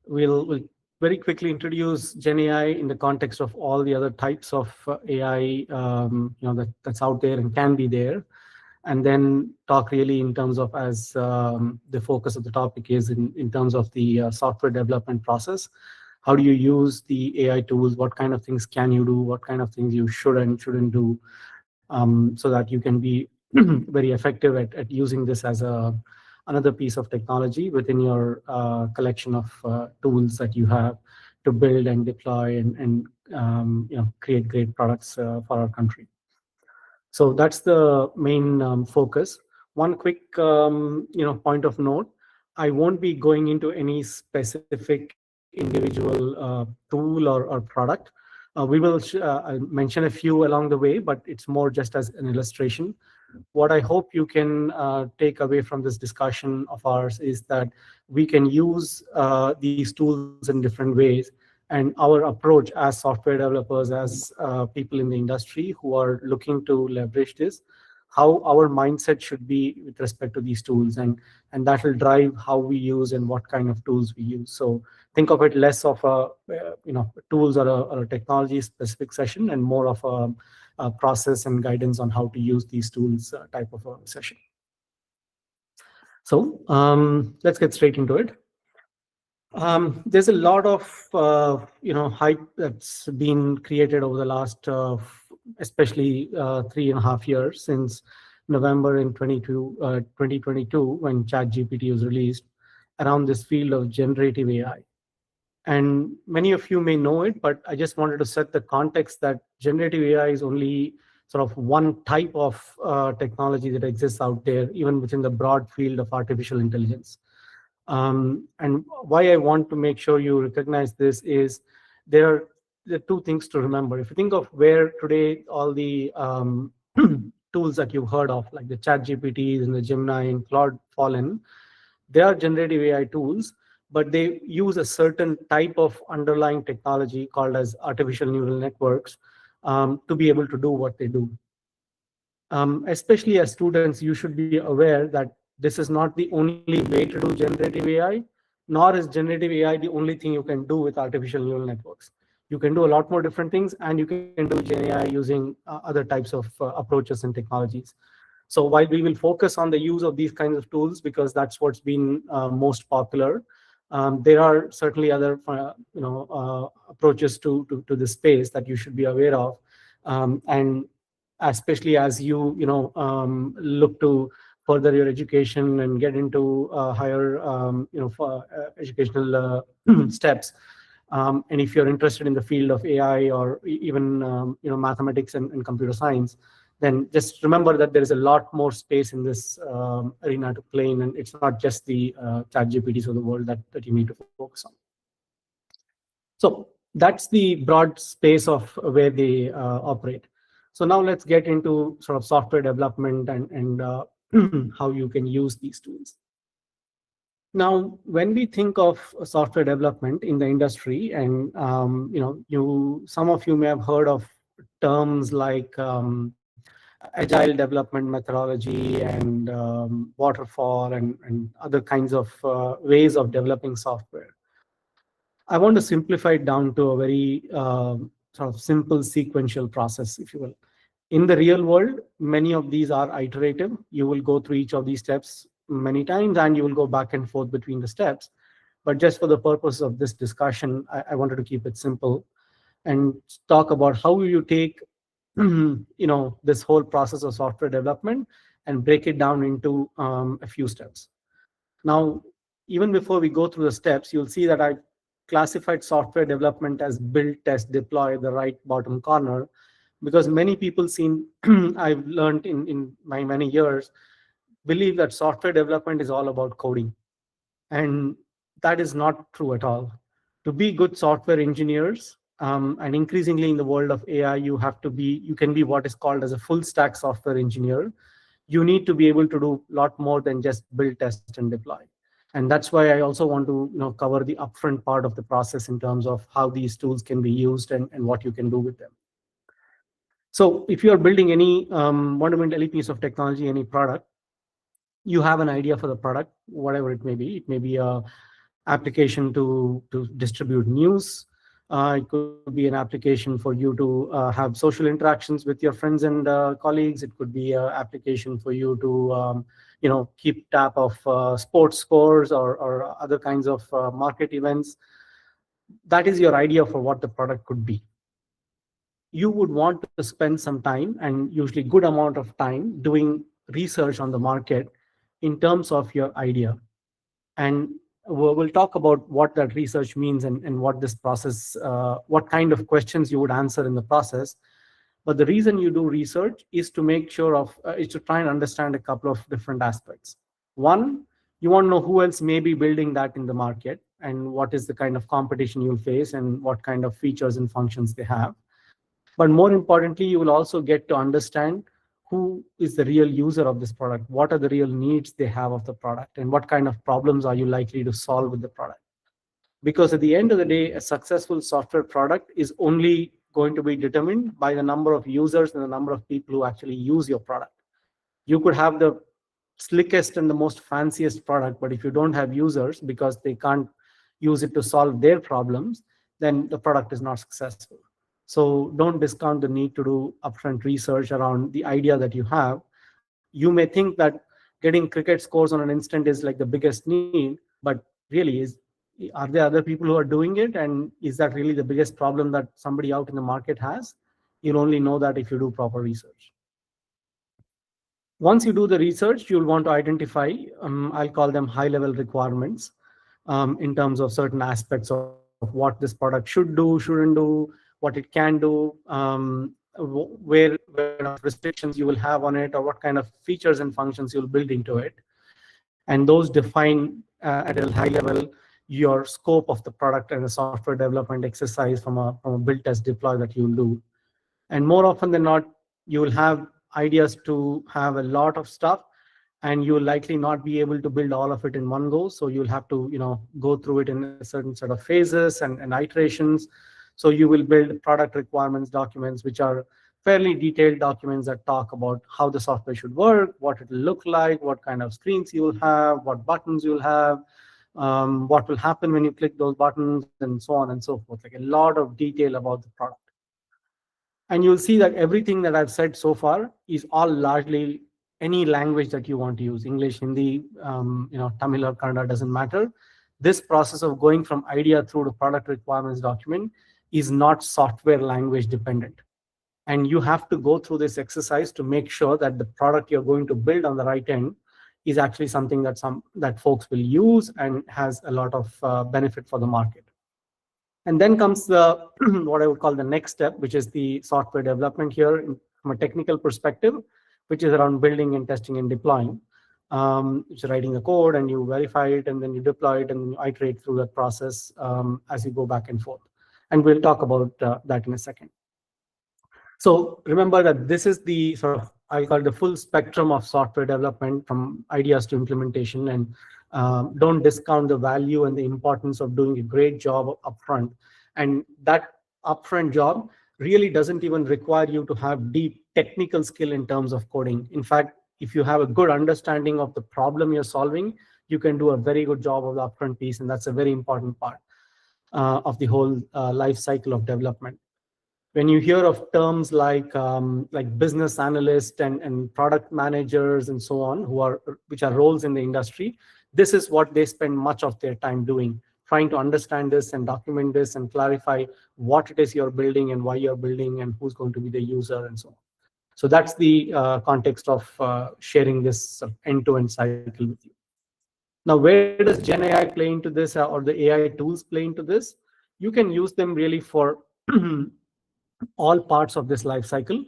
We'll very quickly introduce Gen AI in the context of all the other types of AI that's out there and can be there. And then talk really in terms of, as the focus of the topic is in terms of the software development process. How do you use the AI tools? What kind of things can you do? What kind of things you should and shouldn't do, so that you can be very effective at using this as another piece of technology within your collection of tools that you have to build and deploy and create great products for our country. So that's the main focus. One quick point of note: I won't be going into any specific individual tool or product. We will I'll mention a few along the way, but it's more just as an illustration. What I hope you can take away from this discussion of ours is that we can use these tools in different ways. And our approach as software developers, as people in the industry who are looking to leverage this, how our mindset should be with respect to these tools, and that will drive how we use and what kind of tools we use. So think of it less of a tools or a technology specific session, and more of a process and guidance on how to use these tools type of a session. So let's get straight into it. There's a lot of hype that's been created over the last especially 3.5 years, since November in 2022, when ChatGPT was released, around this field of generative AI. And many of you may know it, but I just wanted to set the context that generative AI is only sort of one type of technology that exists out there, even within the broad field of artificial intelligence. And why I want to make sure you recognize this is there are two things to remember. If you think of where today all the tools that you've heard of, like the ChatGPTs and the Gemini and Claude fall in, they are generative AI tools, but they use a certain type of underlying technology called as artificial neural networks to be able to do what they do. Especially as students, you should be aware that this is not the only way to do generative AI, nor is generative AI the only thing you can do with artificial neural networks. You can do a lot more different things, and you can do Gen AI using other types of approaches and technologies. So while we will focus on the use of these kinds of tools, because that's what's been most popular, there are certainly other approaches to this space that you should be aware of, and especially as you look to further your education and get into higher educational steps. And if you're interested in the field of AI or even mathematics and computer science, then just remember that there is a lot more space in this arena to play in, and it's not just the ChatGPTs of the world that you need to focus on. So that's the broad space of where they operate. So now let's get into sort of software development and how you can use these tools. Now, when we think of software development in the industry, and some of you may have heard of terms like agile development methodology and waterfall and other kinds of ways of developing software. I want to simplify it down to a very sort of simple sequential process, if you will. In the real world, many of these are iterative. You will go through each of these steps many times, and you will go back and forth between the steps. But just for the purpose of this discussion, I wanted to keep it simple and talk about how you take this whole process of software development and break it down into a few steps. Now, even before we go through the steps, you'll see that I classified software development as build, test, deploy, the right bottom corner, because many people I've learned in my many years, believe that software development is all about coding. And that is not true at all. To be good software engineers, and increasingly in the world of AI, you can be what is called as a full stack software engineer. You need to be able to do a lot more than just build, test, and deploy. And that's why I also want to cover the upfront part of the process in terms of how these tools can be used and what you can do with them. So if you are building any fundamentally piece of technology, any product, you have an idea for the product, whatever it may be. It may be a application to distribute news. It could be an application for you to have social interactions with your friends and colleagues. It could be an application for you to keep tab of sports scores or other kinds of market events. That is your idea for what the product could be. You would want to spend some time, and usually good amount of time, doing research on the market in terms of your idea. And we'll talk about what that research means and what this process, what kind of questions you would answer in the process. But the reason you do research is to make sure is to try and understand a couple of different aspects. One, you want to know who else may be building that in the market and what is the kind of competition you'll face and what kind of features and functions they have. But more importantly, you will also get to understand who is the real user of this product, what are the real needs they have of the product, and what kind of problems are you likely to solve with the product. Because at the end of the day, a successful software product is only going to be determined by the number of users and the number of people who actually use your product. You could have the slickest and the most fanciest product, but if you don't have users because they can't use it to solve their problems, then the product is not successful. So don't discount the need to do upfront research around the idea that you have. You may think that getting cricket scores on an instant is like the biggest need, but really, are there other people who are doing it? And is that really the biggest problem that somebody out in the market has? You'll only know that if you do proper research. Once you do the research, you'll want to identify, I'll call them high-level requirements in terms of certain aspects of what this product should do, shouldn't do, what it can do, where restrictions you will have on it, or what kind of features and functions you'll build into it. And those define at a high level your scope of the product and the software development exercise from a build, test, deploy that you'll do. And more often than not, you will have ideas to have a lot of stuff, and you'll likely not be able to build all of it in one go. So you'll have to go through it in a certain set of phases and iterations. So you will build product requirements documents, which are fairly detailed documents that talk about how the software should work, what it will look like, what kind of screens you will have, what buttons you'll have, what will happen when you click those buttons, and so on and so forth. Like a lot of detail about the product. And you'll see that everything that I've said so far is all largely any language that you want to use, English, Hindi, Tamil or Kannada, doesn't matter. This process of going from idea through to product requirements document is not software language dependent. And you have to go through this exercise to make sure that the product you're going to build on the right end is actually something that folks will use and has a lot of benefit for the market. And then comes the what I would call the next step, which is the software development here. from a technical perspective, which is around building and testing and deploying. It's writing the code and you verify it and then you deploy it and then you iterate through that process as you go back and forth. And we'll talk about that in a second. So remember that this is the sort of, I call it the full spectrum of software development from ideas to implementation, and don't discount the value and the importance of doing a great job upfront. And that upfront job really doesn't even require you to have deep technical skill in terms of coding. In fact, if you have a good understanding of the problem you're solving, you can do a very good job of the upfront piece, and that's a very important part of the whole life cycle of development. When you hear of terms like business analyst and product managers and so on, which are roles in the industry, this is what they spend much of their time doing, trying to understand this and document this and clarify what it is you're building and why you're building and who's going to be the user and so on. So that's the context of sharing this end-to-end cycle with you. Now, where does Gen AI play into this, or the AI tools play into this? You can use them really for all parts of this life cycle,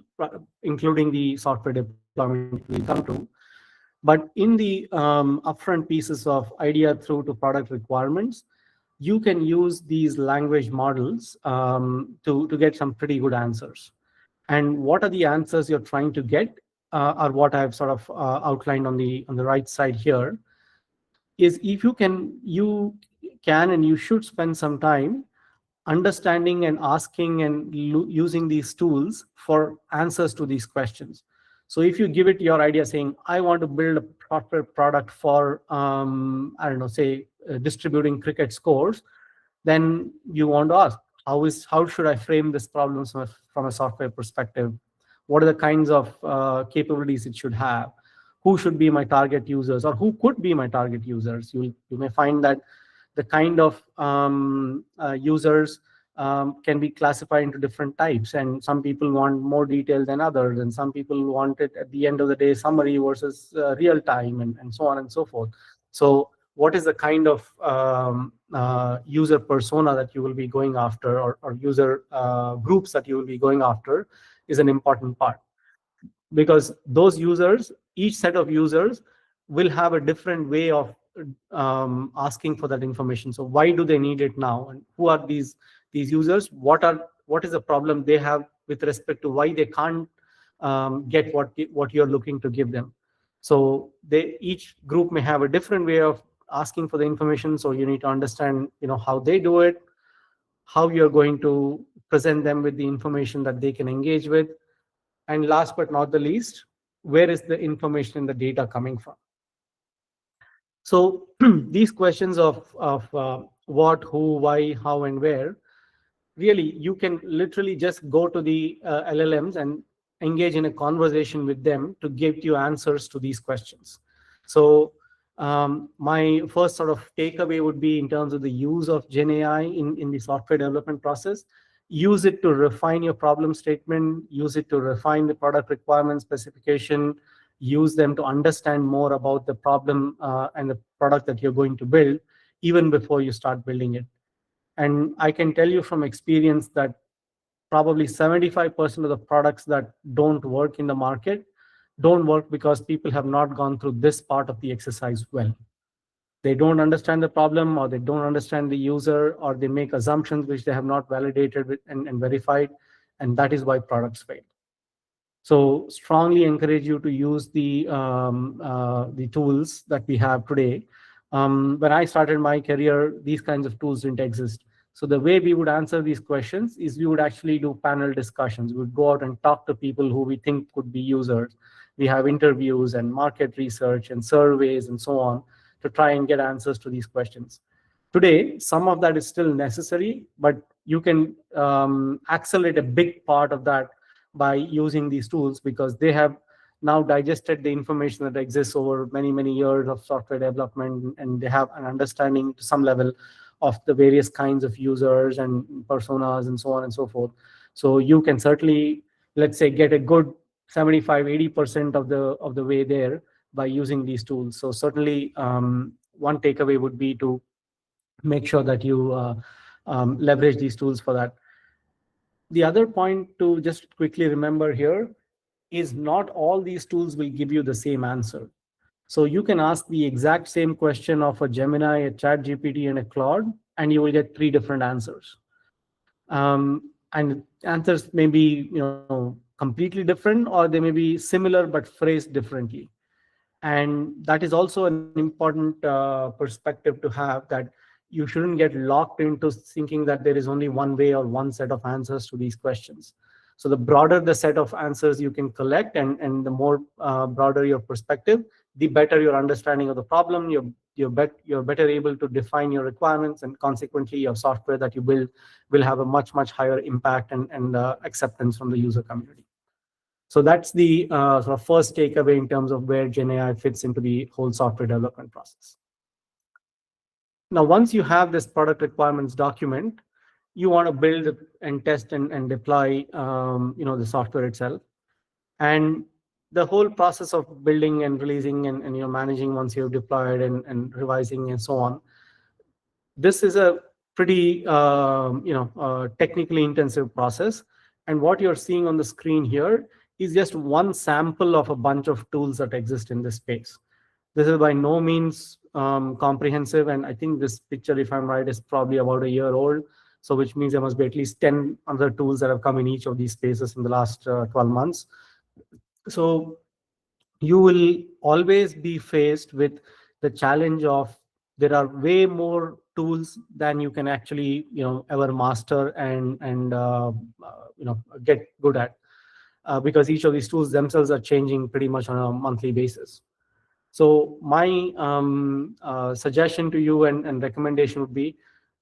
including the software deployment we'll come to. But in the upfront pieces of idea through to product requirements, you can use these language models to get some pretty good answers. And what are the answers you're trying to get are what I've sort of outlined on the right side here. Is if you can and you should spend some time understanding and asking and using these tools for answers to these questions. So if you give it your idea saying, I want to build a software product for, I don't know, say distributing cricket scores, then you want to ask, how should I frame this problem from a software perspective? What are the kinds of capabilities it should have? Who should be my target users, or who could be my target users? You may find that the kind of users can be classified into different types, and some people want more detail than others, and some people want it at the end of the day summary versus real time, and so on and so forth. So what is the kind of user persona that you will be going after, or user groups that you will be going after, is an important part. Because those users, each set of users will have a different way of asking for that information. So why do they need it now? And who are these users? What is the problem they have with respect to why they can't get what you're looking to give them? So each group may have a different way of asking for the information. So you need to understand, how they do it, how you're going to present them with the information that they can engage with. And last but not the least, where is the information and the data coming from? So these questions of what, who, why, how, and where, really, you can literally just go to the LLMs and engage in a conversation with them to give you answers to these questions. So my first sort of takeaway would be in terms of the use of Gen AI in the software development process. Use it to refine your problem statement, use it to refine the product requirement specification, use them to understand more about the problem and the product that you're going to build, even before you start building it. And I can tell you from experience that probably 75% of the products that don't work in the market don't work because people have not gone through this part of the exercise well. They don't understand the problem, or they don't understand the user, or they make assumptions which they have not validated with and verified, and that is why products fail. So strongly encourage you to use the tools that we have today. When I started my career, these kinds of tools didn't exist. So the way we would answer these questions is we would actually do panel discussions. We would go out and talk to people who we think could be users. We have interviews and market research and surveys and so on to try and get answers to these questions. Today, some of that is still necessary, but you can accelerate a big part of that by using these tools, because they have now digested the information that exists over many, many years of software development, and they have an understanding to some level of the various kinds of users and personas and so on and so forth. So you can certainly, let's say, get a good 75–80% of the way there by using these tools. So certainly one takeaway would be to make sure that you leverage these tools for that. The other point to just quickly remember here is not all these tools will give you the same answer. So you can ask the exact same question of a Gemini, a Chat GPT, and a Claude, and you will get 3 different answers. And answers may be, completely different, or they may be similar but phrased differently. And that is also an important perspective to have, that you shouldn't get locked into thinking that there is only one way or one set of answers to these questions. So the broader the set of answers you can collect, and the more broader your perspective, the better your understanding of the problem. You're better able to define your requirements, and consequently your software that you build will have a much higher impact and acceptance from the user community. So that's the sort of first takeaway in terms of where GenAI fits into the whole software development process. Now, once you have this product requirements document, you want to build and test and deploy the software itself. And the whole process of building and releasing and managing once you've deployed and revising and so on, this is a pretty technically intensive process. And what you're seeing on the screen here is just one sample of a bunch of tools that exist in this space. This is by no means comprehensive, and I think this picture, if I'm right, is probably about a year old. So which means there must be at least 10 other tools that have come in each of these spaces in the last 12 months. So you will always be faced with the challenge of, there are way more tools than you can actually ever master and get good at, because each of these tools themselves are changing pretty much on a monthly basis. So my suggestion to you and recommendation would be,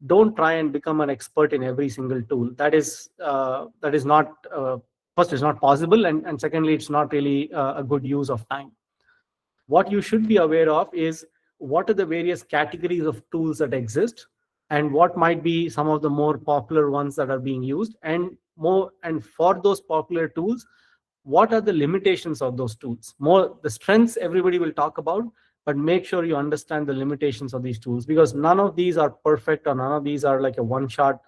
don't try and become an expert in every single tool. That is not, first, it's not possible, and secondly, it's not really a good use of time. What you should be aware of is, what are the various categories of tools that exist, and what might be some of the more popular ones that are being used, and for those popular tools, what are the limitations of those tools. More the strengths everybody will talk about, but make sure you understand the limitations of these tools, because none of these are perfect, or none of these are like a one-shot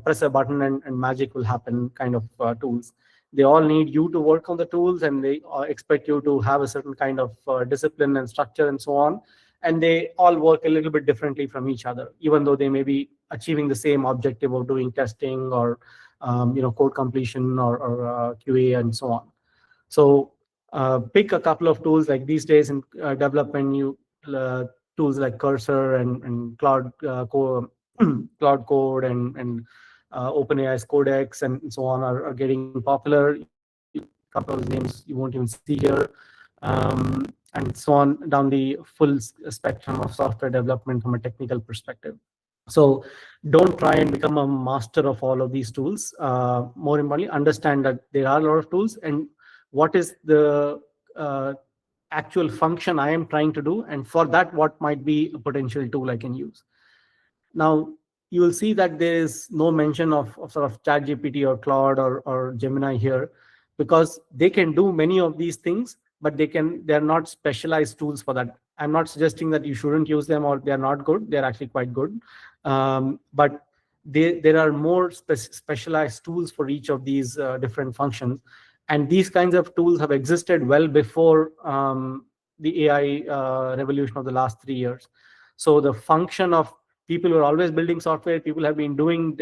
press a button and magic will happen kind of tools. They all need you to work on the tools, and they expect you to have a certain kind of discipline and structure and so on. And they all work a little bit differently from each other, even though they may be achieving the same objective of doing testing or code completion or QA and so on. So pick a couple of tools. Like these days in development, tools like Cursor and Cloud Cloud Code and OpenAI's Codex and so on are getting popular. A couple of names you won't even see here, and so on down the full spectrum of software development from a technical perspective. So don't try and become a master of all of these tools. More importantly, understand that there are a lot of tools, and what is the actual function I am trying to do, and for that, what might be a potential tool I can use. Now, you will see that there is no mention of sort of ChatGPT or Claude or Gemini here, because they can do many of these things, but they're not specialized tools for that. I'm not suggesting that you shouldn't use them or they're not good. They're actually quite good. But there are more specialized tools for each of these different functions. And these kinds of tools have existed well before the AI revolution of the last 3 years. So the function of people who are always building software, people have been doing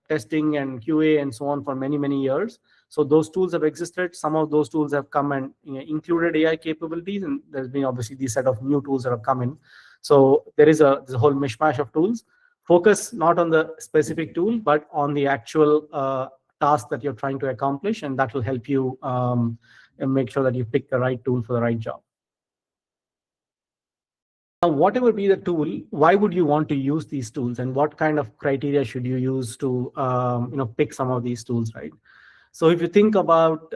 testing and QA and so on for many, many years. So those tools have existed. Some of those tools have come and included AI capabilities, and there's been obviously these set of new tools that have come in. So there's a whole mishmash of tools. Focus not on the specific tool, but on the actual task that you're trying to accomplish, and that will help you make sure that you pick the right tool for the right job. Now, whatever be the tool, why would you want to use these tools, and what kind of criteria should you use to pick some of these tools, right? So if you think about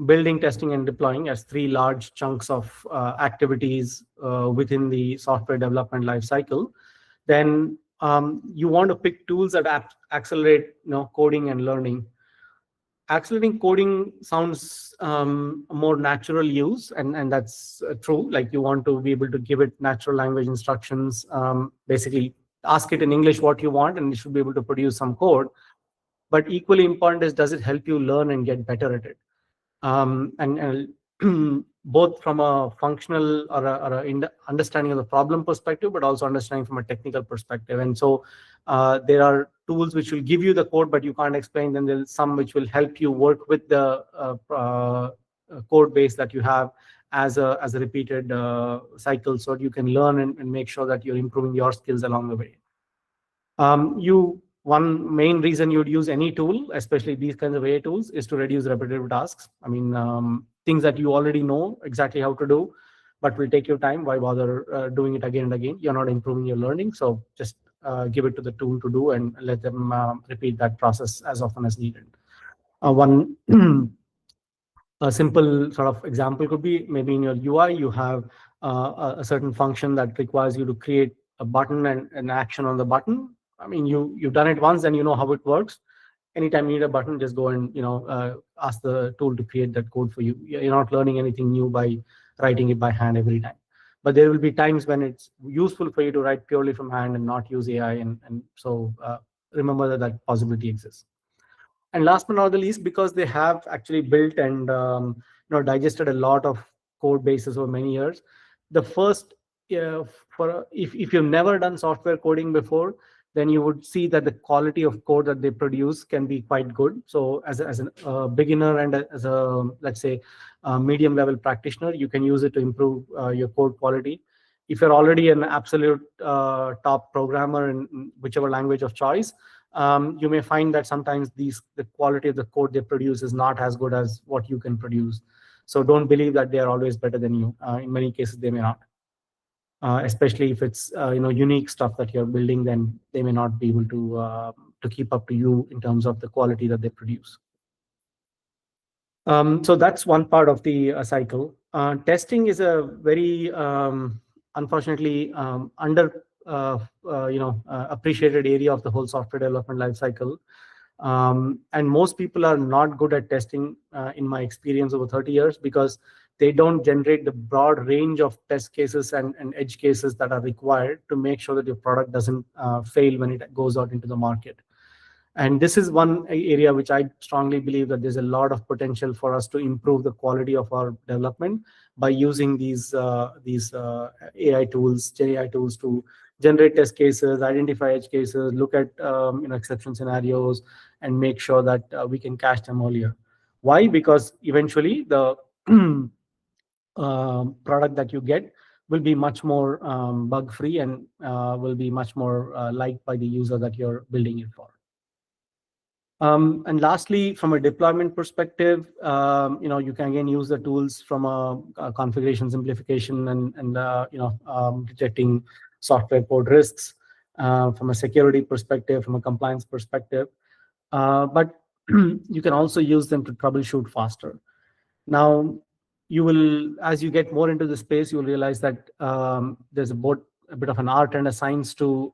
building, testing, and deploying as 3 large chunks of activities within the software development lifecycle, then you want to pick tools that accelerate coding and learning. Accelerating coding sounds a more natural use, and that's true. Like, you want to be able to give it natural language instructions, basically ask it in English what you want, and it should be able to produce some code. But equally important is, does it help you learn and get better at it? and both from a functional or understanding of the problem perspective, but also understanding from a technical perspective. And so there are tools which will give you the code, but you can't explain them. There's some which will help you work with the code base that you have as a repeated cycle, so you can learn and make sure that you're improving your skills along the way. One main reason you'd use any tool, especially these kinds of AI tools, is to reduce repetitive tasks. I mean, things that you already know exactly how to do, but will take your time. Why bother doing it again and again? You're not improving your learning. So just give it to the tool to do and let them repeat that process as often as needed. One a simple sort of example could be maybe in your UI, you have a certain function that requires you to create a button and an action on the button. I mean, you've done it once and you know how it works. Anytime you need a button, just go and ask the tool to create that code for you. You're not learning anything new by writing it by hand every time. But there will be times when it's useful for you to write purely from hand and not use AI. And so remember that that possibility exists. And last but not the least, because they have actually built and digested a lot of code bases over many years, the first if you've never done software coding before, then you would see that the quality of code that they produce can be quite good. So as a beginner and as a, let's say, medium level practitioner, you can use it to improve your code quality. If you're already an absolute top programmer in whichever language of choice, you may find that sometimes the quality of the code they produce is not as good as what you can produce. So don't believe that they are always better than you. In many cases, they may not. Especially if it's unique stuff that you're building, then they may not be able to keep up to you in terms of the quality that they produce. So that's one part of the cycle. Testing is a very unfortunately under appreciated area of the whole software development life cycle. And most people are not good at testing, in my experience over 30 years, because they don't generate the broad range of test cases and edge cases that are required to make sure that your product doesn't fail when it goes out into the market. And this is one area which I strongly believe that there's a lot of potential for us to improve the quality of our development by using these AI tools, Gen AI tools, to generate test cases, identify edge cases, look at exception scenarios, and make sure that we can catch them earlier. Why? Because eventually the product that you get will be much more bug-free and will be much more liked by the user that you're building it for. And lastly, from a deployment perspective, you can again use the tools from a configuration simplification and detecting software code risks from a security perspective, from a compliance perspective. But you can also use them to troubleshoot faster. Now, you will, as you get more into the space, you will realize that there's a bit of an art and a science to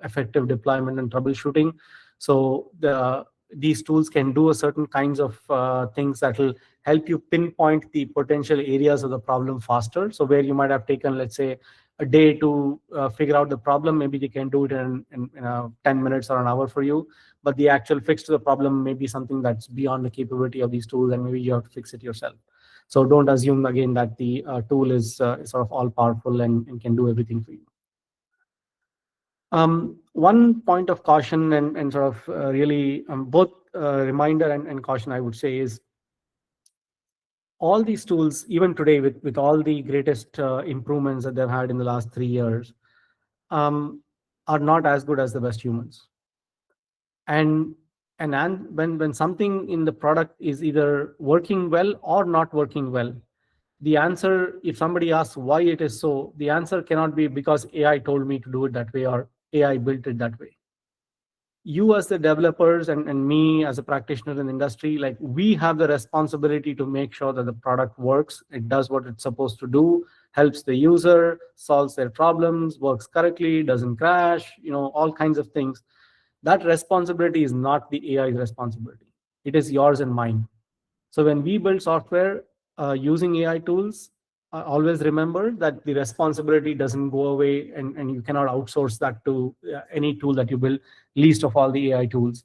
effective deployment and troubleshooting. So these tools can do a certain kinds of things that will help you pinpoint the potential areas of the problem faster. So where you might have taken, let's say, a day to figure out the problem, maybe they can do it in 10 minutes or an hour for you. But the actual fix to the problem may be something that's beyond the capability of these tools, and maybe you have to fix it yourself. So don't assume again that the tool is sort of all powerful and can do everything for you. One point of caution and sort of really both reminder and caution, I would say, is all these tools, even today, with all the greatest improvements that they've had in the last 3 years, are not as good as the best humans. And when something in the product is either working well or not working well, the answer, if somebody asks why it is so, the answer cannot be because AI told me to do it that way or AI built it that way. You as the developers and me as a practitioner in the industry, like, we have the responsibility to make sure that the product works, it does what it's supposed to do, helps the user, solves their problems, works correctly, doesn't crash, all kinds of things. That responsibility is not the AI's responsibility. It is yours and mine. So when we build software using AI tools, always remember that the responsibility doesn't go away, and you cannot outsource that to any tool that you build, least of all the AI tools.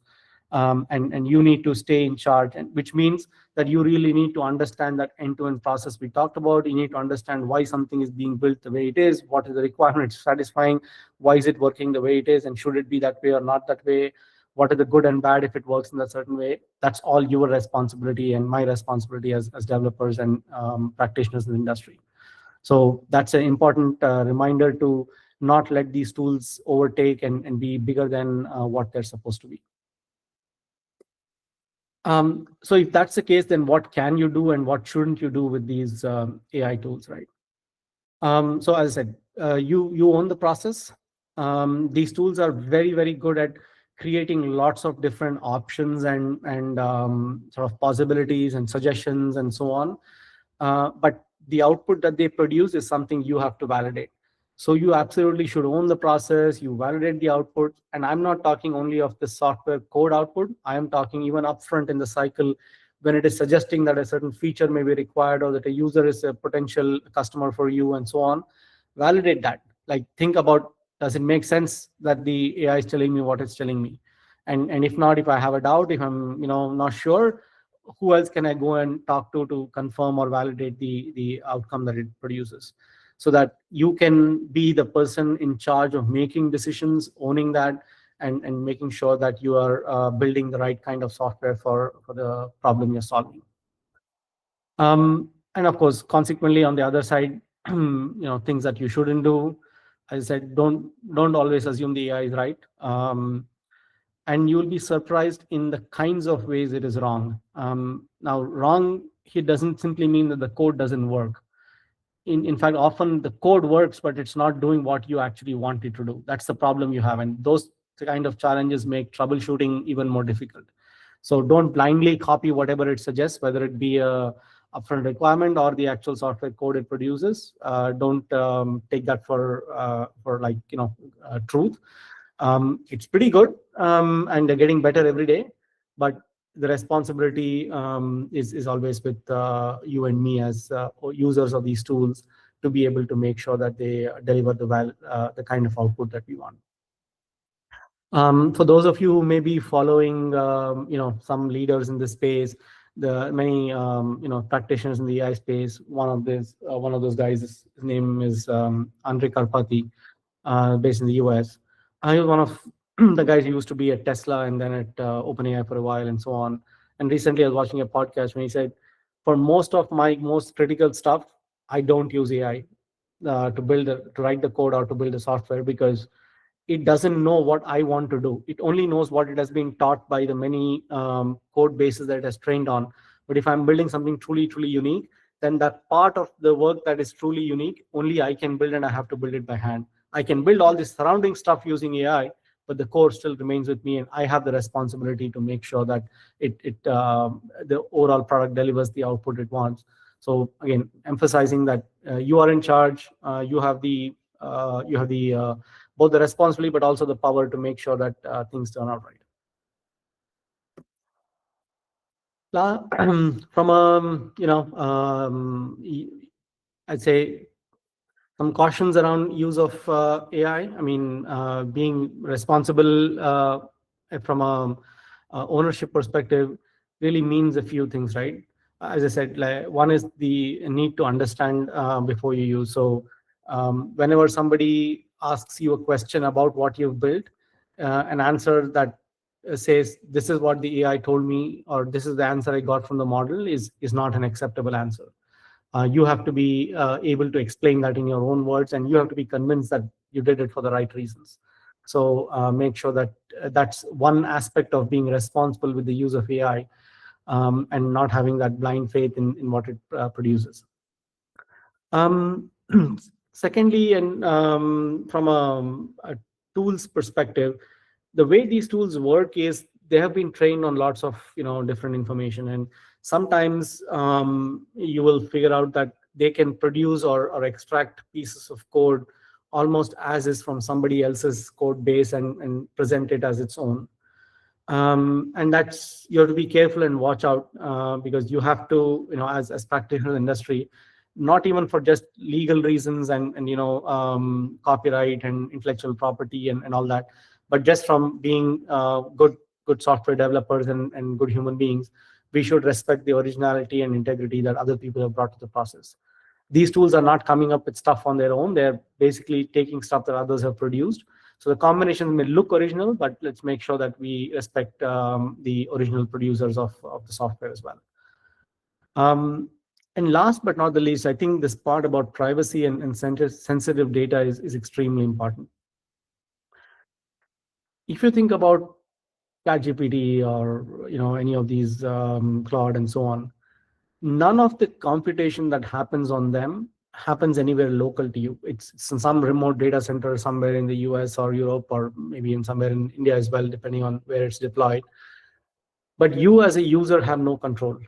and you need to stay in charge, and which means that you really need to understand that end-to-end process we talked about. You need to understand why something is being built the way it is, what is the requirement it's satisfying, why is it working the way it is, and should it be that way or not that way, what are the good and bad if it works in a certain way. That's all your responsibility and my responsibility as developers and practitioners in the industry. So that's an important reminder to not let these tools overtake and be bigger than what they're supposed to be. So if that's the case, then what can you do and what shouldn't you do with these AI tools, right? So as I said, you own the process. These tools are very, very good at creating lots of different options and sort of possibilities and suggestions and so on. But the output that they produce is something you have to validate. So you absolutely should own the process, you validate the output. And I'm not talking only of the software code output. I am talking even upfront in the cycle when it is suggesting that a certain feature may be required or that a user is a potential customer for you and so on. Validate that. Like, think about, does it make sense that the AI is telling me what it's telling me? And if not, if I have a doubt, if I'm not sure, who else can I go and talk to confirm or validate the outcome that it produces, so that you can be the person in charge of making decisions, owning that, and making sure that you are building the right kind of software for the problem you're solving. And of course, consequently, on the other side, things that you shouldn't do. As I said, don't always assume the AI is right. And you'll be surprised in the kinds of ways it is wrong. Now, wrong here doesn't simply mean that the code doesn't work. In fact, often the code works, but it's not doing what you actually want it to do. That's the problem you have. And those kind of challenges make troubleshooting even more difficult. So don't blindly copy whatever it suggests, whether it be a upfront requirement or the actual software code it produces. Don't take that for truth. It's pretty good, and they're getting better every day, but the responsibility is always with you and me as users of these tools to be able to make sure that they deliver the kind of output that we want. For those of you who may be following some leaders in this space, the many practitioners in the AI space, one of those guys, his name is Andre Karpathy, based in the US. I was one of the guys who used to be at Tesla and then at OpenAI for a while and so on. And recently I was watching a podcast when he said, for most of my most critical stuff, I don't use AI to write the code or to build the software, because it doesn't know what I want to do. It only knows what it has been taught by the many code bases that it has trained on. But if I'm building something truly, truly unique, then that part of the work that is truly unique, only I can build, and I have to build it by hand. I can build all this surrounding stuff using AI, but the core still remains with me, and I have the responsibility to make sure that the overall product delivers the output it wants. So again, emphasizing that you are in charge, you have the both the responsibility but also the power to make sure that things turn out right. From I'd say some cautions around use of AI. I mean, being responsible from a ownership perspective really means a few things, right? As I said, one is the need to understand before you use. So whenever somebody asks you a question about what you've built, an answer that says, this is what the AI told me, or this is the answer I got from the model, is not an acceptable answer. You have to be able to explain that in your own words, and you have to be convinced that you did it for the right reasons. So make sure that that's one aspect of being responsible with the use of AI, and not having that blind faith in what it produces. Secondly, and from a tools perspective, the way these tools work is they have been trained on lots of different information, and sometimes you will figure out that they can produce or extract pieces of code almost as is from somebody else's code base and present it as its own. And that's, you have to be careful and watch out, because you have to, as practitioners in the industry, not even for just legal reasons and copyright and intellectual property and all that, but just from being good good software developers and good human beings, we should respect the originality and integrity that other people have brought to the process. These tools are not coming up with stuff on their own. They're basically taking stuff that others have produced. So the combinations may look original, but let's make sure that we respect the original producers of the software as well. And last but not the least, I think this part about privacy and sensitive data is extremely important. If you think about ChatGPT or any of these Claude and so on, none of the computation that happens on them happens anywhere local to you. It's in some remote data center somewhere in the US or Europe, or maybe in somewhere in India as well, depending on where it's deployed. But you as a user have no control,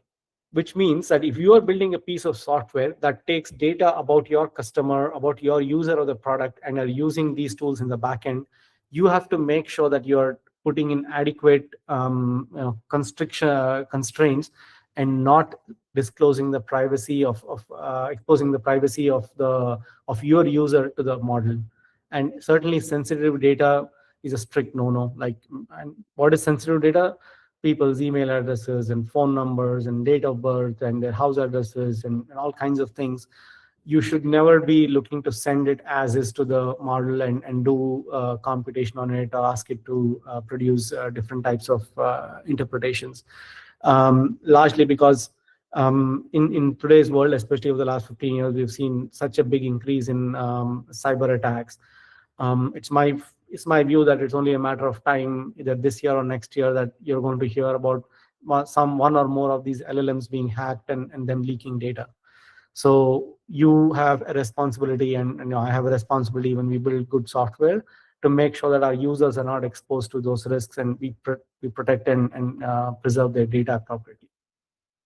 which means that if you are building a piece of software that takes data about your customer, about your user of the product, and are using these tools in the backend, you have to make sure that you're putting in adequate constraints and not disclosing the privacy exposing the privacy of your user to the model. And certainly sensitive data is a strict no-no. And what is sensitive data? People's email addresses and phone numbers and date of birth and their house addresses and all kinds of things. You should never be looking to send it as is to the model and do computation on it or ask it to produce different types of interpretations. Largely because in today's world, especially over the last 15 years, we've seen such a big increase in cyber attacks. It's my view that it's only a matter of time, either this year or next year, that you're going to hear about one or more of these LLMs being hacked and them leaking data. So you have a responsibility, and I have a responsibility when we build good software to make sure that our users are not exposed to those risks, and we protect and preserve their data appropriately.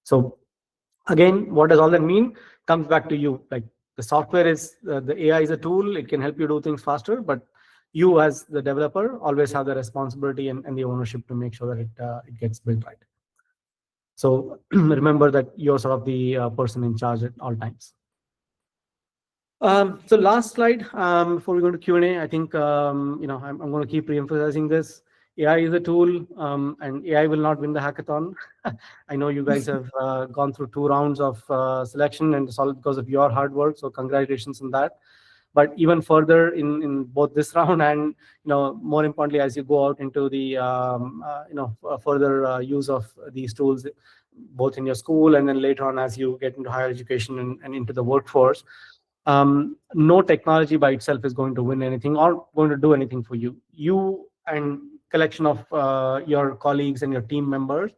So again, what does all that mean? Comes back to you. Like, the software is, the AI is a tool. It can help you do things faster, but you as the developer always have the responsibility and the ownership to make sure that it gets built right. So remember that you're sort of the person in charge at all times. So last slide before we go to Q&A. I think I'm going to keep re-emphasizing this. AI is a tool, and AI will not win the hackathon. I know you guys have gone through 2 rounds of selection, and it's all because of your hard work. So congratulations on that. But even further in both this round and more importantly, as you go out into the further use of these tools, both in your school and then later on as you get into higher education and into the workforce, no technology by itself is going to win anything or going to do anything for you. You and collection of your colleagues and your team members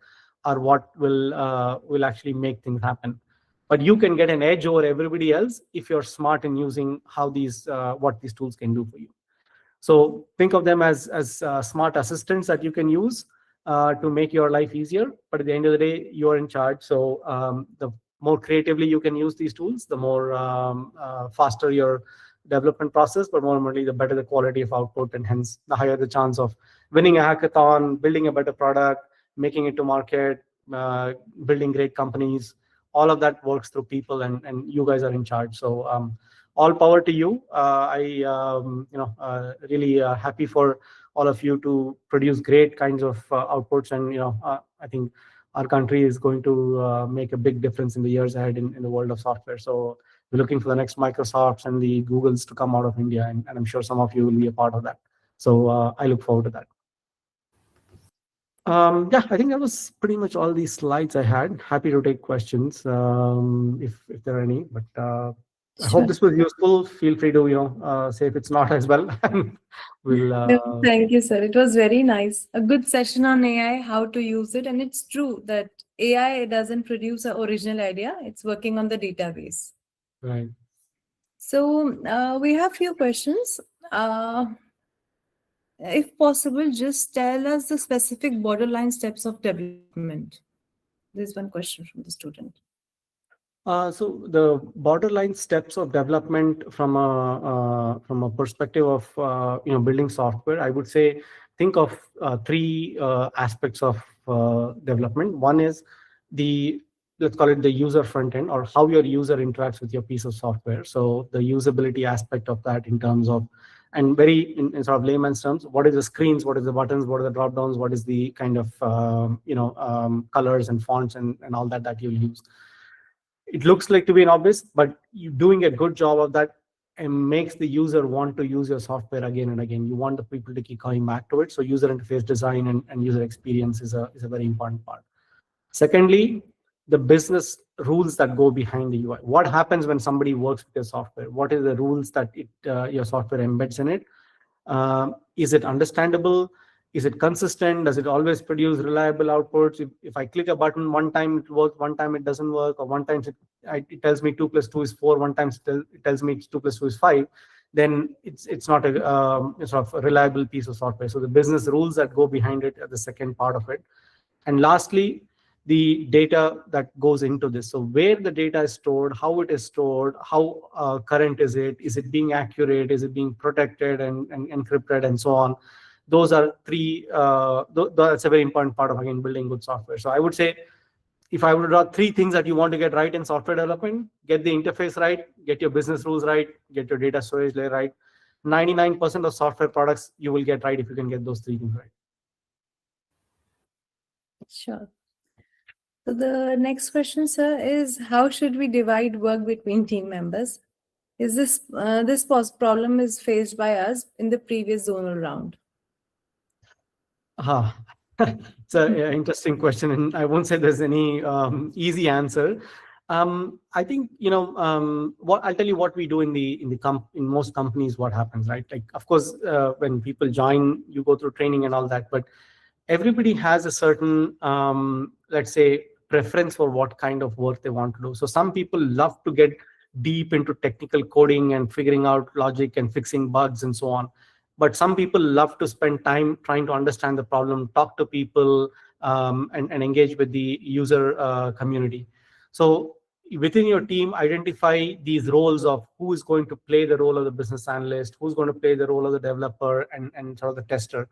are what will actually make things happen. But you can get an edge over everybody else if you're smart in using what these tools can do for you. So think of them as smart assistants that you can use to make your life easier. But at the end of the day, you're in charge. So the more creatively you can use these tools, the more faster your development process, but more importantly, the better the quality of output, and hence the higher the chance of winning a hackathon, building a better product, making it to market, building great companies. All of that works through people, and you guys are in charge. So all power to you. I really happy for all of you to produce great kinds of outputs, and I think our country is going to make a big difference in the years ahead in the world of software. So we're looking for the next Microsofts and the Googles to come out of India, and I'm sure some of you will be a part of that. So I look forward to that. Yeah, I think that was pretty much all these slides I had. Happy to take questions if there are any, but I hope this was useful. Feel free to say if it's not as well. No, thank you, sir. It was very nice. A good session on AI, how to use it. And it's true that AI doesn't produce an original idea. It's working on the database. Right. So we have few questions. If possible, just tell us the specific borderline steps of development. There's one question from the student. So the borderline steps of development from a perspective of building software, I would say think of 3 aspects of development. One is let's call it the user front end, or how your user interacts with your piece of software. So the usability aspect of that in terms of And very in sort of layman's terms, what is the screens, what is the buttons, what are the drop downs, what is the kind of colors and fonts and all that you'll use. It looks like to be an obvious, but you doing a good job of that and makes the user want to use your software again and again. You want the people to keep coming back to it. So user interface design and user experience is a very important part. Secondly, the business rules that go behind the UI. What happens when somebody works with your software? What are the rules that your software embeds in it? Is it understandable? Is it consistent? Does it always produce reliable outputs? If I click a button, one time it works, one time it doesn't work, or one time it tells me 2 + 2 is 4, one time it tells me 2 + 2 is 5, then it's not a sort of a reliable piece of software. So the business rules that go behind it are the second part of it. And lastly, the data that goes into this. So where the data is stored, how it is stored, how current is it being accurate, is it being protected and encrypted and so on. Those are three, that's a very important part of, again, building good software. So I would say, if I would draw 3 things that you want to get right in software development: get the interface right, get your business rules right, get your data storage layer right. 99% of software products you will get right if you can get those 3 things right. Sure. So the next question, sir, is how should we divide work between team members? Is this problem is faced by us in the previous zonal round? It's an interesting question, and I won't say there's any easy answer. I think what I'll tell you what we do in most companies. What happens, right? Like, of course, when people join, you go through training and all that, but everybody has a certain let's say preference for what kind of work they want to do. So some people love to get deep into technical coding and figuring out logic and fixing bugs and so on. But some people love to spend time trying to understand the problem, talk to people, and engage with the user community. So within your team, identify these roles of who is going to play the role of the business analyst, who's going to play the role of the developer and sort of the tester.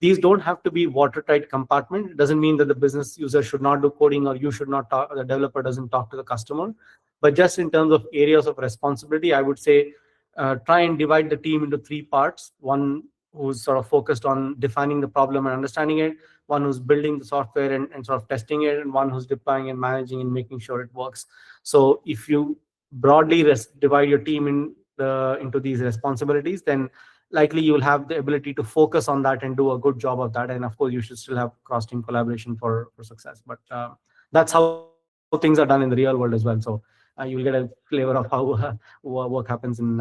These don't have to be watertight compartment. It doesn't mean that the business user should not do coding or you should not talk, the developer doesn't talk to the customer. But just in terms of areas of responsibility, I would say try and divide the team into 3 parts. One who's sort of focused on defining the problem and understanding it, one who's building the software and sort of testing it, and one who's deploying and managing and making sure it works. So if you broadly divide your team into these responsibilities, then likely you will have the ability to focus on that and do a good job of that. And of course, you should still have cross-team collaboration for success. But that's how things are done in the real world as well. So you'll get a flavor of how work happens in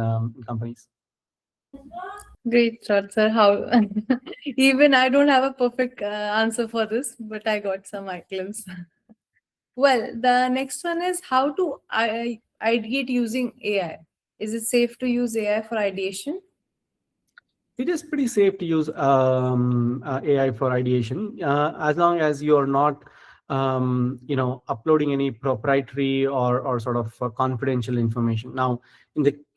companies. Great thought, sir. How even I don't have a perfect answer for this, but I got some glimpse. Well, the next one is how to ideate using AI. Is it safe to use AI for ideation? It is pretty safe to use AI for ideation as long as you're not uploading any proprietary or sort of confidential information. Now,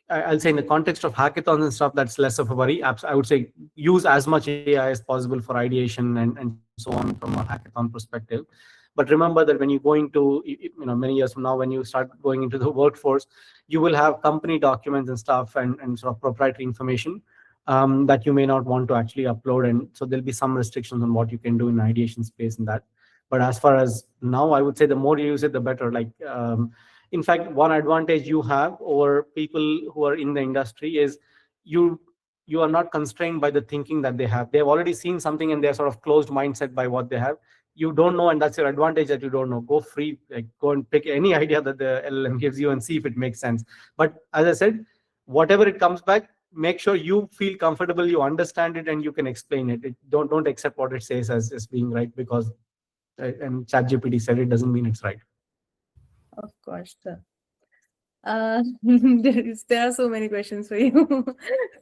I'll say in the context of hackathons and stuff, that's less of a worry. I would say use as much AI as possible for ideation and so on from a hackathon perspective. But remember that when you're going to, many years from now, when you start going into the workforce, you will have company documents and stuff and sort of proprietary information that you may not want to actually upload. And so there'll be some restrictions on what you can do in ideation space in that. But as far as now, I would say the more you use it, the better. Like, in fact, one advantage you have over people who are in the industry is you are not constrained by the thinking that they have. They've already seen something and they're sort of closed mindset by what they have. You don't know, and that's your advantage that you don't know. Go free, like go and pick any idea that the LLM gives you and see if it makes sense. But as I said, whatever it comes back, make sure you feel comfortable, you understand it, and you can explain it. Don't accept what it says as being right because and ChatGPT said it doesn't mean it's right. Of course, sir. There are so many questions for you.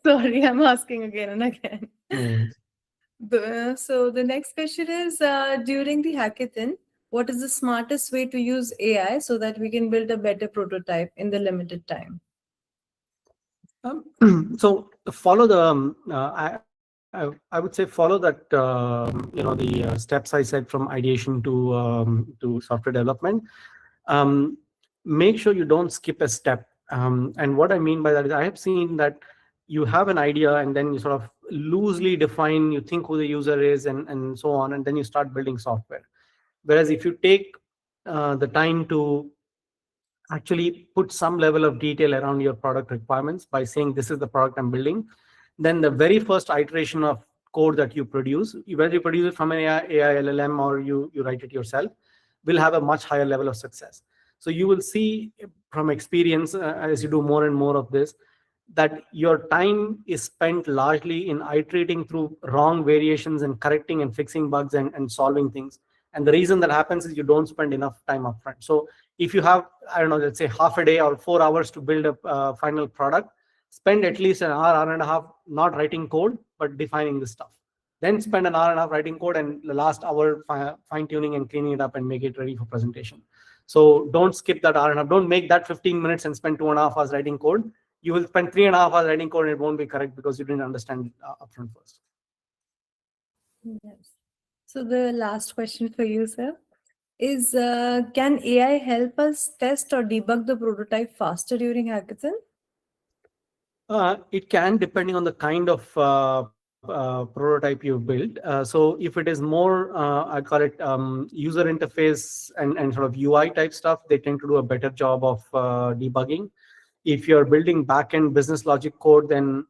Sorry, I'm asking again and again. So the next question is, during the hackathon, what is the smartest way to use AI so that we can build a better prototype in the limited time? So follow the I would say follow that the steps I said from ideation to software development. Make sure you don't skip a step. And what I mean by that is I have seen that you have an idea and then you sort of loosely define, you think who the user is and so on, and then you start building software. Whereas if you take the time to actually put some level of detail around your product requirements by saying this is the product I'm building, then the very first iteration of code that you produce, whether you produce it from an AI LLM or you write it yourself, will have a much higher level of success. So you will see from experience, as you do more and more of this, that your time is spent largely in iterating through wrong variations and correcting and fixing bugs and solving things. And the reason that happens is you don't spend enough time upfront. So if you have, I don't know, let's say half a day or 4 hours to build a final product, spend at least an hour and a half not writing code, but defining the stuff. Then spend an hour and a half writing code and the last hour fine tuning and cleaning it up and make it ready for presentation. So don't skip that hour and a half. Don't make that 15 minutes and spend 2.5 hours writing code. You will spend 3.5 hours writing code and it won't be correct because you didn't understand it upfront first. Yes. So the last question for you, sir, is can AI help us test or debug the prototype faster during hackathon? It can, depending on the kind of prototype you've built. So if it is more, I call it user interface and sort of UI type stuff, they tend to do a better job of debugging. If you're building backend business logic code, then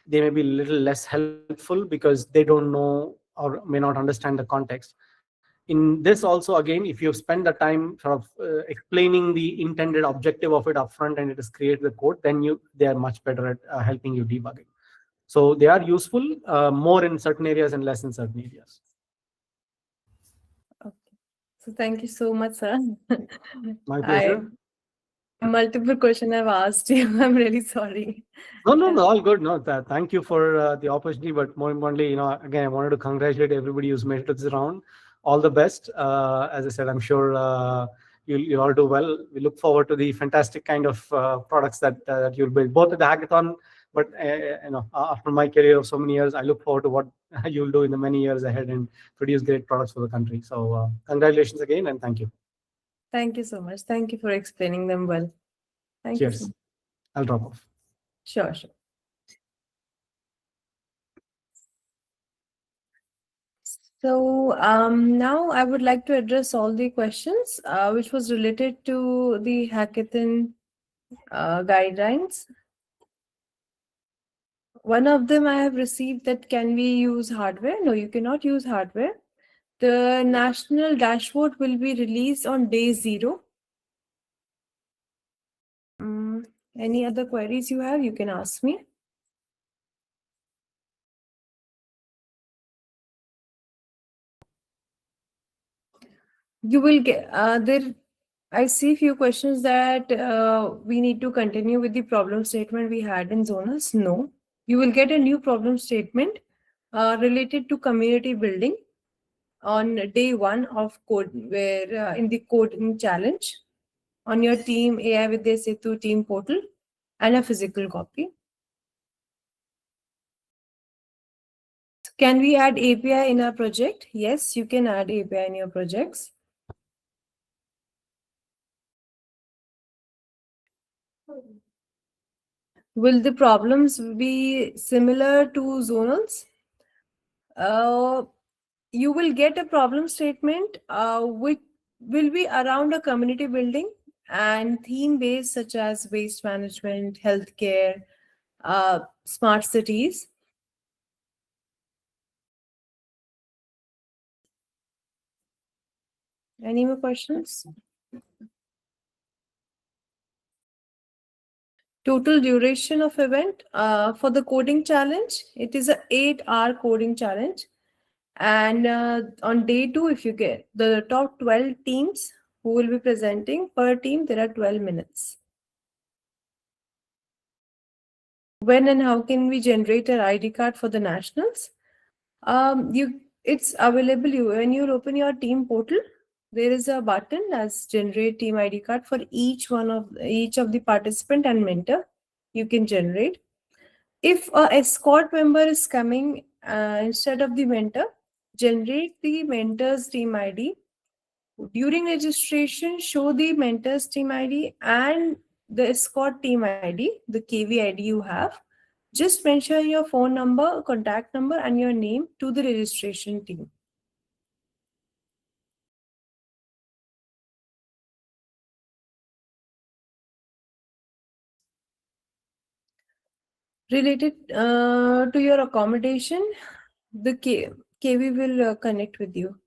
they may be a little less helpful because they don't know or may not understand the context. In this also, again, if you spend the time sort of explaining the intended objective of it upfront and it is created the code, then they are much better at helping you debugging. So they are useful more in certain areas and less in certain areas. Okay. So thank you so much, sir. My pleasure. Multiple questions I've asked you. I'm really sorry. No, all good. No, thank you for the opportunity. But more importantly, again, I wanted to congratulate everybody who's made it to this round. All the best. As I said, I'm sure you'll all do well. We look forward to the fantastic kind of products that you'll build, both at the hackathon. But after my career of so many years, I look forward to what you'll do in the many years ahead and produce great products for the country. So congratulations again, and thank you. Thank you so much. Thank you for explaining them well. Thank Cheers. you. So I'll drop off. Sure. So now I would like to address all the questions which was related to the hackathon guidelines. One of them I have received, that can we use hardware? No, you cannot use hardware. The national dashboard will be released on day 0. Any other queries you have, you can ask me. You will get there. I see few questions that we need to continue with the problem statement we had in zonals. No, you will get a new problem statement related to community building on day 1 of code, where in the coding challenge on your team AI VidyaSetu team portal, and a physical copy. Can we add API in our project? Yes, you can add API in your projects. Will the problems be similar to zonals? You will get a problem statement which will be around a community building and theme based, such as waste management, healthcare, smart cities. Any more questions? Total duration of event for the coding challenge, it is a 8-hour coding challenge. And on day 2, if you get the top 12 teams who will be presenting, per team there are 12 minutes. When and how can we generate an ID card for the nationals? It's available. When you open your team portal, there is a button as generate team ID card for each of the participant and mentor. You can generate. If a escort member is coming instead of the mentor, generate the mentor's team ID. During registration, show the mentor's team ID and the escort team ID, the KV ID you have. Just mention your phone number, contact number, and your name to the registration team. Related to your accommodation, the KV will connect with you.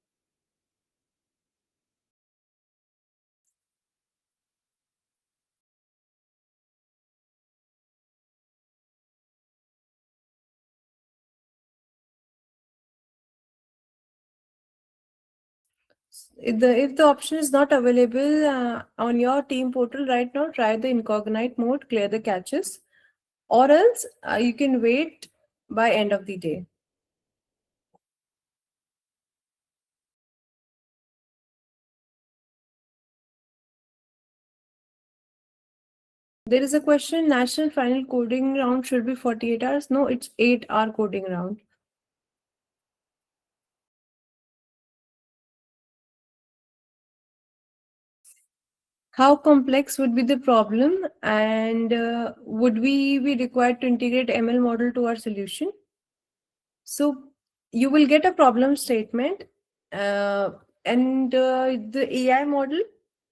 If the option is not available on your team portal right now, try the incognito mode, clear the caches, or else you can wait by end of the day. There is a question, national final coding round should be 48 hours. No, it's 8-hour coding round. How complex would be the problem, and would we be required to integrate ML model to our solution? So you will get a problem statement, and the AI model,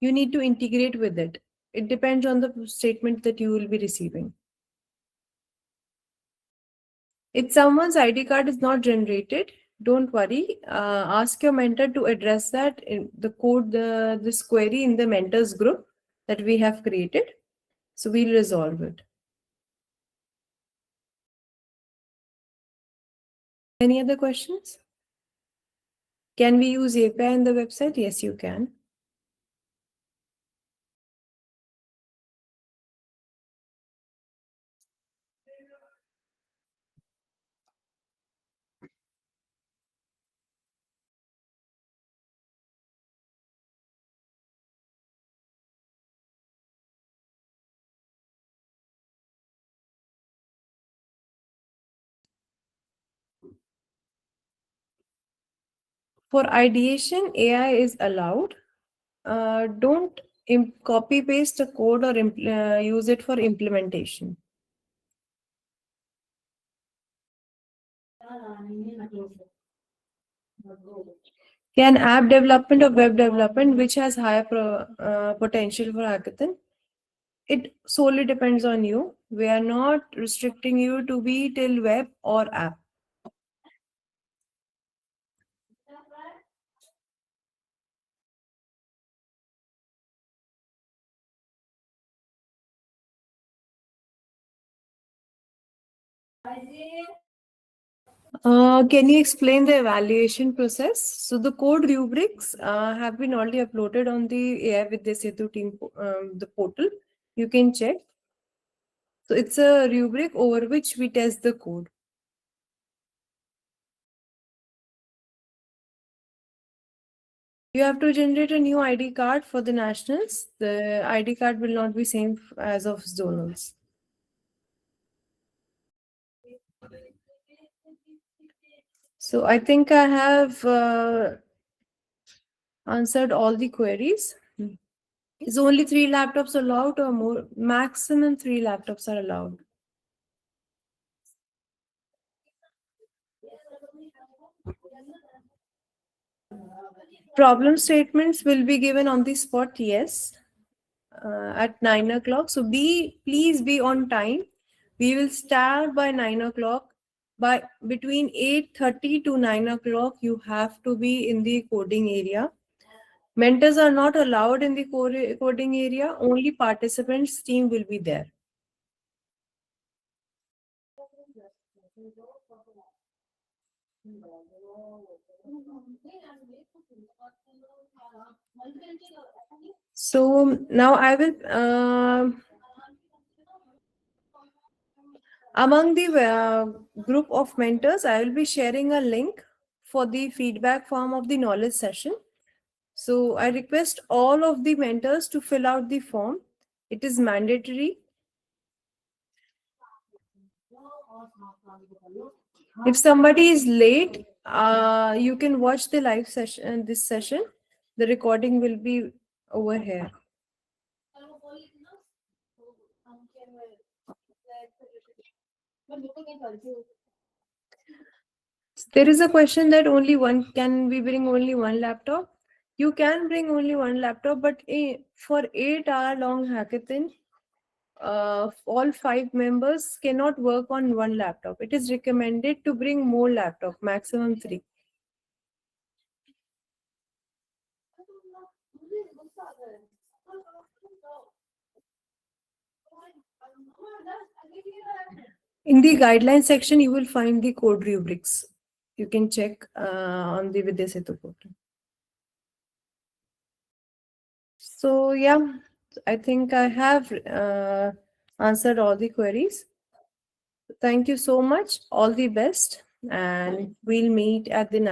you need to integrate with it. It depends on the statement that you will be receiving. If someone's ID card is not generated, don't worry. Ask your mentor to address that in the code, this query in the mentors group that we have created. So we'll resolve it. Any other questions? Can we use API in the website? Yes, you can. For ideation, AI is allowed. Don't copy paste a code or use it for implementation. Can app development or web development, which has higher potential for hackathon? It solely depends on you. We are not restricting you to be till web or app. Can you explain the evaluation process? So the code rubrics have been already uploaded on the AI VidyaSetu team, the portal. You can check. So it's a rubric over which we test the code. You have to generate a new ID card for the nationals. The ID card will not be same as of zonals. So I think I have answered all the queries. Is only 3 laptops allowed or more? Maximum 3 laptops are allowed. Problem statements will be given on the spot, yes, at 9 o'clock. So please be on time. We will start by 9 o'clock. By between 8:30 to 9 o'clock, you have to be in the coding area. Mentors are not allowed in the coding area. Only participants team will be there. So now I will, among the group of mentors, I will be sharing a link for the feedback form of the knowledge session. So I request all of the mentors to fill out the form. It is mandatory. If somebody is late, you can watch the live session, this session. The recording will be over here. There is a question that can we bring only one laptop? You can bring only one laptop, but for 8-hour long hackathon, all 5 members cannot work on one laptop. It is recommended to bring more laptop, maximum 3. In the guideline section, you will find the code rubrics. You can check on the VidyaSetu portal. So yeah, I think I have answered all the queries. Thank you so much. All the best. And we'll meet at the national